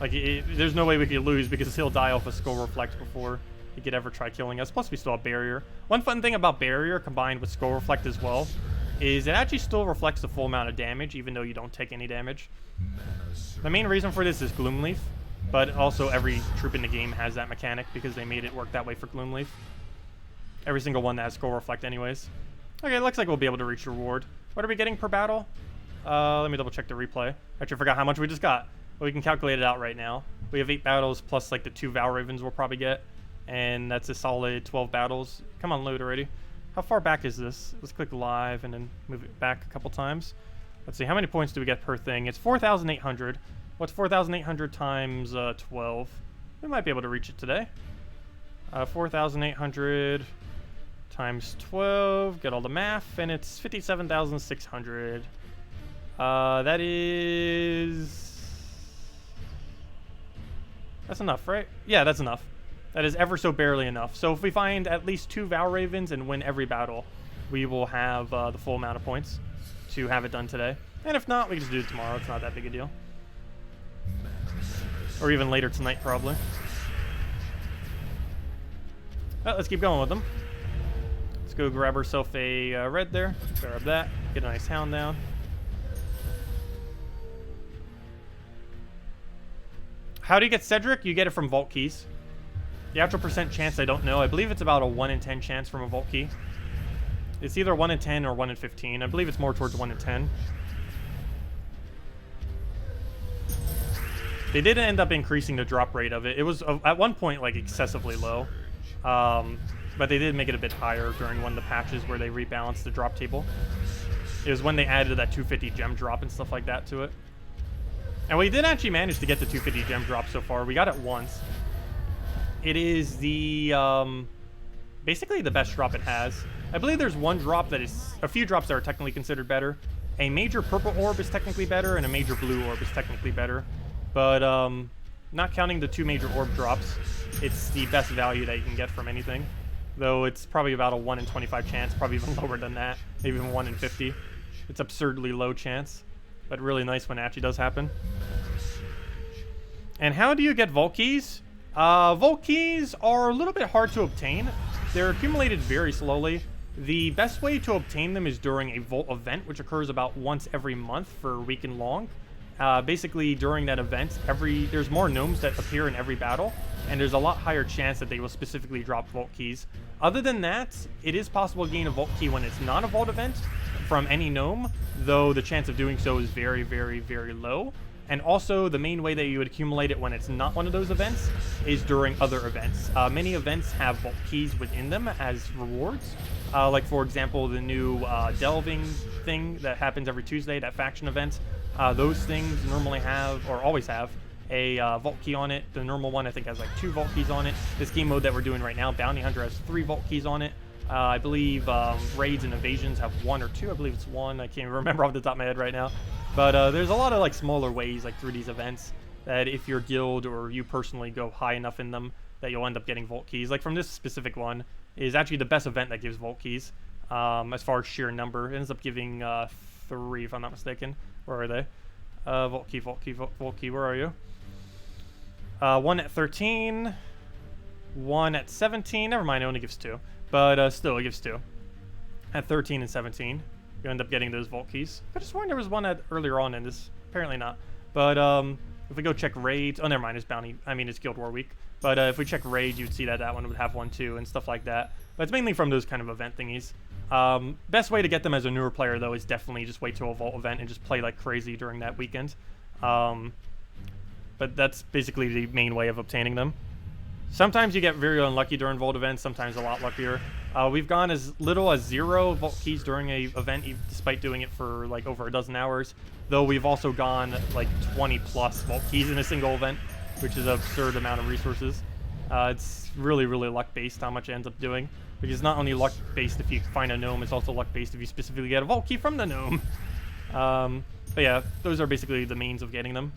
Like, there's no way we could lose because he'll die off a Skull Reflect before he could ever try killing us. Plus, we still have Barrier. One fun thing about Barrier combined with Skull Reflect as well is it actually still reflects the full amount of damage, even though you don't take any damage. The main reason for this is Gloomleaf, but also every troop in the game has that mechanic because they made it work that way for Gloomleaf. Every single one that has Skull Reflect anyways. Okay, looks like we'll be able to reach reward. What are we getting per battle? Let me double check the replay. Actually, I forgot how much we just got. Well, we can calculate it out right now. We have 8 battles plus like the 2 Valravens we'll probably get. And that's a solid 12 battles. Come on, load already. How far back is this? Let's click live and then move it back a couple times. Let's see, how many points do we get per thing? It's 4,800. What's 4,800 times 12? We might be able to reach it today. 4,800 times 12. Get all the math. And it's 57,600. That is... That's enough, right? Yeah, that's enough. That is ever so barely enough. So if we find at least 2 Valravens and win every battle, we will have the full amount of points to have it done today. And if not, we can just do it tomorrow. It's not that big a deal. Or even later tonight, probably. Well, let's keep going with them. Let's go grab ourselves a red there. Grab that. Get a nice hound down. How do you get Cedric? You get it from Vault Keys. The actual percent chance, I don't know. I believe it's about a 1 in 10 chance from a Vault Key. It's either 1 in 10 or 1 in 15. I believe it's more towards 1 in 10. They did end up increasing the drop rate of it. It was, at one point, like, excessively low. But they did make it a bit higher during one of the patches where they rebalanced the drop table. It was when they added that 250 gem drop and stuff like that to it. And we did actually manage to get the 250 gem drop so far. We got it once. It is the, basically the best drop it has. I believe there's one drop that is, a few drops that are technically considered better. A major purple orb is technically better, and a major blue orb is technically better. But, not counting the 2 major orb drops, it's the best value that you can get from anything. Though it's probably about a 1 in 25 chance, probably even lower than that. Maybe even 1 in 50. It's absurdly low chance. But really nice when it actually does happen. And how do you get Vault Keys? Vault Keys are a little bit hard to obtain. They're accumulated very slowly. The best way to obtain them is during a Vault event, which occurs about once every month for a week and long. Basically, during that event, there's more gnomes that appear in every battle, and there's a lot higher chance that they will specifically drop Vault Keys. Other than that, it is possible to gain a Vault Key when it's not a Vault event from any gnome, though the chance of doing so is very, very, very low. And also, the main way that you would accumulate it when it's not one of those events is during other events. Many events have Vault Keys within them as rewards. Like, for example, the new Delving thing that happens every Tuesday, that faction event. Those things normally have, or always have, a vault key on it. The normal one I think has like 2 vault keys on it. This game mode that we're doing right now, Bounty Hunter, has 3 vault keys on it. I believe raids and invasions have 1 or 2. I believe it's 1. I can't even remember off the top of my head right now. But there's a lot of like smaller ways like through these events that if your guild or you personally go high enough in them that you'll end up getting vault keys. Like from this specific one is actually the best event that gives vault keys. As far as sheer number, it ends up giving 3 if I'm not mistaken. Where are they? Vault key, vault key, vault key. Where are you? 1 at 13, 1 at 17. Never mind, it only gives 2. But still, it gives 2. At 13 and 17, you end up getting those vault keys. I just wonder there was one at earlier on in this. Apparently not. But if we go check raids, oh, never mind, it's bounty. I mean, it's Guild War Week. But if we check raids, you'd see that that one would have 1 too and stuff like that. But it's mainly from those kind of event thingies. Best way to get them as a newer player, though, is definitely just wait till a vault event and just play like crazy during that weekend. But that's basically the main way of obtaining them. Sometimes you get very unlucky during vault events, sometimes a lot luckier. We've gone as little as 0 vault keys during a event, despite doing it for like over a dozen hours. Though we've also gone like 20 plus vault keys in a single event, which is an absurd amount of resources. It's really, really luck-based how much it ends up doing. Because it's not only luck-based if you find a gnome, it's also luck-based if you specifically get a vault key from the gnome. But yeah, those are basically the means of getting them.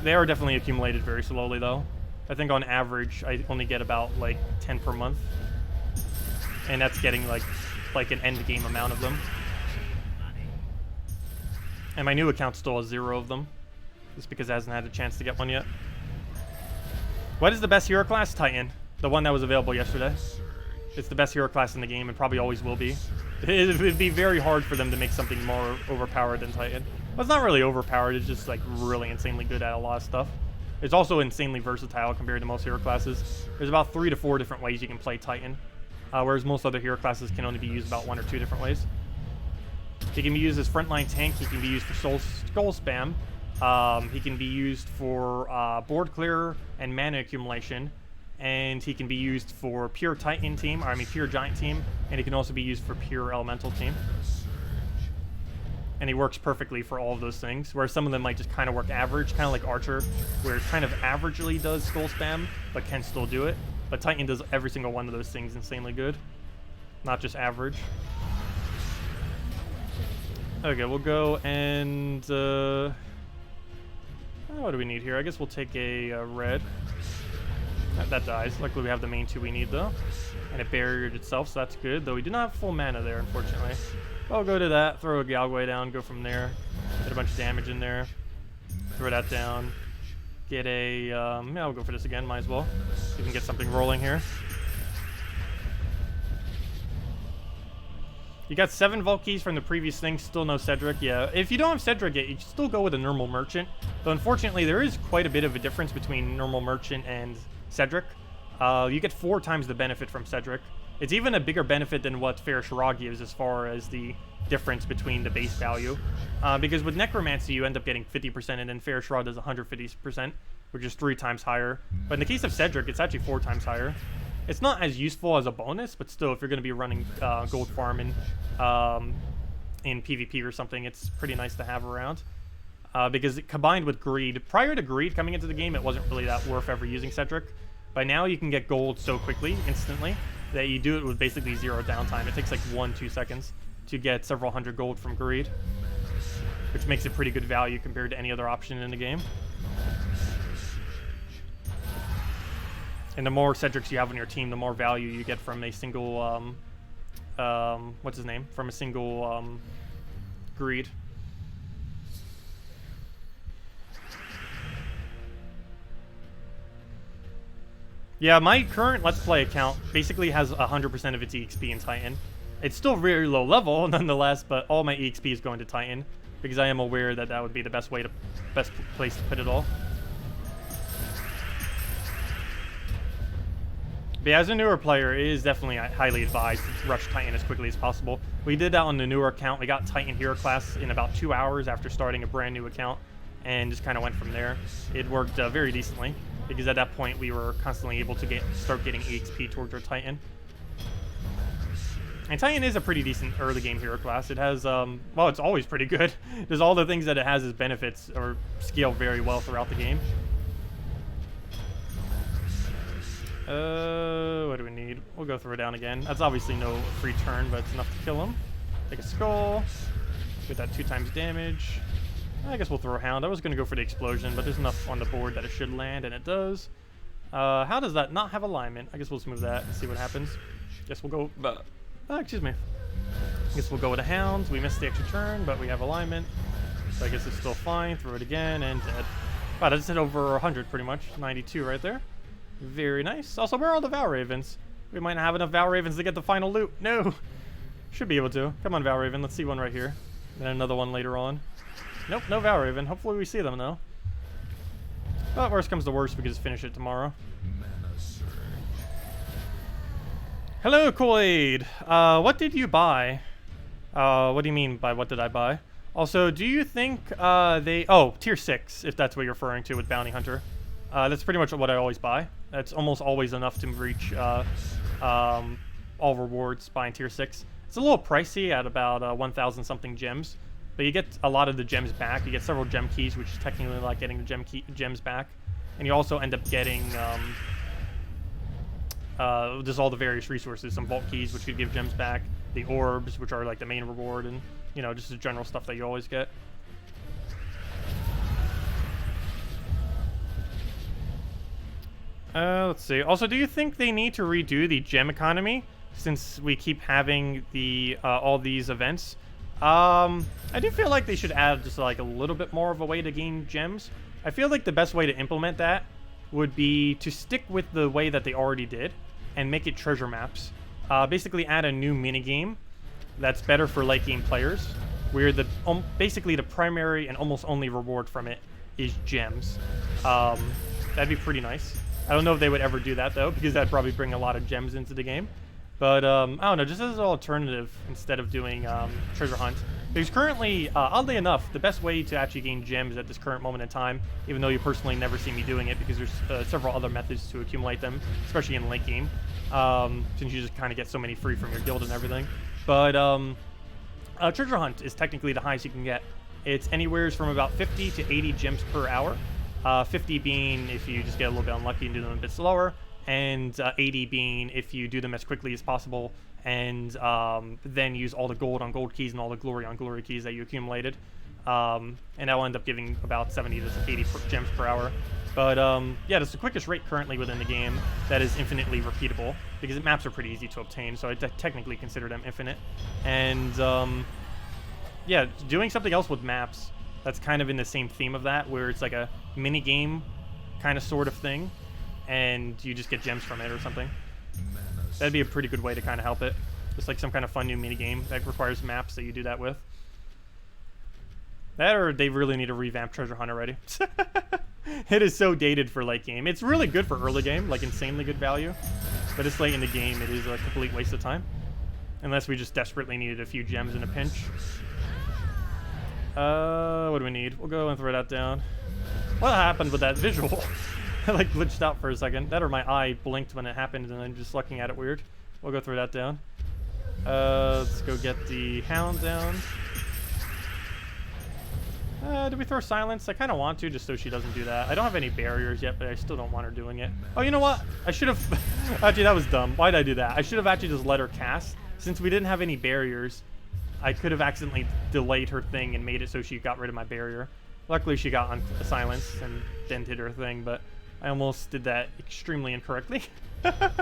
They are definitely accumulated very slowly, though. I think on average, I only get about like 10 per month. And that's getting like an end game amount of them. And my new account still has 0 of them. Just because it hasn't had a chance to get one yet. What is the best hero class? Titan. The one that was available yesterday. It's the best hero class in the game and probably always will be. It would be very hard for them to make something more overpowered than Titan. Well, it's not really overpowered, it's just like really insanely good at a lot of stuff. It's also insanely versatile compared to most hero classes. There's about 3 to 4 different ways you can play Titan. Whereas most other hero classes can only be used about 1 or 2 different ways. He can be used as frontline tank, he can be used for skull spam. He can be used for board clear and mana accumulation. And he can be used for pure Titan team, or I mean pure Giant team, and he can also be used for pure Elemental team. And he works perfectly for all of those things, whereas some of them might just kind of work average, kind of like Archer, where it kind of averagely does skull spam, but can still do it. But Titan does every single one of those things insanely good, not just average. Okay, we'll go and... what do we need here? I guess we'll take a red. That dies. Luckily we have the main 2 we need though. And it barriered itself, so that's good. Though we do not have full mana there, unfortunately. I'll go to that, throw a Galway down, go from there. Get a bunch of damage in there. Throw that down. Get a, yeah, I'll go for this again, might as well. See if we can get something rolling here. You got 7 vault keys from the previous thing, still no Cedric. Yeah, if you don't have Cedric yet, you can still go with a normal merchant. Though unfortunately, there is quite a bit of a difference between normal merchant and Cedric. You get 4 times the benefit from Cedric. It's even a bigger benefit than what Fair Shara gives as far as the difference between the base value. Because with Necromancy, you end up getting 50%, and then Fair Shara does 150%, which is 3 times higher. But in the case of Cedric, it's actually 4 times higher. It's not as useful as a bonus, but still, if you're going to be running gold farming in PvP or something, it's pretty nice to have around. Because it combined with Greed, prior to Greed coming into the game, it wasn't really that worth ever using Cedric. By now, you can get gold so quickly, instantly, that you do it with basically 0 downtime. It takes like 1-2 seconds to get several hundred gold from Greed, which makes it pretty good value compared to any other option in the game. And the more Cedrics you have on your team, the more value you get from a single, what's his name? From a single Greed. Yeah, my current Let's Play account basically has 100% of its EXP in Titan. It's still very low level, nonetheless, but all my EXP is going to Titan because I am aware that that would be the best place to put it all. But yeah, as a newer player, it is definitely highly advised to rush Titan as quickly as possible. We did that on the newer account. We got Titan Hero class in about 2 hours after starting a brand new account, and just kind of went from there. It worked very decently, because at that point we were constantly able to start getting EXP towards our Titan. Antlion is a pretty decent early game hero class. It has, well, it's always pretty good. There's all the things that it has as benefits or scale very well throughout the game. What do we need? We'll go throw down again. That's obviously no free turn, but it's enough to kill him. Take a skull. Get that 2 times damage. I guess we'll throw a hound. I was going to go for the explosion, but there's enough on the board that it should land, and it does. How does that not have alignment? I guess we'll just move that and see what happens. Guess we'll go... excuse me. I guess we'll go with a hound. We missed the extra turn, but we have alignment. So I guess it's still fine. Throw it again, and dead. Wow, that just hit over 100 pretty much. 92 right there. Very nice. Also, where are all the Val Ravens? We might not have enough Val Ravens to get the final loot. No! Should be able to. Come on, Val Raven. Let's see one right here. Then another one later on. Nope, no Val Raven. Hopefully we see them, though. But worst comes to worst, we can just finish it tomorrow. Hello, Koid. What did you buy? What do you mean by what did I buy? Also, do you think they... Oh, tier 6, if that's what you're referring to with Bounty Hunter. That's pretty much what I always buy. That's almost always enough to reach all rewards buying tier 6. It's a little pricey at about 1,000 something gems, but you get a lot of the gems back. You get several gem keys, which is technically like getting the gems back, and you also end up getting just all the various resources, some vault keys, which could give gems back, the orbs, which are like the main reward, and you know, just the general stuff that you always get. Let's see. Also, do you think they need to redo the gem economy since we keep having the all these events? I do feel like they should add just like a little bit more of a way to gain gems. I feel like the best way to implement that would be to stick with the way that they already did and make it treasure maps. Basically add a new minigame that's better for late game players, where the basically the primary and almost only reward from it is gems. That'd be pretty nice. I don't know if they would ever do that, though, because that'd probably bring a lot of gems into the game. But, I don't know, just as an alternative instead of doing treasure hunt. Because currently, oddly enough, the best way to actually gain gems at this current moment in time, even though you personally never see me doing it, because there's several other methods to accumulate them, especially in late game, since you just kind of get so many free from your guild and everything. But treasure hunt is technically the highest you can get. It's anywhere from about 50 to 80 gems per hour. 50 being if you just get a little bit unlucky and do them a bit slower, and 80 being if you do them as quickly as possible and then use all the gold on gold keys and all the glory on glory keys that you accumulated. And that will end up giving about 70 to 80 gems per hour. But yeah, that's the quickest rate currently within the game that is infinitely repeatable, because maps are pretty easy to obtain, so I technically consider them infinite. And yeah, doing something else with maps that's kind of in the same theme of that, where it's like a mini game kind of sort of thing, and you just get gems from it or something. That'd be a pretty good way to kind of help it. Just like some kind of fun new mini game that requires maps that you do that with. That, or they really need to revamp Treasure Hunt already. It is so dated for late game. It's really good for early game, like insanely good value. But it's late in the game, it is a complete waste of time. Unless we just desperately needed a few gems in a pinch. What do we need? We'll go and throw that down. What happened with that visual? I like glitched out for a second. That or my eye blinked when it happened and I'm just looking at it weird. We'll go throw that down. Let's go get the hound down. Do we throw silence? I kind of want to, just so she doesn't do that. I don't have any barriers yet, but I still don't want her doing it. Oh, you know what? I should have... Actually, that was dumb. Why did I do that? I should have actually just let her cast. Since we didn't have any barriers, I could have accidentally delayed her thing and made it so she got rid of my barrier. Luckily, she got on silence and then did her thing, but I almost did that extremely incorrectly. That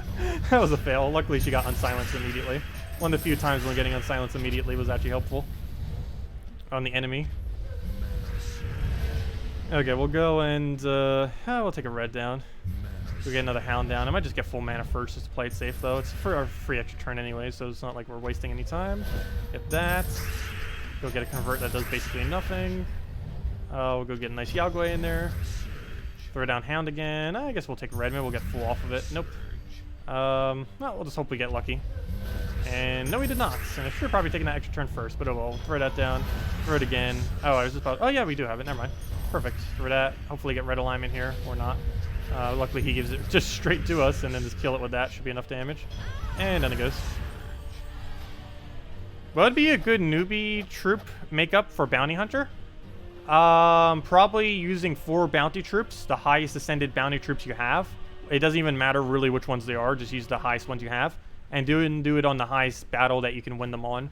was a fail. Luckily, she got on silence immediately. One of the few times when getting on silence immediately was actually helpful on the enemy. Okay, we'll go and we'll take a red down. We'll get another hound down. I might just get full mana first just to play it safe, though. It's for our free extra turn anyway, so it's not like we're wasting any time. Get that. Go get a convert that does basically nothing. We'll go get a nice Yagway in there. Throw down hound again. I guess we'll take red. Maybe we'll get full off of it. Nope. Well, we'll just hope we get lucky. And no, we did not. And I should have probably taken that extra turn first, but oh well. Throw that down. Throw it again. Oh, I was just about... Oh, yeah, we do have it. Never mind. Perfect. Throw that. Hopefully get red alignment here, or not. Luckily, he gives it just straight to us, and then just kill it with that. Should be enough damage. And then it goes. What would be a good newbie troop makeup for bounty hunter? Probably using 4 bounty troops, the highest ascended bounty troops you have. It doesn't even matter really which ones they are, just use the highest ones you have. And do it on the highest battle that you can win them on.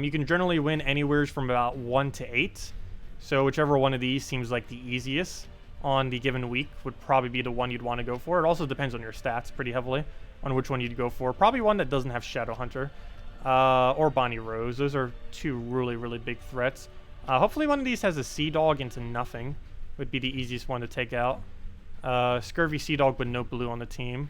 You can generally win anywhere from about 1 to 8. So whichever one of these seems like the easiest on the given week would probably be the one you'd want to go for. It also depends on your stats pretty heavily on which one you'd go for. Probably one that doesn't have Shadow Hunter or Bonnie Rose. Those are 2 really, really big threats. Hopefully one of these has a Sea Dog into nothing. Would be the easiest one to take out. Scurvy Sea Dog with no blue on the team.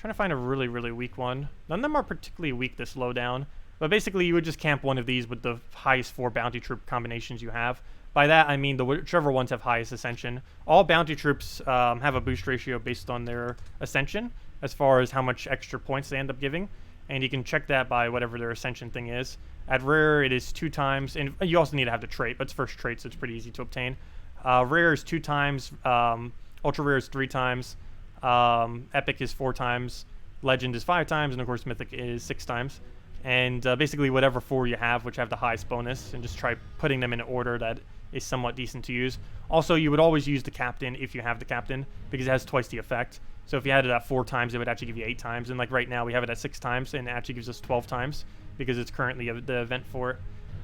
Trying to find a really, really weak one. None of them are particularly weak to slow down. But basically you would just camp one of these with the highest 4 bounty troop combinations you have. By that I mean whichever ones have highest ascension. All bounty troops have a boost ratio based on their ascension as far as how much extra points they end up giving. And you can check that by whatever their ascension thing is. At rare, it is 2 times, and you also need to have the trait, but it's first trait, so it's pretty easy to obtain. Rare is 2 times, ultra rare is 3 times, epic is 4 times, legend is 5 times, and of course mythic is 6 times. And basically whatever 4 you have, which have the highest bonus, and just try putting them in an order that is somewhat decent to use. Also, you would always use the captain if you have the captain, because it has twice the effect. So if you had it at 4 times, it would actually give you 8 times, and like right now we have it at 6 times, and it actually gives us 12 times. Because it's currently the event for it.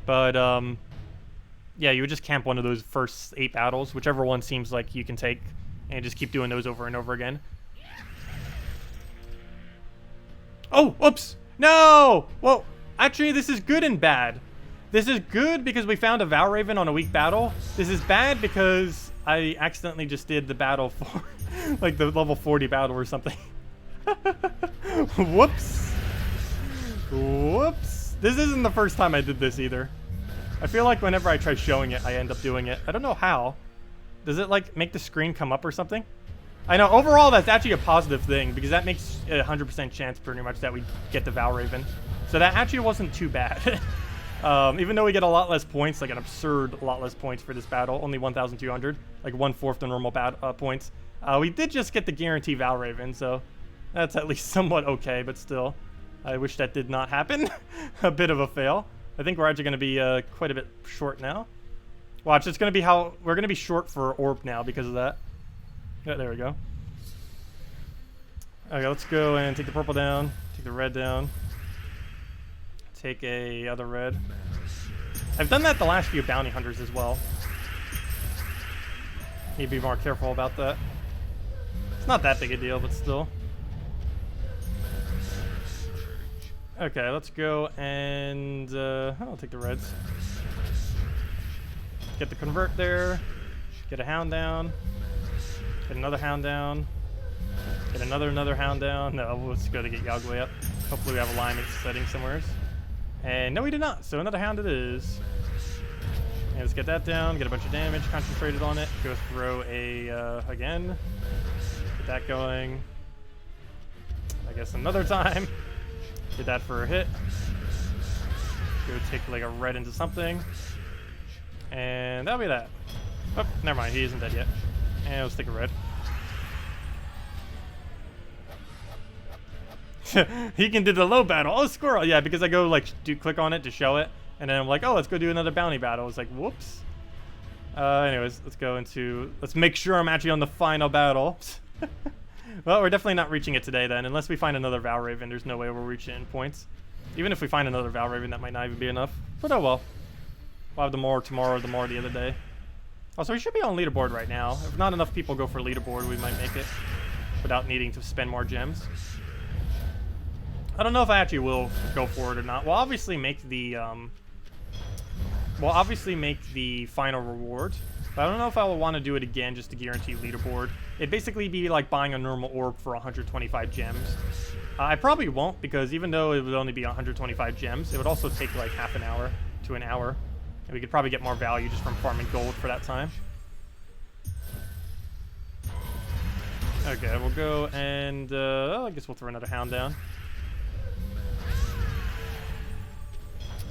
But, yeah, you would just camp one of those first 8 battles, whichever one seems like you can take, and just keep doing those over and over again. Oh, whoops! No! Well, actually, this is good and bad. This is good because we found a Valraven on a weak battle. This is bad because I accidentally just did the battle for, like, the level 40 battle or something. Whoops! Whoops. This isn't the first time I did this either. I feel like whenever I try showing it, I end up doing it. I don't know how. Does it like make the screen come up or something? I know overall that's actually a positive thing because that makes a 100% chance pretty much that we get the Valraven. So that actually wasn't too bad. Even though we get a lot less points, like an absurd lot less points for this battle, only 1,200, like 1/4 the normal points. We did just get the guarantee Valraven, so that's at least somewhat okay, but still. I wish that did not happen. A bit of a fail. I think we're actually going to be quite a bit short now. Watch, it's going to be how... We're going to be short for orb now because of that. Yeah, there we go. Okay, let's go and take the purple down. Take the red down. Take a other red. I've done that the last few bounty hunters as well. Need to be more careful about that. It's not that big a deal, but still. Okay, let's go and I'll take the reds. Get the convert there. Get a hound down. Get another hound down. Get another hound down. No, let's go to get Yagway up. Hopefully we have alignment setting somewhere. And no, we did not. So another hound it is. And let's get that down. Get a bunch of damage concentrated on it. Go throw a again. Get that going. I guess another time. Did that for a hit. Go take like a red into something. And that'll be that. Oh, never mind. He isn't dead yet. And let's take a red. He can do the low battle. Oh, squirrel. Yeah, because I go like click on it to show it. And then I'm like, oh, let's go do another bounty battle. It's like, whoops. Anyways, let's go into... Let's make sure I'm actually on the final battle. Well, we're definitely not reaching it today then. Unless we find another Valraven, there's no way we'll reach it in points. Even if we find another Valraven, that might not even be enough. But oh well. We'll have the more tomorrow, the more the other day. Also, we should be on leaderboard right now. If not enough people go for leaderboard, we might make it. Without needing to spend more gems. I don't know if I actually will go for it or not. We'll obviously make the final reward. But I don't know if I will want to do it again just to guarantee leaderboard. It'd basically be like buying a normal orb for 125 gems. I probably won't because even though it would only be 125 gems, it would also take like half an hour to an hour. And we could probably get more value just from farming gold for that time. Okay, we'll go and I guess we'll throw another hound down.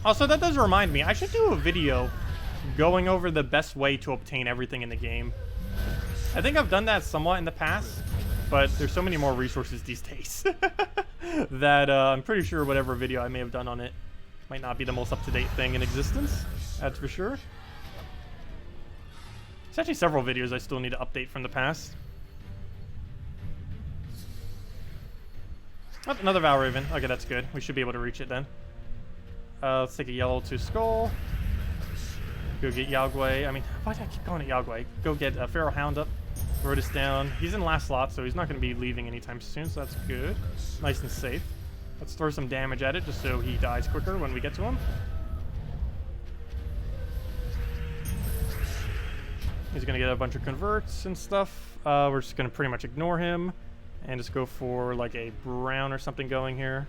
Also, that does remind me, I should do a video going over the best way to obtain everything in the game. I think I've done that somewhat in the past, but there's so many more resources these days that I'm pretty sure whatever video I may have done on it Might not be the most up-to-date thing in existence, that's for sure. There's actually several videos I still need to update from the past. Oh, another Valraven. Okay, that's good. We should be able to reach it then. Let's take a yellow to Skull. Go get Yagway. I mean, why do I keep calling it Yagway? Go get a Feral Hound up. Throw this down. He's in last slot, so he's not going to be leaving anytime soon, so that's good. Nice and safe. Let's throw some damage at it just so he dies quicker when we get to him. He's going to get a bunch of converts and stuff. We're just going to pretty much ignore him and just go for like a brown or something going here.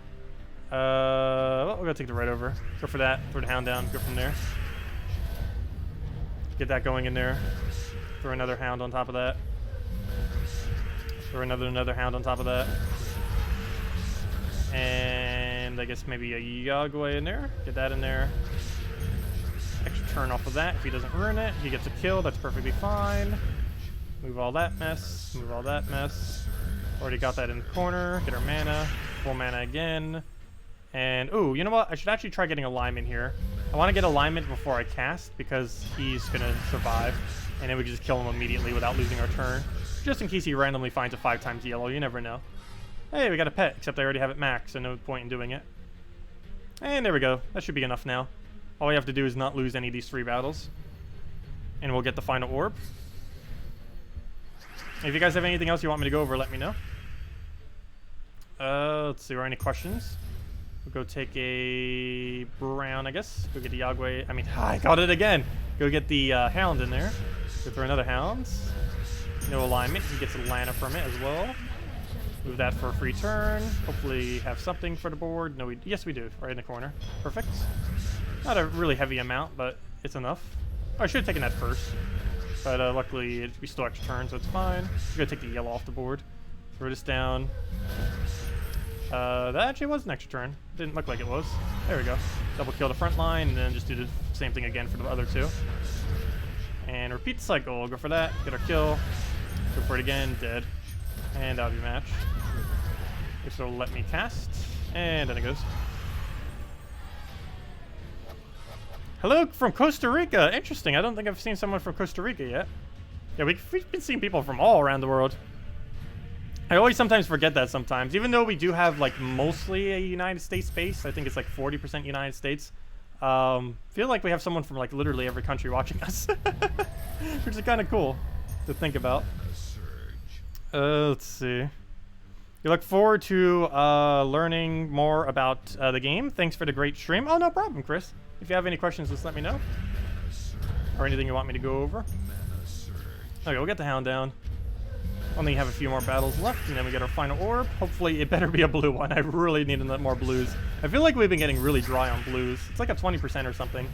Well, we're going to take the red over. Go for that. Throw the hound down. Go from there. Get that going in there. Throw another hound on top of that. Throw another hound on top of that. And I guess maybe a Yagway in there. Get that in there. Extra turn off of that. If he doesn't ruin it, he gets a kill. That's perfectly fine. Move all that mess. Move all that mess. Already got that in the corner. Get our mana. Full mana again. And, ooh, you know what? I should actually try getting alignment here. I want to get alignment before I cast because he's going to survive. And then we can just kill him immediately without losing our turn. Just in case he randomly finds a 5x yellow. You never know. Hey, we got a pet, except I already have it maxed, so no point in doing it. And there we go. That should be enough now. All we have to do is not lose any of these 3 battles. And we'll get the final orb. If you guys have anything else you want me to go over, let me know. Let's see, are there any questions? We'll go take a brown, I guess. Go get the Yagway. I mean, I got it again. Go get the hound in there. Go throw another hound. No alignment. He gets a Lana from it as well. Move that for a free turn. Hopefully have something for the board. No, yes, we do. Right in the corner. Perfect. Not a really heavy amount, but it's enough. Oh, I should have taken that first. But luckily, we still extra turn, so it's fine. We're going to take the yellow off the board. Throw this down. That actually was an extra turn. Didn't look like it was. There we go. Double kill the front line, and then just do the same thing again for the other 2. And repeat the cycle. Go for that. Get our kill. Go for it again. Dead. And that'll be match. This will let me cast. And then it goes. Hello from Costa Rica. Interesting. I don't think I've seen someone from Costa Rica yet. Yeah, we've been seeing people from all around the world. I always sometimes forget that sometimes. Even though we do have like mostly a United States base. I think it's like 40% United States. Feel like we have someone from like literally every country watching us. Which is kind of cool to think about. Let's see. You look forward to learning more about the game. Thanks for the great stream. Oh, no problem, Chris. If you have any questions, just let me know. Or anything you want me to go over. Okay, we'll get the hound down. Only have a few more battles left, and then we get our final orb. Hopefully, it better be a blue one. I really need more blues. I feel like we've been getting really dry on blues. It's like a 20% or something.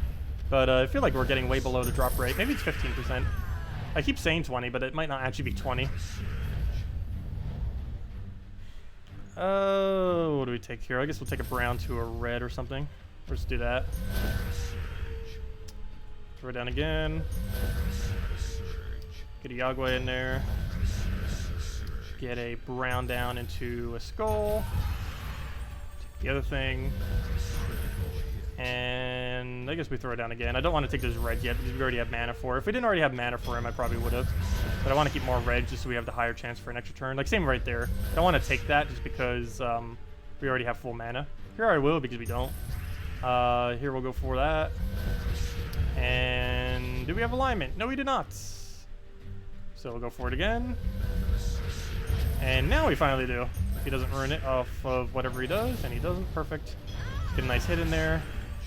But I feel like we're getting way below the drop rate. Maybe it's 15%. I keep saying 20, but it might not actually be 20. What do we take here? I guess we'll take a brown to a red or something. Let's do that. Throw it down again. Get a Yagway in there. Get a brown down into a skull. Take the other thing. And I guess we throw it down again. I don't want to take this red yet because we already have mana for it. If we didn't already have mana for him, I probably would have. But I want to keep more red just so we have the higher chance for an extra turn. Like, same right there. I don't want to take that just because we already have full mana. Here I will because we don't. Here we'll go for that. And do we have alignment? No, we do not. So we'll go for it again. And now we finally do. If he doesn't ruin it off of whatever he does, and he doesn't, perfect. Get a nice hit in there.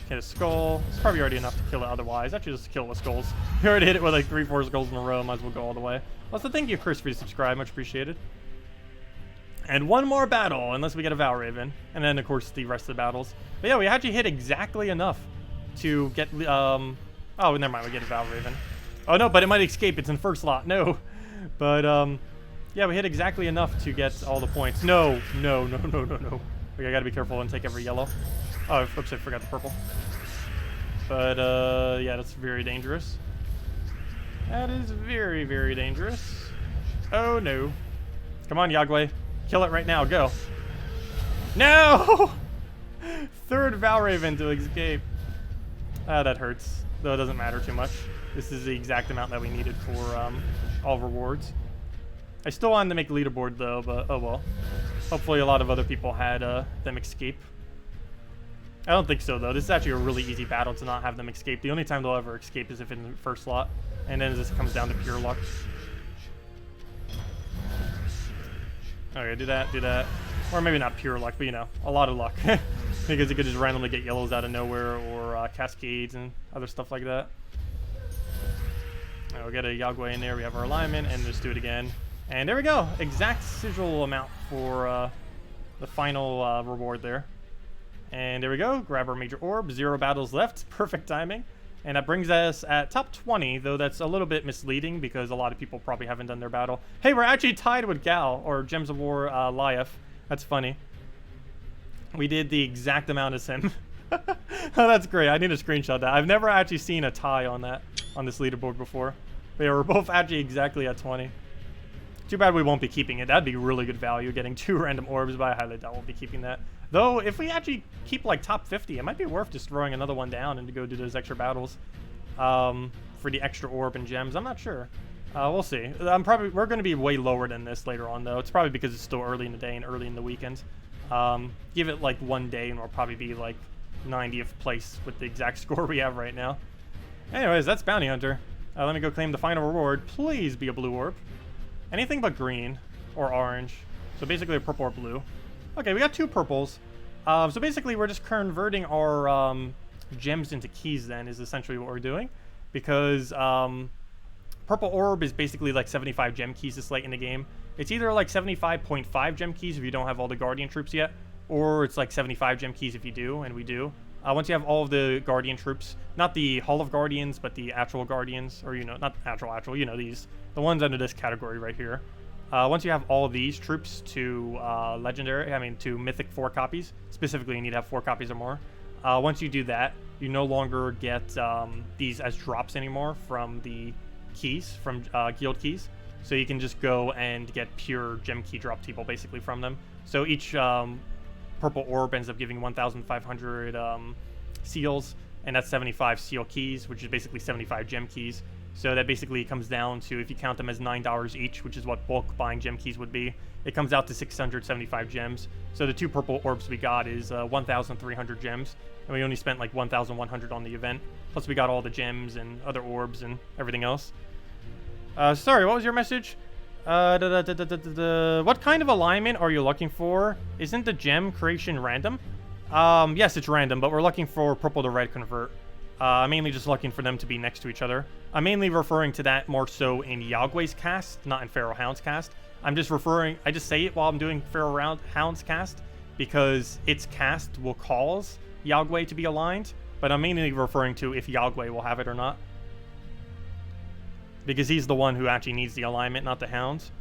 Hit a skull. It's probably already enough to kill it otherwise. Actually, just kill the skulls. We already hit it with like 3-4 skulls in a row. Might as well go all the way. Also, thank you, Chris, for your subscribe. Much appreciated. And one more battle, unless we get a Valraven. And then, of course, the rest of the battles. But yeah, we actually hit exactly enough to get... oh, never mind. We get a Valraven. Oh, no, but it might escape. It's in first slot. No. But, yeah, we hit exactly enough to get all the points. No. No, no, no, no, no. Okay, I gotta be careful and take every yellow. Oh, oops, I forgot the purple. But, yeah, that's very dangerous. That is very, very dangerous. Oh, no. Come on, Yagway. Kill it right now. Go. No! Third Valraven to escape. That hurts, though it doesn't matter too much. This is the exact amount that we needed for all rewards. I still wanted to make a leaderboard though, but oh well. Hopefully a lot of other people had them escape. I don't think so though. This is actually a really easy battle to not have them escape. The only time they'll ever escape is if in the first slot, and then this comes down to pure luck. Okay, do that. Or maybe not pure luck, but you know, a lot of luck. Because you could just randomly get yellows out of nowhere, or cascades and other stuff like that. We'll get a Yagway in there, we have our alignment, and just do it again. And there we go, exact sigil amount for the final reward there. And there we go, grab our major orb, 0 battles left, perfect timing. And that brings us at top 20, though that's a little bit misleading because a lot of people probably haven't done their battle. Hey, we're actually tied with Gal, or Gems of War Lief. That's funny. We did the exact amount as him. Oh, that's great. I need to screenshot that. I've never actually seen a tie on this leaderboard before. But yeah, we're both actually exactly at 20. Too bad we won't be keeping it. That'd be really good value, getting 2 random orbs, but I highly doubt we'll be keeping that. Though, if we actually keep like top 50, it might be worth just throwing another one down and to go do those extra battles for the extra orb and gems. I'm not sure. We'll see. We're going to be way lower than this later on, though. It's probably because it's still early in the day and early in the weekend. Give it like one day and we'll probably be like 90th place with the exact score we have right now. Anyways, that's Bounty Hunter. Let me go claim the final reward. Please be a blue orb. Anything but green or orange. So basically a purple or blue. Okay, we got 2 purples. So basically we're just converting our gems into keys then is essentially what we're doing. Because purple orb is basically like 75 gem keys this late in the game. It's either like 75.5 gem keys if you don't have all the Guardian troops yet, or it's like 75 gem keys if you do, and we do. Once you have all of the Guardian troops, not the Hall of Guardians, but the actual Guardians, or, you know, not actual, you know, the ones under this category right here. Once you have all of these troops to to Mythic 4 copies, specifically you need to have 4 copies or more. Once you do that, you no longer get these as drops anymore from the keys, from guild keys. So you can just go and get pure gem key drop people basically from them. So each purple orb ends up giving 1,500 seals, and that's 75 seal keys, which is basically 75 gem keys. So that basically comes down to, if you count them as $9 each, which is what bulk buying gem keys would be, it comes out to 675 gems. So the 2 purple orbs we got is 1,300 gems, and we only spent like 1,100 on the event. Plus we got all the gems and other orbs and everything else. Sorry, what was your message? What kind of alignment are you looking for? Isn't the gem creation random? Yes, it's random, but we're looking for purple to red convert. I'm mainly just looking for them to be next to each other. I'm mainly referring to that more so in Yagway's cast, not in Pharaoh Hound's cast. I just say it while I'm doing Pharaoh Hound's cast, because its cast will cause Yagway to be aligned, but I'm mainly referring to if Yagway will have it or not. Because he's the one who actually needs the alignment, not the Hounds.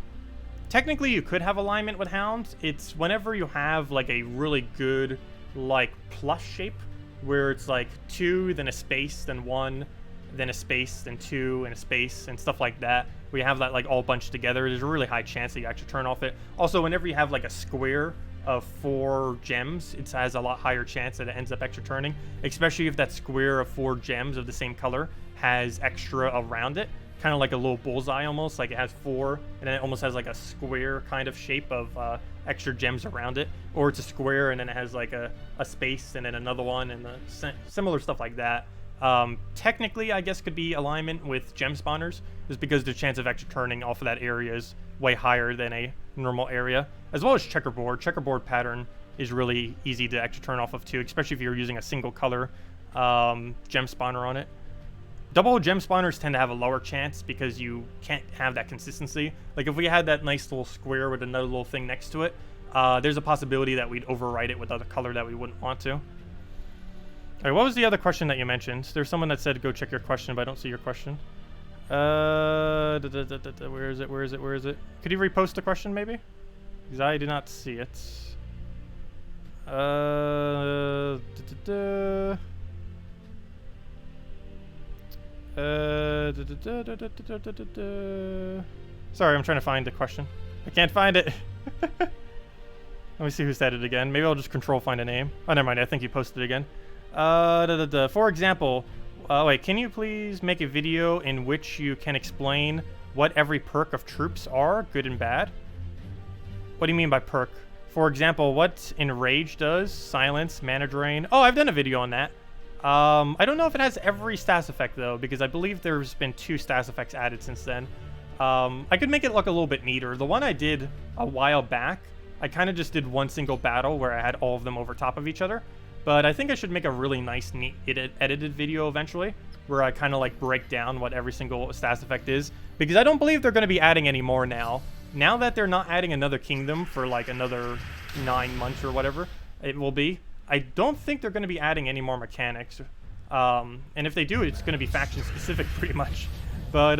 Technically, you could have alignment with Hounds. It's whenever you have like a really good like plus shape, where it's like 2, then a space, then 1, then a space, then 2, and a space, and stuff like that. We have that like all bunched together. There's a really high chance that you actually turn off it. Also, whenever you have like a square of 4 gems, it has a lot higher chance that it ends up extra turning, especially if that square of 4 gems of the same color has extra around it. Kind of like a little bullseye almost, like it has 4 and then it almost has like a square kind of shape of extra gems around it, or it's a square and then it has like a space and then another one and similar stuff like that. Technically I guess could be alignment with gem spawners, just because the chance of extra turning off of that area is way higher than a normal area, as well as checkerboard pattern is really easy to extra turn off of too, especially if you're using a single color gem spawner on it. Double gem spawners tend to have a lower chance because you can't have that consistency. Like if we had that nice little square with another little thing next to it, there's a possibility that we'd overwrite it with other color that we wouldn't want to. All right, what was the other question that you mentioned? There's someone that said go check your question, but I don't see your question. Where is it? Where is it? Where is it? Could you repost the question maybe? Because I do not see it. Sorry, I'm trying to find the question. I can't find it. Let me see who said it again. Maybe I'll just control find a name. Oh, never mind. I think you posted it again. For example, wait, can you please make a video in which you can explain what every perk of troops are, good and bad? What do you mean by perk? For example, what Enrage does, silence, mana drain. Oh, I've done a video on that. I don't know if it has every stats effect though, because I believe there's been 2 stats effects added since then. I could make it look a little bit neater. The one I did a while back, I kind of just did one single battle where I had all of them over top of each other. But I think I should make a really nice, neat edited video eventually, where I kind of like break down what every single stats effect is, because I don't believe they're going to be adding any more now. Now that they're not adding another kingdom for like another 9 months or whatever it will be, I don't think they're going to be adding any more mechanics. And if they do, it's going to be faction specific pretty much. But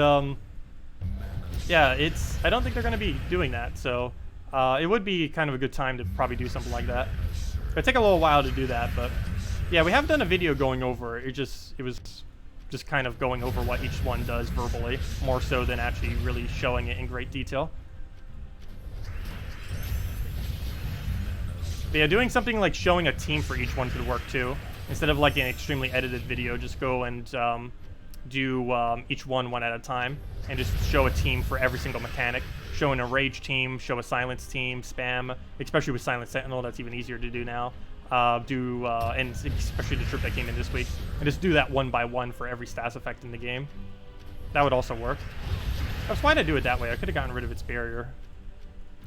yeah, I don't think they're going to be doing that. So it would be kind of a good time to probably do something like that. It'd take a little while to do that, but yeah, we have done a video going over it. It was just kind of going over what each one does verbally, more so than actually really showing it in great detail. But yeah, doing something like showing a team for each one could work too. Instead of like an extremely edited video, just go and do each one at a time and just show a team for every single mechanic. Show an Enrage team, show a Silence team, spam, especially with Silent Sentinel, that's even easier to do now. And especially the troop that came in this week. And just do that one by one for every stats effect in the game. That would also work. That's why I do it that way. I could have gotten rid of its barrier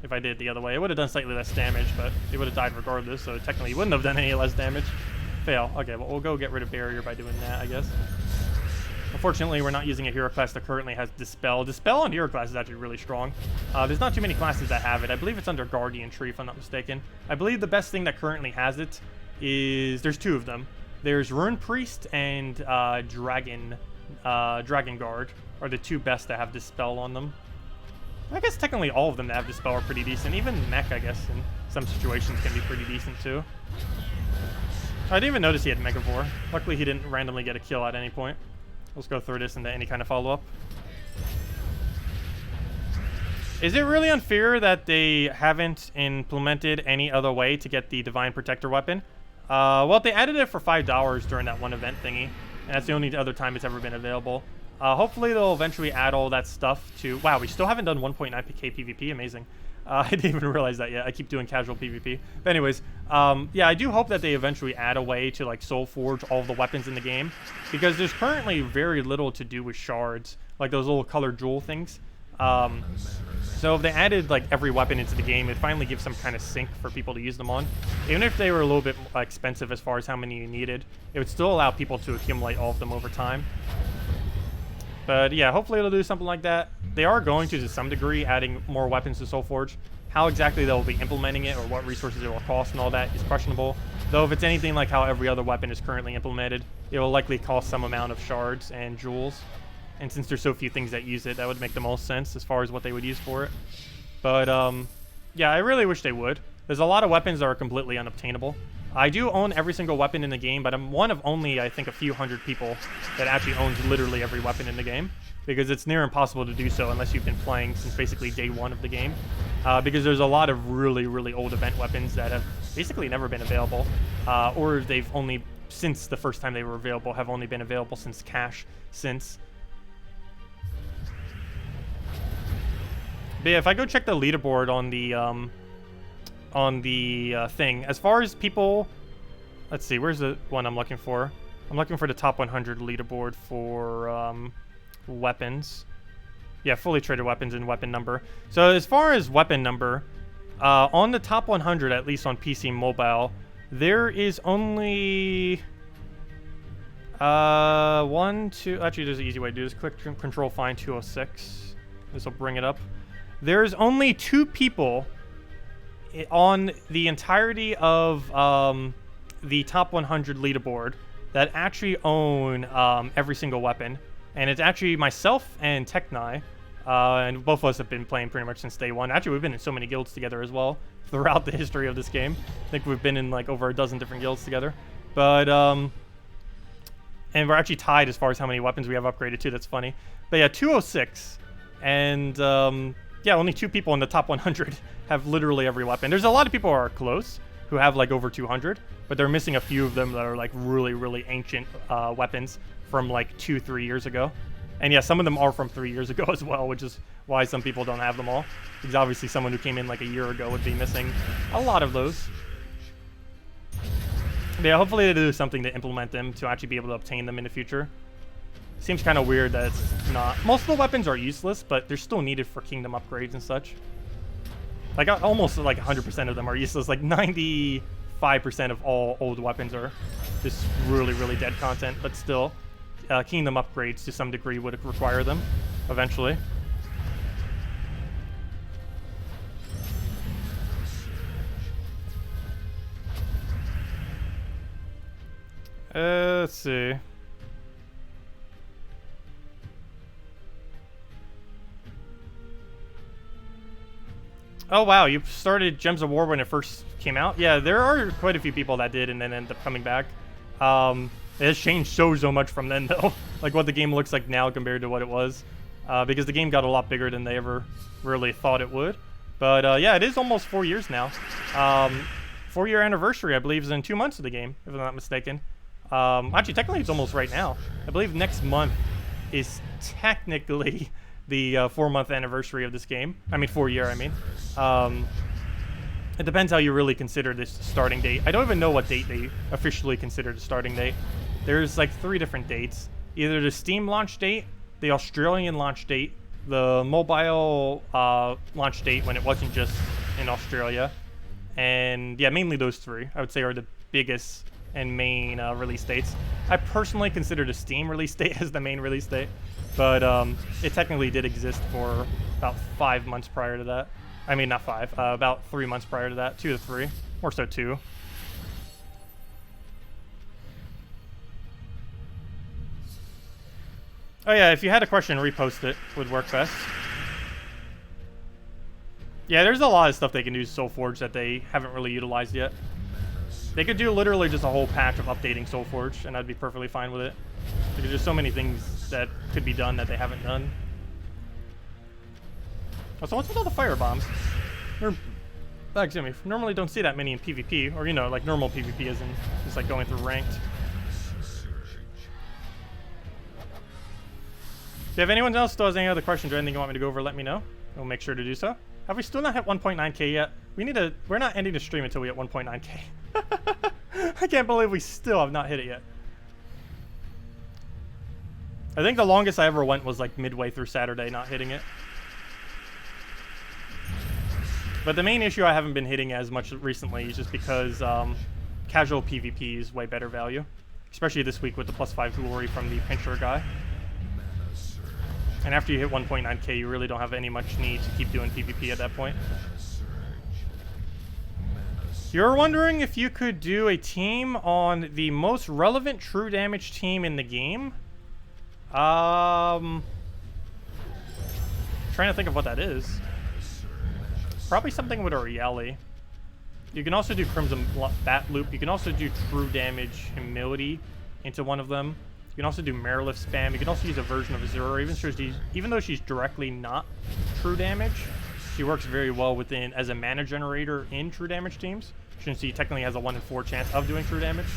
if I did it the other way. It would have done slightly less damage, but it would have died regardless, so technically it wouldn't have done any less damage. Fail. Okay, well, we'll go get rid of barrier by doing that, I guess. Unfortunately, we're not using a hero class that currently has Dispel. Dispel on hero class is actually really strong. There's not too many classes that have it. I believe it's under Guardian Tree, if I'm not mistaken. I believe the best thing that currently has it is... There's 2 of them. There's Rune Priest and Dragon Guard are the 2 best that have Dispel on them. I guess technically all of them that have Dispel are pretty decent. Even Mech, I guess, in some situations can be pretty decent too. I didn't even notice he had Megavore. Luckily, he didn't randomly get a kill at any point. Let's go through this into any kind of follow-up. Is it really unfair that they haven't implemented any other way to get the Divine Protector weapon? Well, they added it for $5 during that one event thingy, and that's the only other time it's ever been available. Hopefully they'll eventually add all that stuff to... Wow, we still haven't done 1.9k PvP. Amazing. I didn't even realize that yet. I keep doing casual PvP. But anyways, yeah, I do hope that they eventually add a way to like soul forge all of the weapons in the game, because there's currently very little to do with shards, like those little colored jewel things. So if they added like every weapon into the game, it finally gives some kind of sync for people to use them on. Even if they were a little bit expensive as far as how many you needed, it would still allow people to accumulate all of them over time. But yeah, hopefully it'll do something like that. They are going to some degree, adding more weapons to Soulforge. How exactly they'll be implementing it or what resources it will cost and all that is questionable. Though if it's anything like how every other weapon is currently implemented, it will likely cost some amount of shards and jewels. And since there's so few things that use it, that would make the most sense as far as what they would use for it. But yeah, I really wish they would. There's a lot of weapons that are completely unobtainable. I do own every single weapon in the game, but I'm one of only, I think, a few hundred people that actually owns literally every weapon in the game, because it's near impossible to do so unless you've been playing since basically day 1 of the game, because there's a lot of really, really old event weapons that have basically never been available, or they've only, since the first time they were available, have only been available since cache since. But yeah, if I go check the leaderboard on the thing, as far as people, let's see, where's the one I'm looking for? I'm looking for the top 100 leaderboard for weapons. Yeah, fully traded weapons and weapon number. So as far as weapon number, on the top 100, at least on PC Mobile, there is only actually there's an easy way to do this. Click Control Find 206. This will bring it up. There's only 2 people on the entirety of the top 100 leaderboard that actually own every single weapon, and it's actually myself and Techni, and both of us have been playing pretty much since day 1. Actually, we've been in so many guilds together as well throughout the history of this game. I think we've been in like over a dozen different guilds together, but and we're actually tied as far as how many weapons we have upgraded to. That's funny. But yeah, 206, and yeah, only 2 people in the top 100 have literally every weapon. There's a lot of people who are close who have like over 200, but they're missing a few of them that are like really ancient weapons from like 2-3 years ago. And yeah, some of them are from 3 years ago as well, which is why some people don't have them all. Because obviously someone who came in like a year ago would be missing a lot of those. But yeah, hopefully they do something to implement them to actually be able to obtain them in the future. Seems kind of weird that it's not. Most of the weapons are useless, but they're still needed for kingdom upgrades and such. Like almost like 100% of them are useless. Like 95% of all old weapons are just really dead content, but still. Kingdom upgrades to some degree would require them eventually. Let's see. Oh wow, you started Gems of War when it first came out? Yeah, there are quite a few people that did and then end up coming back. It has changed so much from then though. Like what the game looks like now compared to what it was. Because the game got a lot bigger than they ever really thought it would. But yeah, it is almost 4 years now. 4-year anniversary, I believe, is in 2 months of the game, if I'm not mistaken. Actually, technically it's almost right now. I believe next month is technically the 4-month anniversary of this game. I mean, 4-year, I mean. It depends how you really consider this starting date. I don't even know what date they officially consider the starting date. There's like 3 different dates. Either the Steam launch date, the Australian launch date, the mobile launch date when it wasn't just in Australia. And yeah, mainly those 3, I would say, are the biggest and main release dates. I personally consider the Steam release date as the main release date, but it technically did exist for about 5 months prior to that. I mean, not 5, about 3 months prior to that, 2 to 3, more so 2. Oh yeah, if you had a question, repost it, would work best. Yeah, there's a lot of stuff they can do with Soulforge that they haven't really utilized yet. They could do literally just a whole patch of updating Soulforge, and I'd be perfectly fine with it. Because there's so many things that could be done that they haven't done. Oh, so what's with all the fire bombs? Excuse me, normally don't see that many in PvP, or you know, like normal PvP isn't just like going through ranked. If anyone else still has any other questions or anything you want me to go over, let me know. We'll make sure to do so. Have we still not hit 1.9k yet? We're not ending the stream until we hit 1.9k. I can't believe we still have not hit it yet. I think the longest I ever went was like midway through Saturday not hitting it. But the main issue I haven't been hitting as much recently is just because casual PvP is way better value. Especially this week with the +5 glory from the pincher guy. And after you hit 1.9k, you really don't have any much need to keep doing PvP at that point. You're wondering if you could do a team on the most relevant true damage team in the game? Trying to think of what that is. Probably something with Oriali. You can also do Crimson Bat Loop. You can also do True Damage Humility into one of them. You can also do Marilift Spam. You can also use a version of Azura. Even though she's directly not True Damage, she works very well within as a mana generator in True Damage teams. Since she technically has a 1 in 4 chance of doing True Damage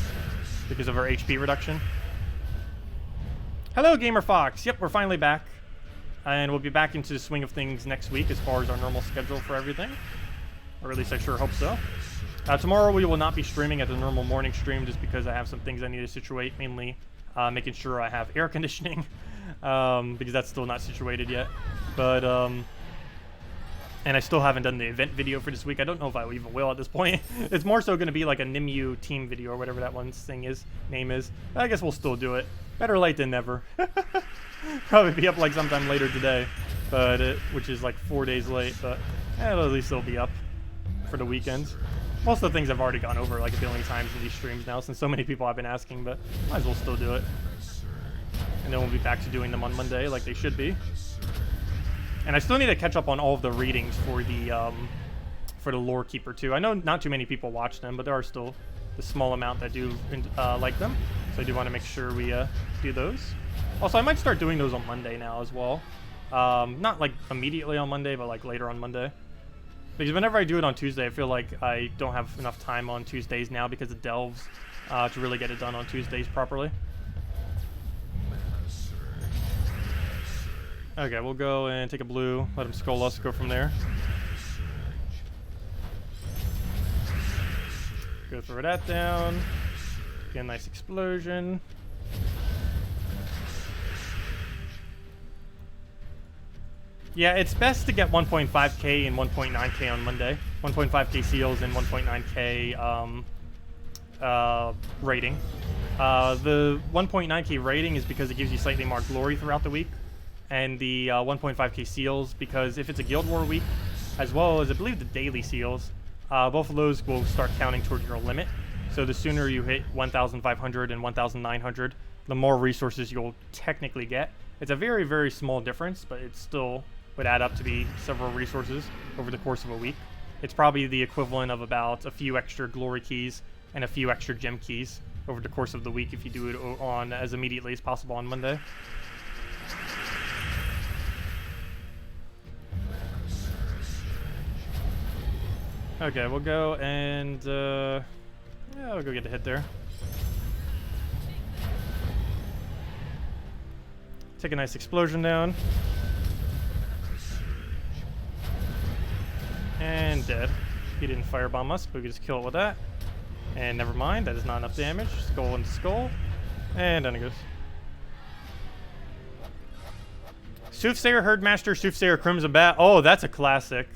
because of her HP reduction. Hello, Gamer Fox. Yep, we're finally back. And we'll be back into the swing of things next week as far as our normal schedule for everything. Or at least I sure hope so. Tomorrow we will not be streaming at the normal morning stream just because I have some things I need to situate, mainly making sure I have air conditioning because that's still not situated yet. But, and I still haven't done the event video for this week. I don't know if I even will at this point. It's more so going to be like a Nimue team video or whatever that one's name is. I guess we'll still do it. Better late than never. Probably be up like sometime later today, but which is like 4 days late, but at least it'll be up for the weekend. Most of the things I've already gone over like a billion times in these streams now since so many people have been asking, but might as well still do it. And then we'll be back to doing them on Monday like they should be. And I still need to catch up on all of the readings for the Lore Keeper too. I know not too many people watch them, but there are still a small amount that do like them. So I do want to make sure we do those. Also, I might start doing those on Monday now as well. Not like immediately on Monday, but like later on Monday. Because whenever I do it on Tuesday, I feel like I don't have enough time on Tuesdays now because it delves to really get it done on Tuesdays properly. Okay, we'll go and take a blue, let him skull us, go from there. Go throw that down. Get a nice explosion. Yeah, it's best to get 1.5k and 1.9k on Monday. 1.5k seals and 1.9k rating. The 1.9k rating is because it gives you slightly more glory throughout the week. And the 1.5k seals, because if it's a Guild War week, as well as I believe the daily seals, both of those will start counting toward your limit. So the sooner you hit 1,500 and 1,900, the more resources you'll technically get. It's a very, very small difference, but it still would add up to be several resources over the course of a week. It's probably the equivalent of about a few extra glory keys and a few extra gem keys over the course of the week if you do it on as immediately as possible on Monday. Okay, we'll go and, yeah, we'll go get a hit there. Take a nice explosion down. And dead. He didn't firebomb us, but we just kill it with that. And never mind, that is not enough damage. Skull into skull. And down it goes. Soothsayer, Herdmaster, Soothsayer, Crimson Bat. Oh, that's a classic.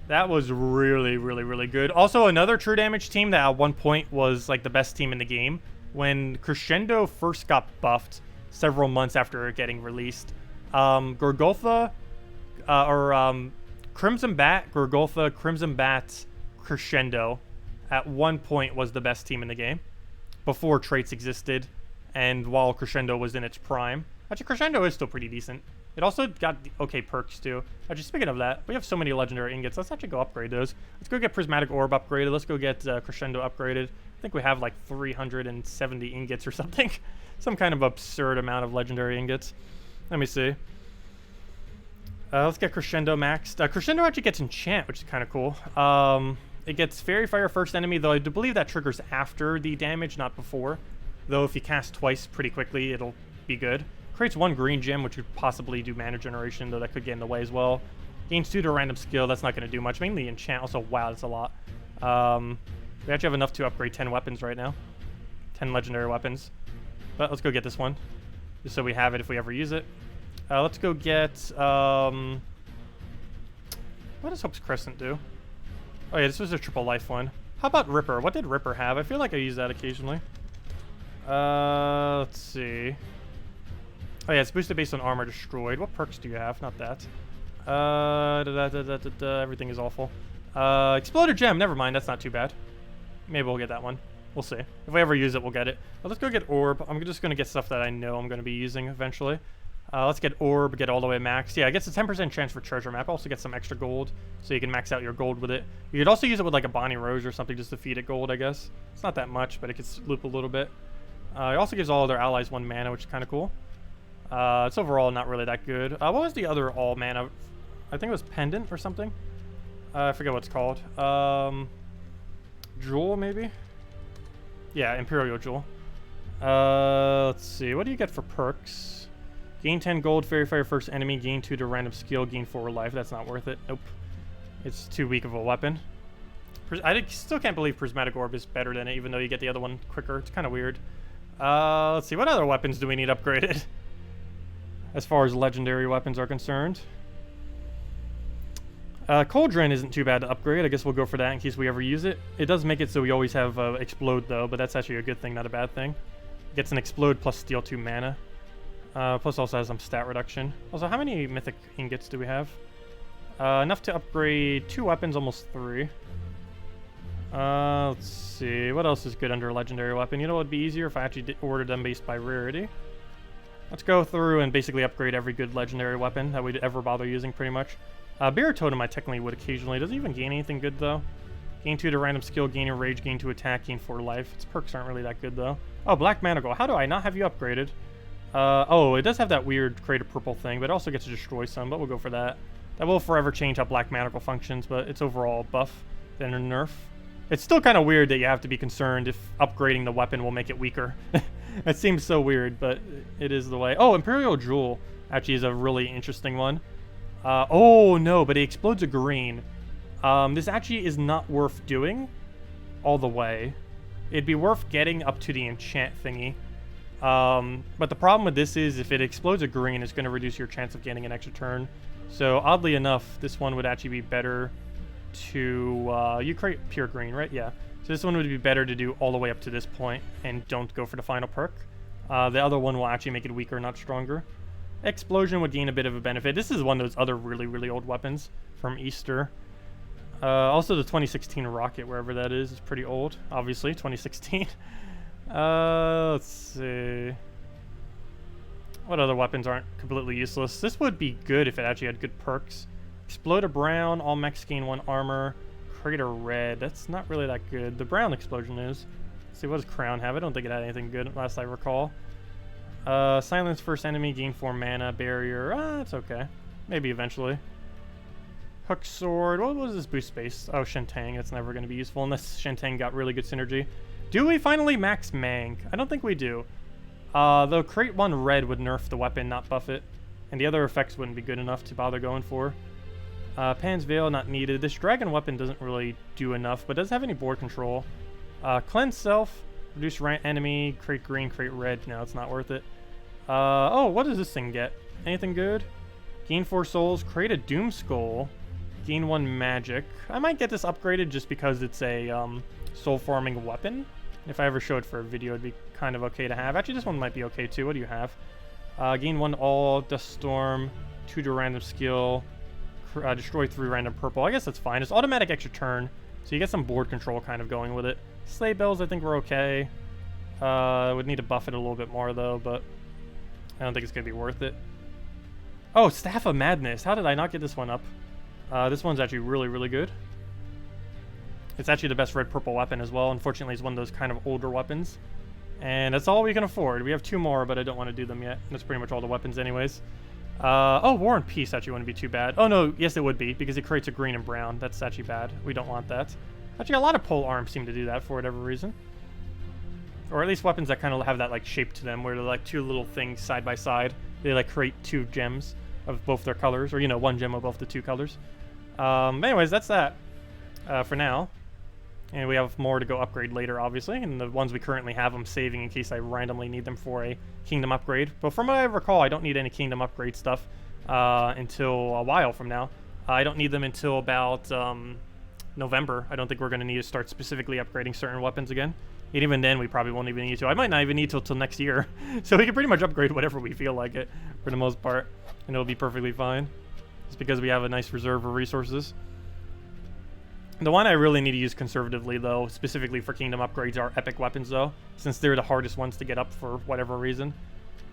That was really, really, really good. Also, another true damage team that at one point was like the best team in the game. When Crescendo first got buffed several months after it getting released, Gorgotha, Crimson Bat, Gorgotha, Crimson Bat, Crescendo at one point was the best team in the game before traits existed and while Crescendo was in its prime. Actually, Crescendo is still pretty decent. It also got okay perks too. Actually, speaking of that, we have so many legendary ingots. Let's actually go upgrade those. Let's go get Prismatic Orb upgraded. Let's go get Crescendo upgraded. I think we have like 370 ingots or something. Some kind of absurd amount of legendary ingots. Let me see. Let's get Crescendo maxed. Crescendo actually gets Enchant, which is kind of cool. It gets Fairy Fire first enemy, though I do believe that triggers after the damage, not before. Though if you cast twice pretty quickly, it'll be good. Creates one green gem, which would possibly do mana generation, though that could get in the way as well. Gains 2 to random skill, that's not going to do much. Mainly enchant, also, wow, that's a lot. We actually have enough to upgrade 10 weapons right now. 10 legendary weapons. But let's go get this one, just so we have it if we ever use it. Let's go get, what does Hope's Crescent do? Oh yeah, this was a triple life one. How about Ripper? What did Ripper have? I feel like I use that occasionally. Let's see. Oh yeah, it's boosted based on armor destroyed. What perks do you have? Not that. Everything is awful. Exploded Gem. Never mind. That's not too bad. Maybe we'll get that one. We'll see. If we ever use it, we'll get it. But let's go get Orb. I'm just going to get stuff that I know I'm going to be using eventually. Let's get Orb, get all the way max. Yeah, it gets a 10% chance for treasure map. Also get some extra gold, so you can max out your gold with it. You could also use it with like a Bonnie Rose or something just to feed it gold, I guess. It's not that much, but it can loop a little bit. It also gives all their allies 1 mana, which is kind of cool. It's overall not really that good. What was the other all mana? I think it was Pendant or something. I forget what it's called. Jewel, maybe? Yeah, Imperial Jewel. Let's see. What do you get for perks? Gain 10 gold, Fairy Fire first enemy, gain 2 to random skill, gain 4 life. That's not worth it. Nope. It's too weak of a weapon. I still can't believe Prismatic Orb is better than it, even though you get the other one quicker. It's kind of weird. Let's see. What other weapons do we need upgraded? As far as legendary weapons are concerned. Cauldron isn't too bad to upgrade. I guess we'll go for that in case we ever use it. It does make it so we always have Explode, though, but that's actually a good thing, not a bad thing. Gets an Explode plus steal 2 mana. Plus also has some stat reduction. Also, how many mythic ingots do we have? Enough to upgrade 2 weapons, almost 3. Let's see. What else is good under a legendary weapon? You know what would be easier if I actually ordered them based by rarity? Let's go through and basically upgrade every good legendary weapon that we'd ever bother using, pretty much. Bear Totem I technically would occasionally. Doesn't even gain anything good, though. Gain 2 to random skill, gain a rage, gain 2 attack, gain 4 life. Its perks aren't really that good, though. Oh, Black Manacle. How do I not have you upgraded? Oh, it does have that weird create a purple thing, but it also gets to destroy some, but we'll go for that. That will forever change how black magical functions, but it's overall buff than a nerf. It's still kind of weird that you have to be concerned if upgrading the weapon will make it weaker. It seems so weird, but it is the way. Oh, Imperial Jewel actually is a really interesting one. Oh no, but it explodes a green. This actually is not worth doing all the way. It'd be worth getting up to the enchant thingy. But the problem with this is if it explodes a green, it's going to reduce your chance of getting an extra turn. So oddly enough, this one would actually be better to, you create pure green, right? Yeah. So this one would be better to do all the way up to this point and don't go for the final perk. The other one will actually make it weaker, not stronger. Explosion would gain a bit of a benefit. This is one of those other really, really old weapons from Easter. Also the 2016 rocket, wherever that is pretty old, obviously, 2016. Let's see. What other weapons aren't completely useless? This would be good if it actually had good perks. Explode a brown, all mechs gain 1 armor. Crater red, that's not really that good. The brown explosion is. Let's see, what does Crown have? I don't think it had anything good last I recall. Silence first enemy, gain 4 mana, barrier, it's okay. Maybe eventually. Hook sword, what was this boost space? Oh, Shentang, that's never going to be useful unless Shentang got really good synergy. Do we finally max Mang? I don't think we do. Though crate 1 red would nerf the weapon, not buff it. And the other effects wouldn't be good enough to bother going for. Pan's Veil, not needed. This dragon weapon doesn't really do enough, but does have any board control. Cleanse self, reduce rank enemy, crate green, crate red. No, it's not worth it. Oh, what does this thing get? Anything good? Gain 4 souls, create a Doom Skull, gain 1 magic. I might get this upgraded just because it's a soul farming weapon. If I ever show it for a video, it'd be kind of okay to have. Actually, this one might be okay too. What do you have? Gain 1 all, Dust Storm, 2 to random skill, destroy 3 random purple. I guess that's fine. It's automatic extra turn, so you get some board control kind of going with it. Sleigh bells, I think we're okay. Would need to buff it a little bit more though, but I don't think it's gonna be worth it. Oh, Staff of Madness. How did I not get this one up? This one's actually really, really good. It's actually the best red-purple weapon as well. Unfortunately, it's one of those kind of older weapons. And that's all we can afford. We have 2 more, but I don't want to do them yet. That's pretty much all the weapons anyways. Oh, War and Peace actually wouldn't be too bad. Oh, no, yes, it would be, because it creates a green and brown. That's actually bad. We don't want that. Actually, a lot of pole arms seem to do that for whatever reason. Or at least weapons that kind of have that, like, shape to them, where they're, like, 2 little things side by side. They, like, create 2 gems of both their colors, or, you know, 1 gem of both the 2 colors. Anyways, that's that for now. And we have more to go upgrade later, obviously. And the ones we currently have, I'm saving in case I randomly need them for a kingdom upgrade. But from what I recall, I don't need any kingdom upgrade stuff until a while from now. I don't need them until about November. I don't think we're going to need to start specifically upgrading certain weapons again. And even then, we probably won't even need to. I might not even need till next year. So we can pretty much upgrade whatever we feel like it, for the most part. And it'll be perfectly fine. Just because we have a nice reserve of resources. The one I really need to use conservatively, though, specifically for kingdom upgrades, are epic weapons, though, since they're the hardest ones to get up for whatever reason.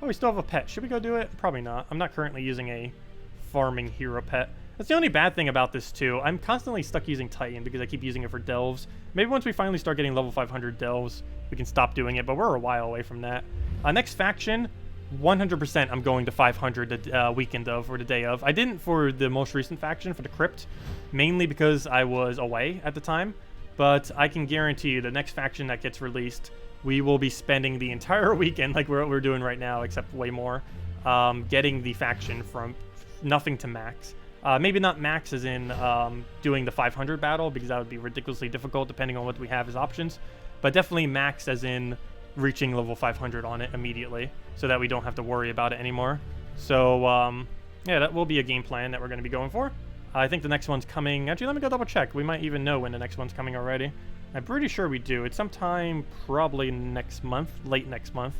Oh, we still have a pet. Should we go do it? Probably not. I'm not currently using a farming hero pet. That's the only bad thing about this, too. I'm constantly stuck using Titan because I keep using it for delves. Maybe once we finally start getting level 500 delves, we can stop doing it, but we're a while away from that. Next faction, 100% I'm going to 500 the weekend of, or the day of. I didn't for the most recent faction, for the Crypt, mainly because I was away at the time, but I can guarantee you the next faction that gets released, we will be spending the entire weekend, like we're doing right now, except way more, getting the faction from nothing to max. Maybe not max as in doing the 500 battle, because that would be ridiculously difficult depending on what we have as options, but definitely max as in reaching level 500 on it immediately, so that we don't have to worry about it anymore. So, yeah, that will be a game plan that we're going to be going for. I think the next one's coming. Actually, let me go double check. We might even know when the next one's coming already. I'm pretty sure we do. It's sometime probably next month, late next month,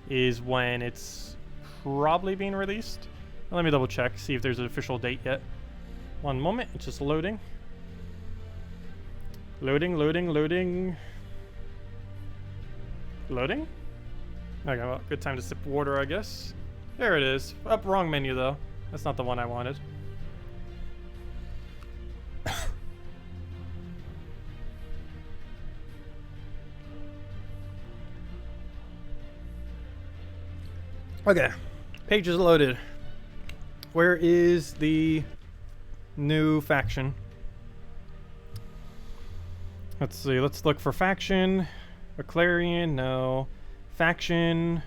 is when it's probably being released. Let me double check, see if there's an official date yet. One moment, it's just loading. Loading. Loading? Okay, well, good time to sip water, I guess. There it is. Up, wrong menu, though. That's not the one I wanted. Okay, page is loaded. Where is the new faction? Let's see, let's look for faction. ellcarjen, no. Faction.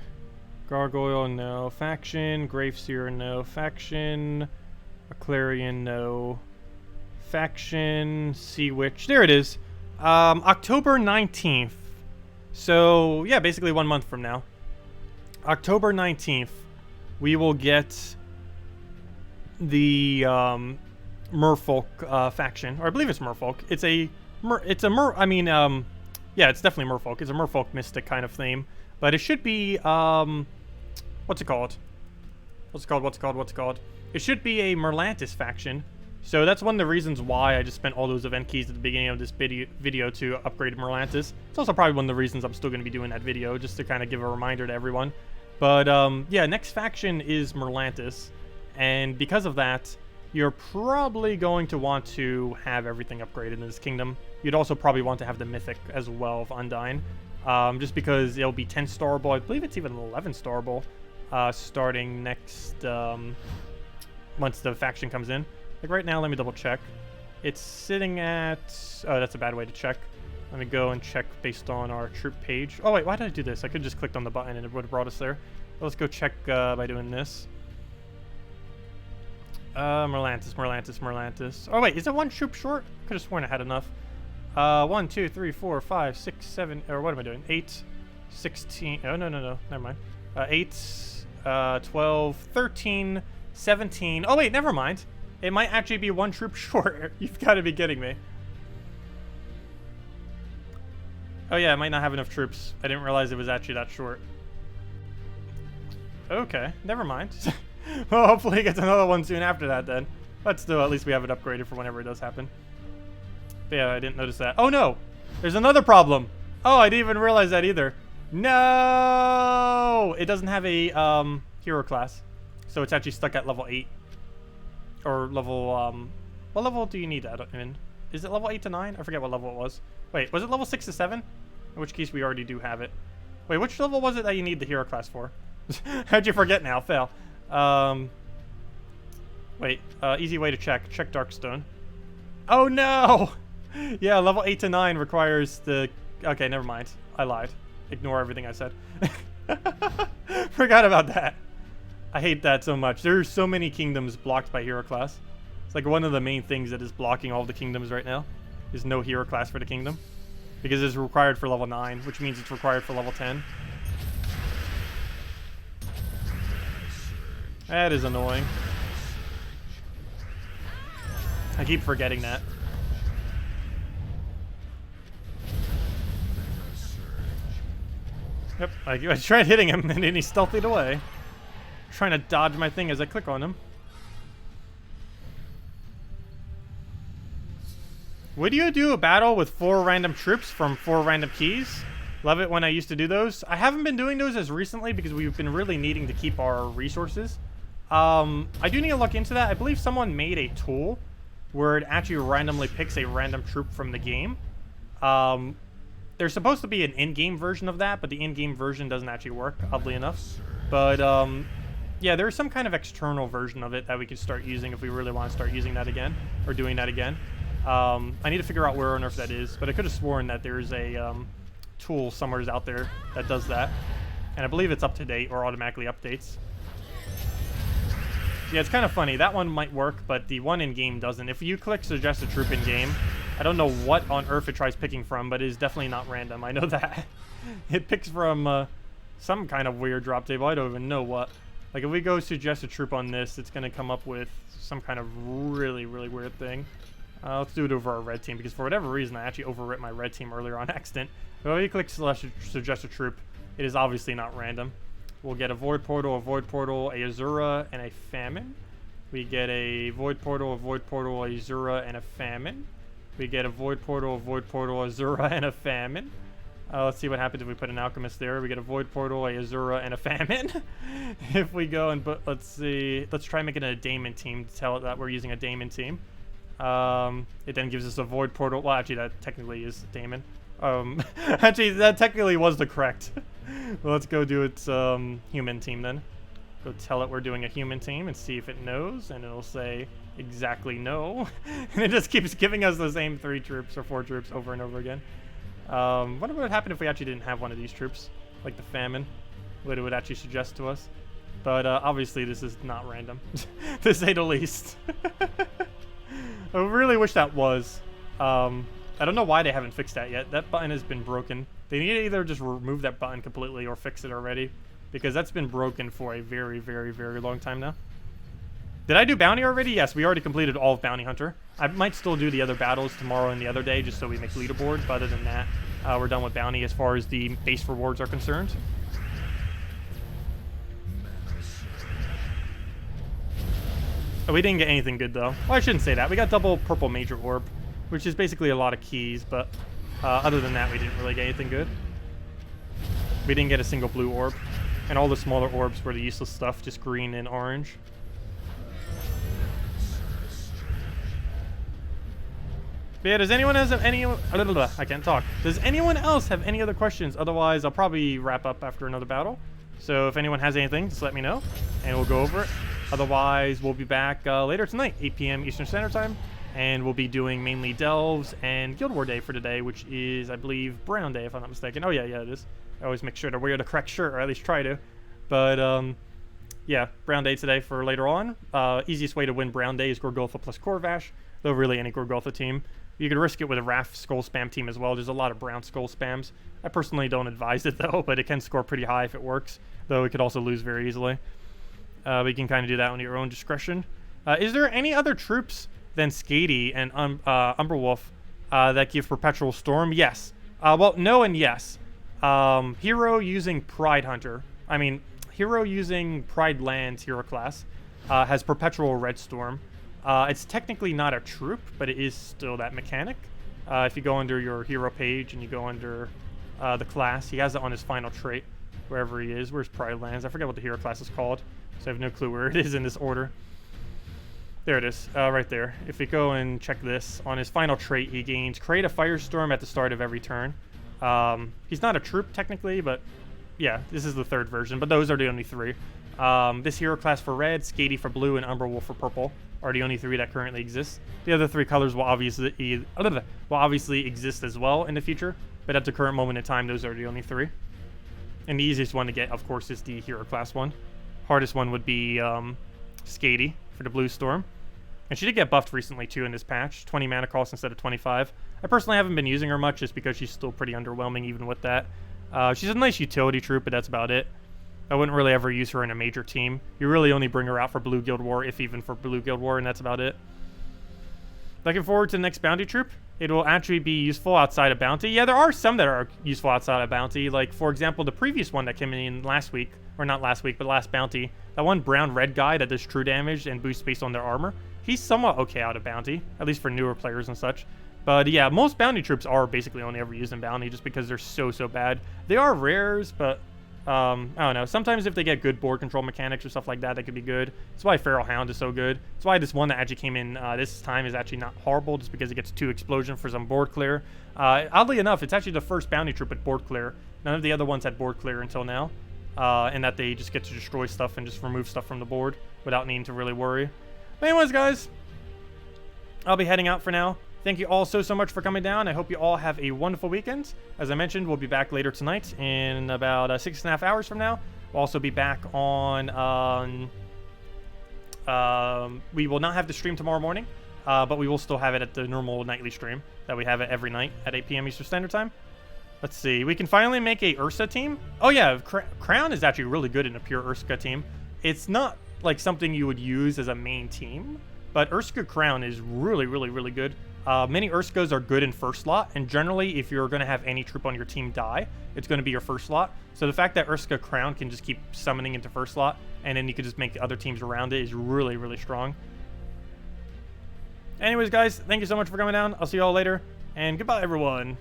Gargoyle, no. Faction. Graveseer, no. Faction. ellcarjen, no. Faction. Sea Witch. There it is. October 19th. So, yeah, basically 1 month from now. October 19th, we will get the merfolk faction. Or I believe it's merfolk. Yeah, it's definitely merfolk. It's a merfolk mystic kind of theme. But it should be, what's it called? It should be a Merlantis faction. So that's one of the reasons why I just spent all those event keys at the beginning of this video to upgrade Merlantis. It's also probably one of the reasons I'm still going to be doing that video, just to kind of give a reminder to everyone. But, yeah, next faction is Merlantis. And because of that, you're probably going to want to have everything upgraded in this kingdom. You'd also probably want to have the Mythic as well of Undyne. Just because it'll be 10 starable. I believe it's even 11 starable starting next, once the faction comes in. Like right now, let me double check. It's sitting at, oh, that's a bad way to check. Let me go and check based on our troop page. Oh wait, why did I do this? I could just clicked on the button and it would have brought us there. But let's go check by doing this. Merlantis. Oh wait, is it one troop short? Could have sworn I had enough. 1, 2, 3, 4, 5, 6, 7, or what am I doing? 8, 16, oh no, never mind. 8, 12, 13, 17. Oh wait, never mind. It might actually be one troop short. You've got to be kidding me. Oh yeah, I might not have enough troops. I didn't realize it was actually that short. Okay, never mind. Well, hopefully he gets another one soon after that then. But still, at least we have it upgraded for whenever it does happen. But yeah, I didn't notice that. Oh no! There's another problem! Oh, I didn't even realize that either. No! It doesn't have a hero class. So it's actually stuck at level 8. Or level, what level do you need that in? Is it level 8 to 9? I forget what level it was. Wait, was it level 6 to 7? In which case we already do have it. Wait, which level was it that you need the hero class for? How'd you forget now? Fail. Wait, easy way to check. Check Darkstone. Oh no! Yeah, level 8 to 9 requires the... Okay, never mind. I lied. Ignore everything I said. Forgot about that. I hate that so much. There's so many kingdoms blocked by hero class. It's like one of the main things that is blocking all the kingdoms right now. Is no hero class for the kingdom. Because it's required for level 9, which means it's required for level 10. That is annoying. I keep forgetting that. Yep, I tried hitting him and then he stealthied away. Trying to dodge my thing as I click on him. Would you do a battle with 4 random troops from 4 random keys? Love it when I used to do those. I haven't been doing those as recently because we've been really needing to keep our resources. I do need to look into that. I believe someone made a tool where it actually randomly picks a random troop from the game. There's supposed to be an in-game version of that, but the in-game version doesn't actually work, oddly enough. But, yeah, there's some kind of external version of it that we could start using if we really want to start using that again, or doing that again. I need to figure out where on earth that is, but I could have sworn that there's a tool somewhere out there that does that. And I believe it's up to date or automatically updates. Yeah, it's kind of funny. That one might work, but the one in-game doesn't. If you click suggest a troop in-game, I don't know what on earth it tries picking from, but it is definitely not random. I know that. It picks from some kind of weird drop table. I don't even know what. Like, if we go suggest a troop on this, it's going to come up with some kind of really, really weird thing. Let's do it over our red team, because for whatever reason, I actually overwrit my red team earlier on accident. But when you click suggest a troop, it is obviously not random. We'll get a Void Portal, a Azura, and a Famine. We get a Void Portal, a Azura, and a Famine. We get a Void Portal, Azura, and a Famine. Let's see what happens if we put an Alchemist there. We get a Void Portal, a Azura, and a Famine. If we go and let's see. Let's try making a Daemon team to tell it that we're using a Daemon team. It then gives us a Void Portal. Well, actually, that technically is Daemon. Actually, that technically was the correct. Well, let's go do its human team then. Go tell it we're doing a human team and see if it knows, and it'll say exactly no. And it just keeps giving us the same 3 troops or 4 troops over and over again. Wonder what would happen if we actually didn't have one of these troops, like the famine, what it would actually suggest to us. But obviously this is not random, to say the least. I really wish that was. I don't know why they haven't fixed that yet. That button has been broken. They need to either just remove that button completely or fix it already, because that's been broken for a very, very, very long time now. Did I do Bounty already? Yes, we already completed all of Bounty Hunter. I might still do the other battles tomorrow and the other day, just so we make leaderboards, but other than that, we're done with Bounty as far as the base rewards are concerned. Oh, we didn't get anything good, though. Well, I shouldn't say that. We got double purple major orb, which is basically a lot of keys, but other than that, we didn't really get anything good. We didn't get a single blue orb, and all the smaller orbs were the useless stuff, just green and orange. But yeah, does anyone else have any... I can't talk. Does anyone else have any other questions? Otherwise, I'll probably wrap up after another battle. So if anyone has anything, just let me know, and we'll go over it. Otherwise, we'll be back later tonight, 8 p.m. Eastern Standard Time, and we'll be doing mainly Delves and Guild War Day for today, which is, I believe, Brown Day, if I'm not mistaken. Oh, yeah, it is. I always make sure to wear the correct shirt, or at least try to. But, yeah, Brown Day today for later on. Easiest way to win Brown Day is Gorgotha plus Corvash, though really any Gorgotha team. You could risk it with a Wrath Skull Spam team as well. There's a lot of Brown Skull Spams. I personally don't advise it, though, but it can score pretty high if it works, though it could also lose very easily. But you can kind of do that on your own discretion. Is there any other troops than Skady and Umberwolf that give Perpetual Storm? Yes. Well, no and yes. Hero using Pride Hunter. I mean, hero using Pride Lands hero class has Perpetual Red Storm. It's technically not a troop, but it is still that mechanic. If you go under your hero page and you go under the class, he has it on his final trait, wherever he is. Where's Pride Lands? I forget what the hero class is called, so I have no clue where it is in this order. There it is, right there. If we go and check this, on his final trait, he gains Create a Firestorm at the start of every turn. He's not a troop, technically, but yeah, this is the 3rd version, but those are the only 3. This hero class for red, Skady for blue, and Umberwolf for purple are the only 3 that currently exist. The other 3 colors will obviously exist as well in the future, but at the current moment in time, those are the only 3. And the easiest one to get, of course, is the hero class one. Hardest one would be Skady for the blue storm. And she did get buffed recently, too, in this patch. 20 mana cost instead of 25. I personally haven't been using her much just because she's still pretty underwhelming even with that. She's a nice utility troop, but that's about it. I wouldn't really ever use her in a major team. You really only bring her out for Blue Guild War, if even for Blue Guild War, and that's about it. Looking forward to the next bounty troop. It will actually be useful outside of bounty. Yeah, there are some that are useful outside of bounty. Like, for example, the previous one that came in last week, or not last week, but last bounty. That one brown-red guy that does true damage and boosts based on their armor. He's somewhat okay out of bounty, at least for newer players and such. But yeah, most bounty troops are basically only ever used in bounty just because they're so bad. They are rares, but I don't know. Sometimes if they get good board control mechanics or stuff like that, that could be good. That's why Feral Hound is so good. That's why this one that actually came in this time is actually not horrible, just because it gets 2 explosion for some board clear. Oddly enough, it's actually the first bounty troop with board clear. None of the other ones had board clear until now. And that they just get to destroy stuff and just remove stuff from the board without needing to really worry. But anyways, guys, I'll be heading out for now. Thank you all so much for coming down. I hope you all have a wonderful weekend. As I mentioned, we'll be back later tonight in about 6.5 hours from now. We'll also be back on... we will not have the stream tomorrow morning, but we will still have it at the normal nightly stream that we have it every night at 8 p.m. Eastern Standard Time. Let's see. We can finally make a Ursa team. Oh, yeah. Crown is actually really good in a pure Ursa team. It's not like something you would use as a main team, but Ursa Crown is really good. Many Urskas are good in first slot, and generally, if you're going to have any troop on your team die, it's going to be your first slot. So the fact that Ursa Crown can just keep summoning into first slot, and then you can just make other teams around it is really strong. Anyways, guys, thank you so much for coming down. I'll see you all later, and goodbye, everyone.